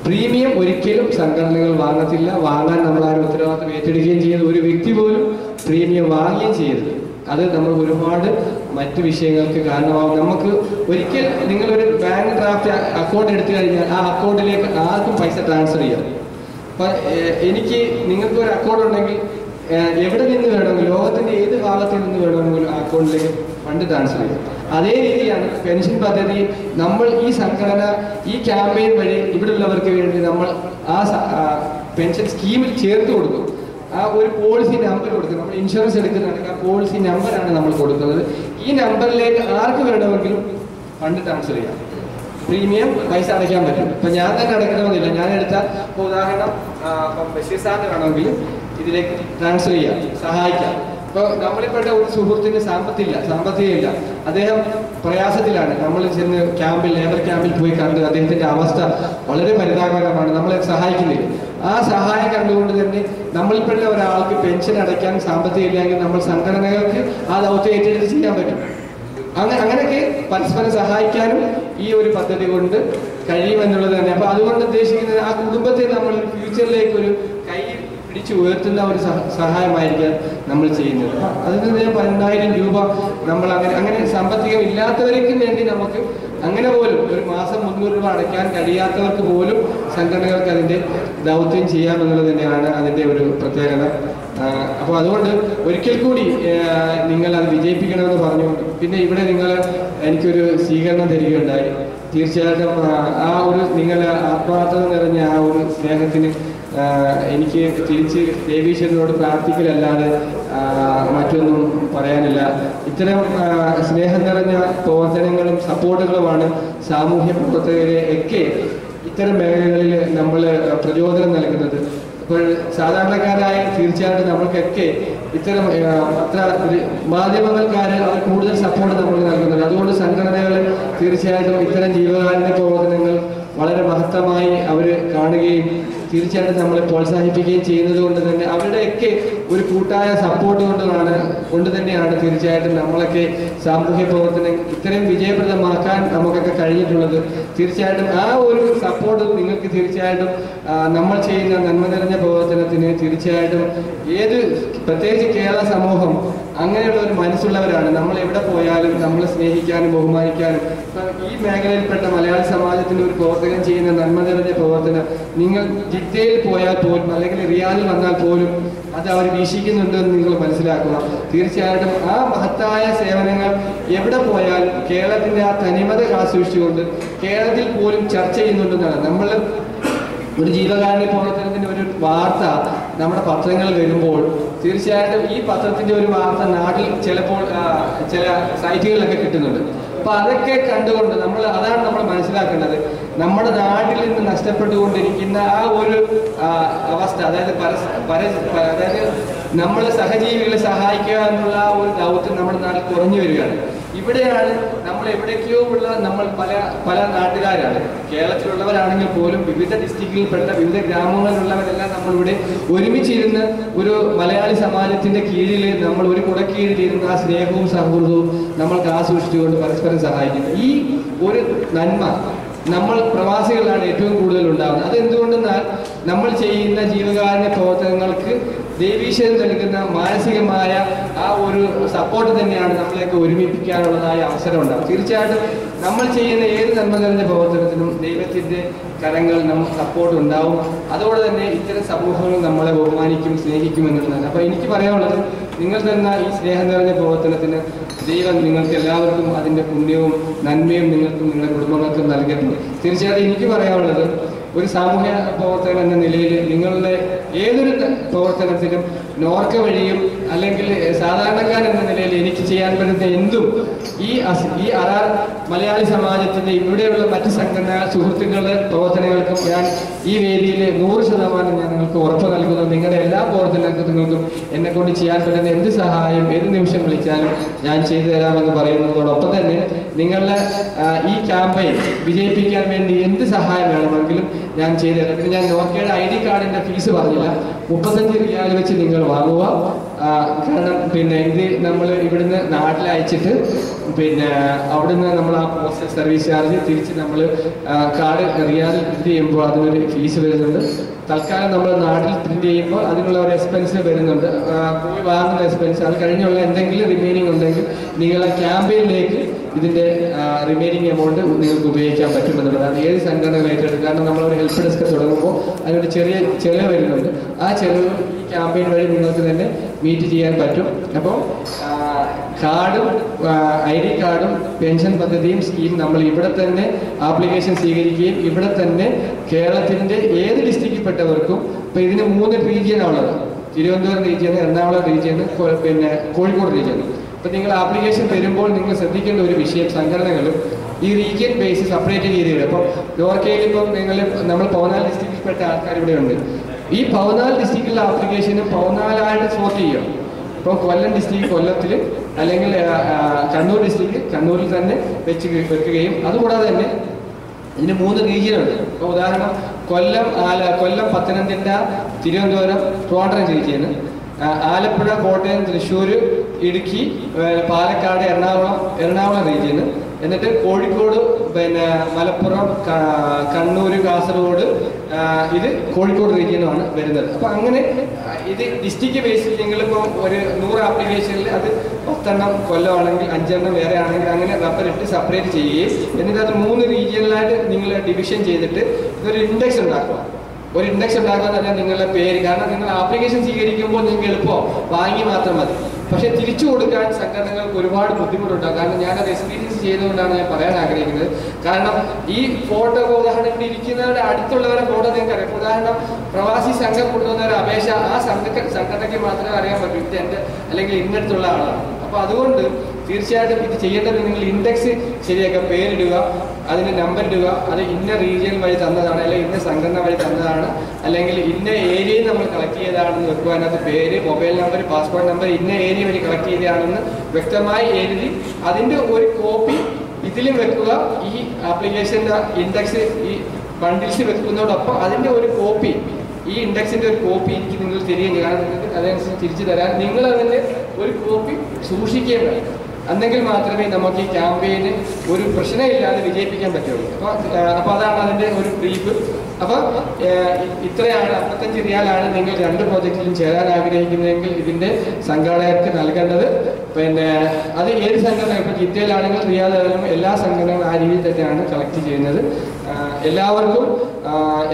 പ്രീമിയം ഒരിക്കലും സംഘടനകൾ വാങ്ങത്തില്ല. വാങ്ങാൻ നമ്മൾ ആ ഉത്തരവാദിത്വം ഏറ്റെടുക്കുകയും ചെയ്ത് ഒരു വ്യക്തി പോലും പ്രീമിയം വാങ്ങുകയും ചെയ്യരുത്. അത് നമ്മൾ ഒരുപാട് മറ്റു വിഷയങ്ങൾക്ക് കാരണമാകും. നമുക്ക് ഒരിക്കൽ നിങ്ങളൊരു ബാങ്ക് ഡ്രാഫ്റ്റ് അക്കൗണ്ട് എടുത്തു കഴിഞ്ഞാൽ ആ അക്കൗണ്ടിലേക്ക് ആർക്കും പൈസ ട്രാൻസ്ഫർ ചെയ്യാം. അപ്പൊ നിങ്ങൾക്ക് ഒരു അക്കൗണ്ട് ഉണ്ടെങ്കിൽ എവിടെ നിന്ന് വേണമെങ്കിലും ലോകത്തിന്റെ ഏത് ഭാഗത്തിൽ നിന്ന് വേണമെങ്കിലും ആ അക്കൗണ്ടിലേക്ക് ഫണ്ട് ട്രാൻസ്ഫർ ചെയ്യും. അതേ രീതിയാണ് പെൻഷൻ പദ്ധതി. നമ്മൾ ഈ സംഘടന ഈ ക്യാമ്പയിൻ വഴി ഇവിടെയുള്ളവർക്ക് വേണ്ടി നമ്മൾ ആ പെൻഷൻ സ്കീമിൽ ചേർത്ത് കൊടുക്കും. ആ ഒരു പോളിസി നമ്പർ കൊടുക്കും. നമ്മൾ ഇൻഷുറൻസ് എടുക്കുന്നുണ്ടെങ്കിൽ ആ പോളിസി നമ്പറാണ് നമ്മൾ കൊടുക്കുന്നത്. ഈ നമ്പറിലേക്ക് ആർക്ക് വേണമെങ്കിലും ഫണ്ട് ട്രാൻസ്ഫർ ചെയ്യാം. പ്രീമിയം പൈസ അടയ്ക്കാൻ പറ്റും. ഇപ്പൊ ഞാൻ തന്നെ അടയ്ക്കണമെന്നില്ല. ഞാൻ എടുത്ത ഉദാഹരണം ബഷീർ സാറിന് വേണമെങ്കിൽ ഇതിലേക്ക് ട്രാൻസ്ഫർ ചെയ്യാം, സഹായിക്കാം. ഇപ്പോൾ നമ്മളിൽപ്പെട്ട ഒരു സുഹൃത്തിന് സാമ്പത്തികമില്ല, അദ്ദേഹം പ്രയാസത്തിലാണ്. നമ്മൾ ചെന്ന് ലേബർ ക്യാമ്പിൽ പോയി കണ്ട് അദ്ദേഹത്തിന്റെ അവസ്ഥ വളരെ പരിതാപകരമാണ്. നമ്മളെ സഹായിക്കുന്നില്ല. ആ സഹായം കണ്ടുകൊണ്ട് തന്നെ നമ്മളിൽപ്പെട്ട ഒരാൾക്ക് പെൻഷൻ അടയ്ക്കാൻ സാമ്പത്തികമില്ലെങ്കിൽ നമ്മൾ സംഘടനകൾക്ക് ആ ദൗത്യം ഏറ്റെടുത്ത് ചെയ്യാൻ പറ്റും. അങ്ങനെയൊക്കെ പരസ്പരം സഹായിക്കാനും ഈ ഒരു പദ്ധതി കൊണ്ട് കഴിയുമെന്നുള്ളത് തന്നെ. അപ്പൊ അതുകൊണ്ട് ഉദ്ദേശിക്കുന്നത് ആ കുടുംബത്തെ നമ്മൾ ഫ്യൂച്ചറിലേക്ക് ഒരു കൈ പിടിച്ചു ഉയർത്തുന്ന ഒരു സഹായമായിരിക്കാം നമ്മൾ ചെയ്യുന്നത്. അതിന് 10,000 രൂപ നമ്മൾ അങ്ങനെ സാമ്പത്തികം ഇല്ലാത്തവർക്കും വേണ്ടി നമുക്ക് അങ്ങനെ പോലും ഒരു മാസം 300 രൂപ അടയ്ക്കാൻ കഴിയാത്തവർക്ക് പോലും സംഘടനകൾക്ക് അതിന്റെ ദൗത്യം ചെയ്യാമെന്നുള്ളത് തന്നെയാണ് അതിന്റെ ഒരു പ്രത്യേകത. അപ്പോൾ അതുകൊണ്ട് ഒരിക്കൽ കൂടി നിങ്ങൾ അത് വിജയിപ്പിക്കണമെന്ന് പറഞ്ഞുകൊണ്ട് പിന്നെ ഇവിടെ എനിക്കൊരു സ്വീകരണം തരികയുണ്ടായി. തീർച്ചയായിട്ടും ആ ഒരു നിങ്ങളെ ആത്മാർത്ഥത നിറഞ്ഞ ആ ഒരു സ്നേഹത്തിന് എനിക്ക് തിരിച്ച് ദേവീശ്വരനോട് പ്രാർത്ഥിക്കലല്ലാതെ മറ്റൊന്നും പറയാനില്ല. ഇത്തരം സ്നേഹം നിറഞ്ഞ പ്രവർത്തനങ്ങളും സപ്പോർട്ടുകളുമാണ് സാമൂഹ്യ പ്രവർത്തകരെ ഒക്കെ ഇത്തരം മേഖലകളിൽ നമ്മൾ പ്രചോദനം നൽകുന്നത്. അപ്പോൾ സാധാരണക്കാരായ തീർച്ചയായിട്ടും നമ്മൾക്കൊക്കെ ഇത്തരം മാധ്യമങ്ങൾക്കാര് അവർ കൂടുതൽ സപ്പോർട്ട് നമ്മൾ നൽകുന്നത്. അതുകൊണ്ട് സംഘടനകൾ തീർച്ചയായിട്ടും ഇത്തരം ജീവകാരുണ്യ പ്രവർത്തനങ്ങൾ വളരെ മഹത്തമായി അവർ കാണുകയും തീർച്ചയായിട്ടും നമ്മളെ പ്രോത്സാഹിപ്പിക്കുകയും ചെയ്യുന്നത് കൊണ്ട് തന്നെ അവരുടെയൊക്കെ ഒരു കൂട്ടായ സപ്പോർട്ട് കൊണ്ട് തന്നെയാണ് തീർച്ചയായിട്ടും നമ്മളൊക്കെ സാമൂഹ്യ പ്രവർത്തനം ഇത്രയും വിജയപ്രദമാക്കാൻ നമുക്കൊക്കെ കഴിഞ്ഞിട്ടുള്ളത്. തീർച്ചയായിട്ടും ആ ഒരു സപ്പോർട്ട് നിങ്ങൾക്ക് തീർച്ചയായിട്ടും നമ്മൾ ചെയ്യുന്ന നന്മ നിറഞ്ഞ പ്രവർത്തനത്തിന് തീർച്ചയായിട്ടും പ്രത്യേകിച്ച് കേരള സമൂഹം അങ്ങനെയുള്ള ഒരു മനസ്സുള്ളവരാണ്. നമ്മൾ എവിടെ പോയാലും നമ്മൾ സ്നേഹിക്കാനും ബഹുമാനിക്കാനും ഈ മേഖലയിൽപ്പെട്ട മലയാളി സമാജത്തിന്റെ ഒരു പ്രവർത്തകൻ ചെയ്യുന്ന നന്മ നിറഞ്ഞ പ്രവർത്തനം നിങ്ങൾ ജിദ്ദയിൽ പോയാൽ പോലും അല്ലെങ്കിൽ റിയാദിൽ വന്നാൽ പോലും അത് അവർ വീക്ഷിക്കുന്നുണ്ടെന്ന് നിങ്ങൾ മനസ്സിലാക്കുക. തീർച്ചയായിട്ടും ആ മഹത്തായ സേവനങ്ങൾ എവിടെ പോയാലും കേരളത്തിന്റെ ആ തനിമത കാസൂക്ഷിച്ചുകൊണ്ട് കേരളത്തിൽ പോലും ചർച്ച ചെയ്യുന്നുണ്ടെന്നാണ്. നമ്മൾ ഒരു ജീവകാരുണ്യ പ്രവർത്തനത്തിന്റെ ഒരു വാർത്ത നമ്മുടെ പത്രങ്ങളിൽ വരുമ്പോൾ തീർച്ചയായിട്ടും ഈ പത്രത്തിന്റെ ഒരു വാർത്ത നാട്ടിൽ ചിലപ്പോൾ ചില സൈറ്റുകളിലൊക്കെ കിട്ടുന്നുണ്ട്. അപ്പൊ അതൊക്കെ കണ്ടുകൊണ്ട് അതാണ് നമ്മൾ മനസ്സിലാക്കേണ്ടത്. നമ്മുടെ നാട്ടിൽ നിന്ന് നഷ്ടപ്പെട്ടുകൊണ്ടിരിക്കുന്ന ആ ഒരു അവസ്ഥ, അതായത് നമ്മൾ സഹജീവികളെ സഹായിക്കുക എന്നുള്ള ആ ഒരു ദൗത്യം നമ്മുടെ നാട്ടിൽ കുറഞ്ഞു വരികയാണ്. ഇവിടെയാണ് നമ്മൾ എവിടേക്കോ ഉള്ള നമ്മൾ പല നാട്ടുകാരാണ്, കേരളത്തിലുള്ളവരാണെങ്കിൽ പോലും വിവിധ ഡിസ്ട്രിക്റ്റിൽപ്പെട്ട വിവിധ ഗ്രാമങ്ങളിലുള്ളവരെല്ലാം നമ്മളിവിടെ ഒരുമിച്ചിരുന്ന് ഒരു മലയാളി സമാജത്തിന്റെ കീഴിൽ നമ്മൾ ഒരു കുടക്കീഴിലിരുന്ന് ആ സ്നേഹവും സൗഹൃദവും നമ്മൾക്ക് ആസ്വദിച്ചുകൊണ്ട് പരസ്പരം സഹായിക്കുന്നു. ഈ ഒരു നന്മ നമ്മൾ പ്രവാസികളാണ് ഏറ്റവും കൂടുതൽ ഉണ്ടാകുന്നത്. അതെന്തുകൊണ്ടെന്നാൽ നമ്മൾ ചെയ്യുന്ന ജീവകാരുണ്യ പ്രവർത്തനങ്ങൾക്ക് ദേവീശ്വരൻ നൽകുന്ന മാനസികമായ ആ ഒരു സപ്പോർട്ട് തന്നെയാണ് നമ്മളെയൊക്കെ ഒരുമിപ്പിക്കാനുള്ളതായ അവസരം ഉണ്ടാകും. തീർച്ചയായിട്ടും നമ്മൾ ചെയ്യുന്ന ഏത് നന്മ നിറഞ്ഞ പ്രവർത്തനത്തിനും ദൈവത്തിന്റെ കരങ്ങൾ നമുക്ക് സപ്പോർട്ട് ഉണ്ടാവും. അതുകൊണ്ട് തന്നെ ഇത്തരം സമൂഹങ്ങൾ നമ്മളെ ബഹുമാനിക്കും, സ്നേഹിക്കും എന്നുള്ളതാണ്. അപ്പൊ എനിക്ക് പറയാനുള്ളത്, നിങ്ങൾ തന്ന ഈ സ്നേഹം നിറഞ്ഞ പ്രവർത്തനത്തിന് ദൈവം നിങ്ങൾക്ക് എല്ലാവർക്കും അതിന്റെ പുണ്യവും നന്മയും നിങ്ങൾക്കും നിങ്ങളുടെ കുടുംബങ്ങൾക്കും നൽകട്ടെ. തീർച്ചയായിട്ടും എനിക്ക് പറയാനുള്ളത്, ഒരു സാമൂഹ്യ പ്രവർത്തകൻ എന്ന നിലയിൽ നിങ്ങളുടെ ഏതൊരു പ്രവർത്തനത്തിലും നോർക്ക വഴിയും അല്ലെങ്കിൽ സാധാരണക്കാരൻ എന്ന നിലയിൽ എനിക്ക് ചെയ്യാൻ പറ്റുന്ന എന്തും ഈ അറാർ മലയാളി സമാജത്തിന്റെ ഇവിടെയുള്ള മറ്റ് സംഘടന സുഹൃത്തുക്കളുടെ പ്രവർത്തനങ്ങൾക്കും ഞാൻ ഈ വേദിയിൽ 100% ഞാൻ നിങ്ങൾക്ക് ഉറപ്പ് നൽകുന്നു. നിങ്ങളുടെ എല്ലാ പ്രവർത്തനങ്ങൾക്കും എന്നെ കൊണ്ട് ചെയ്യാൻ പറ്റുന്ന എന്ത് സഹായം ഏത് നിമിഷം വിളിച്ചാലും ഞാൻ ചെയ്തു തരാമെന്ന് പറയുന്നതോടൊപ്പം തന്നെ നിങ്ങളുടെ ഈ ക്യാമ്പയിൻ വിജയിപ്പിക്കാൻ വേണ്ടി എന്ത് സഹായം വേണമെങ്കിലും ഞാൻ ചെയ്തു തരാം. പിന്നെ ഞാൻ നോർക്കയുടെ ID കാർഡിന്റെ ഫീസ് പറഞ്ഞില്ല, 35 റിയാൽ വെച്ച് നിങ്ങൾ വാങ്ങുക. കാരണം പിന്നെ ഇത് നമ്മൾ ഇവിടുന്ന് നാട്ടിൽ അയച്ചിട്ട് പിന്നെ അവിടുന്ന് നമ്മൾ ആ പോസ്റ്റൽ സർവീസ് ചാർജ് തിരിച്ച് നമ്മൾ കാർഡ് റിയാദിൽ പ്രിന്റ് ചെയ്യുമ്പോൾ അതിനൊരു ഫീസ് വരുന്നുണ്ട്. തൽക്കാലം നമ്മൾ നാട്ടിൽ പ്രിന്റ് ചെയ്യുമ്പോൾ അതിനുള്ള ഒരു എക്സ്പെൻസ് വരുന്നുണ്ട്, പോയി വാങ്ങുന്ന എക്സ്പെൻസ്. അത് കഴിഞ്ഞുള്ള എന്തെങ്കിലും റിമൈനിങ് ഉണ്ടെങ്കിൽ നിങ്ങളെ ക്യാമ്പയിനിലേക്ക് ഇതിന്റെ റിമൈനിങ് എമൗണ്ട് നിങ്ങൾക്ക് ഉപയോഗിക്കാൻ പറ്റുമെന്നുള്ളതാണ്. ഏത് സംഘടനകൾ ഏറ്റെടുക്കും, കാരണം നമ്മളൊരു ഹെൽപ്പ് ഡെസ്ക് തുടങ്ങുമ്പോൾ അതിനൊരു ചെറിയ ചെലവ് വരുന്നുണ്ട്. ആ ചെലവ് ഈ ക്യാമ്പയിൻ വഴി നിങ്ങൾക്ക് തന്നെ മീറ്റ് ചെയ്യാൻ പറ്റും. അപ്പോൾ കാർഡും ID കാർഡും പെൻഷൻ പദ്ധതിയും സ്കീം നമ്മൾ ഇവിടെ തന്നെ ആപ്ലിക്കേഷൻ സ്വീകരിക്കുകയും ഇവിടെ തന്നെ കേരളത്തിന്റെ ഏത് ഡിസ്ട്രിക്റ്റിൽപ്പെട്ടവർക്കും, ഇപ്പൊ ഇതിന് 3 റീജിയനാണുള്ളത്, തിരുവനന്തപുരം റീജിയൻ, എറണാകുളം റീജിയൻ, പിന്നെ കോഴിക്കോട് റീജിയൻ. അപ്പൊ നിങ്ങൾ ആപ്ലിക്കേഷൻ തരുമ്പോൾ നിങ്ങൾ ശ്രദ്ധിക്കേണ്ട ഒരു വിഷയം, സംഘടനകളും ഈ റീജിയൻ ബേസ് സെപ്പറേറ്റ് ചെയ്തിട്ട്. അപ്പം നോർക്കയിൽ ഇപ്പം നമ്മൾ 14 ഡിസ്ട്രിക്റ്റിൽപ്പെട്ട ആൾക്കാർ ഇവിടെ ഉണ്ട്. ഈ 14 ഡിസ്ട്രിക്റ്റിലെ ആപ്ലിക്കേഷനും 14ആയിട്ട് സോർട്ട് ചെയ്യും. ഇപ്പം കൊല്ലം ഡിസ്ട്രിക്ട് കൊല്ലത്തിൽ, അല്ലെങ്കിൽ കണ്ണൂർ ഡിസ്ട്രിക്ട് കണ്ണൂരിൽ തന്നെ വെക്കുകയും അതുകൂടാതെ തന്നെ ഇതിന് 3 റീജിയനുണ്ട്. ഇപ്പോൾ ഉദാഹരണം കൊല്ലം, പത്തനംതിട്ട, തിരുവനന്തപുരം, ട്രിവാൻഡ്രം റീജിയന്, ആലപ്പുഴ, കോട്ടയം, തൃശ്ശൂർ, ഇടുക്കി, പാലക്കാട്, എറണാകുളം റീജിയന്, എന്നിട്ട് കോഴിക്കോട്, പിന്നെ മലപ്പുറം, കണ്ണൂർ, കാസർഗോഡ്, ഇത് കോഴിക്കോട് റീജിയനുമാണ് വരുന്നത്. അപ്പൊ അങ്ങനെ ഇത് ഡിസ്ട്രിക്ട് ബേസിൽ നിങ്ങളിപ്പോൾ ഒരു 100 ആപ്ലിക്കേഷനിൽ അത് 10 കൊല്ലമാണെങ്കിൽ 5 വേറെ ആണെങ്കിൽ അങ്ങനെ റബ്ബറിട്ട് സെപ്പറേറ്റ് ചെയ്യുകയും എന്നിട്ട് അത് 3 റീജിയനിലായിട്ട് നിങ്ങൾ ഡിവിഷൻ ചെയ്തിട്ട് ഇതൊരു ഇൻഡെക്സ് ഉണ്ടാക്കുക. ഒരു ഇൻഡെക്സ് ഉണ്ടാക്കുക എന്ന് പറഞ്ഞാൽ നിങ്ങളുടെ പേര്, കാരണം നിങ്ങൾ ആപ്ലിക്കേഷൻ സ്വീകരിക്കുമ്പോൾ നിങ്ങൾക്ക് എളുപ്പം വാങ്ങി മാത്രം മതി. പക്ഷെ തിരിച്ചു കൊടുക്കാൻ സംഘടനകൾക്ക് ഒരുപാട് ബുദ്ധിമുട്ടുണ്ടാകും. കാരണം ഞാനത് എക്സ്പീരിയൻസ് ചെയ്തുകൊണ്ടാണ് ഞാൻ പറയാൻ ആഗ്രഹിക്കുന്നത്. കാരണം ഈ ഫോട്ടോ, ഉദാഹരണം ഇവിടെ ഇരിക്കുന്നവരുടെ അടുത്തുള്ളവരെ ഫോട്ടോ നിങ്ങൾക്ക് അറിയാം. ഉദാഹരണം പ്രവാസി സംഘം കൊണ്ടുവന്ന ഒരു അപേക്ഷ ആ സംഘടനയ്ക്ക് മാത്രമേ അറിയാൻ പറ്റൂ ഇത് എൻ്റെ അല്ലെങ്കിൽ ഇന്നടുത്തുള്ള ആളാണ്. അപ്പൊ അതുകൊണ്ട് തീർച്ചയായിട്ടും ഇത് ചെയ്യേണ്ടത് നിങ്ങൾ ഇൻഡെക്സ് ശരിയാക്കുക, പേരിടുക, അതിന് നമ്പർ ഇടുക, അത് ഇന്ന റീജിയൻ വഴി തന്നതാണ്, അല്ലെങ്കിൽ ഇന്ന സംഘടന വഴി തന്നതാണ്, അല്ലെങ്കിൽ ഇന്ന ഏരിയയിൽ നമ്മൾ കളക്ട് ചെയ്തതാണെന്ന് വെക്കുക. അതിനകത്ത് പേര്, മൊബൈൽ നമ്പർ, പാസ്പോർട്ട് നമ്പർ, ഇന്ന ഏരിയ വഴി കളക്ട് ചെയ്തതാണെന്ന് വ്യക്തമായി എഴുതി അതിന്റെ ഒരു കോപ്പി ഇതിലും വെക്കുക. ഈ ആപ്ലിക്കേഷന്റെ ഇൻഡെക്സ് ഈ ബണ്ടിൽസ് വെക്കുന്നതോടൊപ്പം അതിന്റെ ഒരു കോപ്പി ഈ ഇൻഡെക്സിന്റെ ഒരു കോപ്പി എനിക്ക് നിങ്ങൾ തരികയും ചെയ്യും. കാരണം നിങ്ങൾക്ക് അതനുസരിച്ച് തിരിച്ചു തരാൻ നിങ്ങൾ അതിന്റെ ഒരു കോപ്പി സൂക്ഷിക്കുകയും വേണം. എന്നെങ്കിൽ മാത്രമേ നമുക്ക് ഈ ക്യാമ്പയിന് ഒരു പ്രശ്നമില്ലാതെ വിജയിപ്പിക്കാൻ പറ്റുള്ളൂ. അപ്പോൾ അതാണ് അതിന്റെ ഒരു ബ്രീഫ്. അപ്പോൾ ഇത്രയാണ് 55 റിയാലാണ് നിങ്ങൾ 2 പ്രോജക്റ്റിലും ചേരാൻ ആഗ്രഹിക്കുന്നതെങ്കിൽ ഇതിന്റെ സംഘാടകർക്ക് നൽകേണ്ടത്. പിന്നെ അത് ഏത് സംഘടന, ഇപ്പോൾ ജിദ്ദയിലാണെങ്കിൽ റിയാദാണെങ്കിലും എല്ലാ സംഘടനകളും ആ രീതിയിൽ തന്നെയാണ് കളക്ട് ചെയ്യുന്നത്. എല്ലാവർക്കും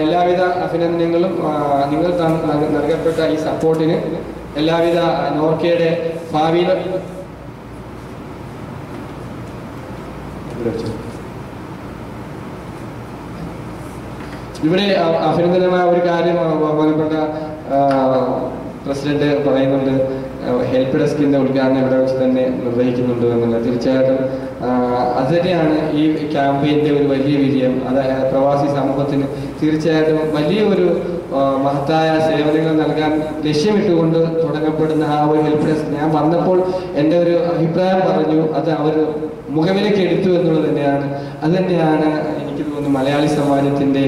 എല്ലാവിധ അഭിനന്ദനങ്ങളും. നിങ്ങൾ നൽകപ്പെട്ട ഈ സപ്പോർട്ടിന് എല്ലാവിധ നോർക്കയുടെ ഭാവിയിൽ ഇവിടെ അഭിനന്ദനമായ ഒരു കാര്യം ബഹുമാനപ്പെട്ട പ്രസിഡന്റ് പറയുന്നുണ്ട്, ഹെൽപ്പ് ഡെസ്കിന്റെ ഉദ്ഘാടനം ഇവിടെ വെച്ച് തന്നെ നിർവഹിക്കുന്നുണ്ട് എന്നുള്ളത്. തീർച്ചയായിട്ടും അത് തന്നെയാണ് ഈ ക്യാമ്പയിന്റെ ഒരു വലിയ വിജയം. അതായത് പ്രവാസി സമൂഹത്തിന് തീർച്ചയായിട്ടും വലിയ ഒരു മഹത്തായ സേവനങ്ങൾ നൽകാൻ ലക്ഷ്യമിട്ടുകൊണ്ട് തുടങ്ങപ്പെടുന്ന ആ ഒരു ഹെൽപ്പ് ഡെസ്ക് ഞാൻ വന്നപ്പോൾ എൻ്റെ ഒരു അഭിപ്രായം പറഞ്ഞു, അത് അവർ മുഖവിലേക്ക് എടുത്തു എന്നുള്ളത് തന്നെയാണ്. അത് തന്നെയാണ് എനിക്ക് തോന്നുന്നു മലയാളി സമാജത്തിന്റെ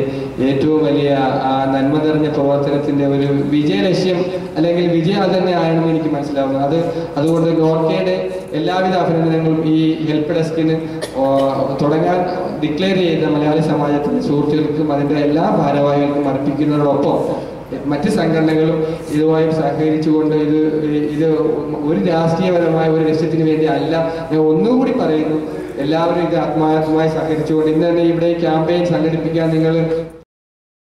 ഏറ്റവും വലിയ ആ നന്മ നിറഞ്ഞ പ്രവർത്തനത്തിന്റെ ഒരു വിജയലക്ഷ്യം അല്ലെങ്കിൽ വിജയം അത് തന്നെ ആണെന്ന് എനിക്ക് മനസ്സിലാവുന്നു. അതുകൊണ്ട് നോർക്കയുടെ എല്ലാവിധ അഭിനന്ദനങ്ങളും ഈ ഹെൽപ്പ് ഡെസ്കിന് തുടങ്ങാൻ ഡിക്ലെയർ ചെയ്ത മലയാളി സമാജത്തിന്റെ സുഹൃത്തുക്കൾക്കും അതിന്റെ എല്ലാ ഭാരവാഹികൾക്കും അർപ്പിക്കുന്നതോടൊപ്പം മറ്റ് സംഘടനകളും ഇതുമായി സഹകരിച്ചുകൊണ്ട് ഇത് ഒരു രാഷ്ട്രീയപരമായ ഒരു ലക്ഷ്യത്തിന് വേണ്ടി അല്ല. ഞാൻ ഒന്നുകൂടി പറയുന്നു, എല്ലാവരും ഇത് ആത്മാർത്ഥമായി സഹകരിച്ചുകൊണ്ട് ഇന്ന് തന്നെ ഇവിടെ ക്യാമ്പയിൻ സംഘടിപ്പിക്കാൻ നിങ്ങൾ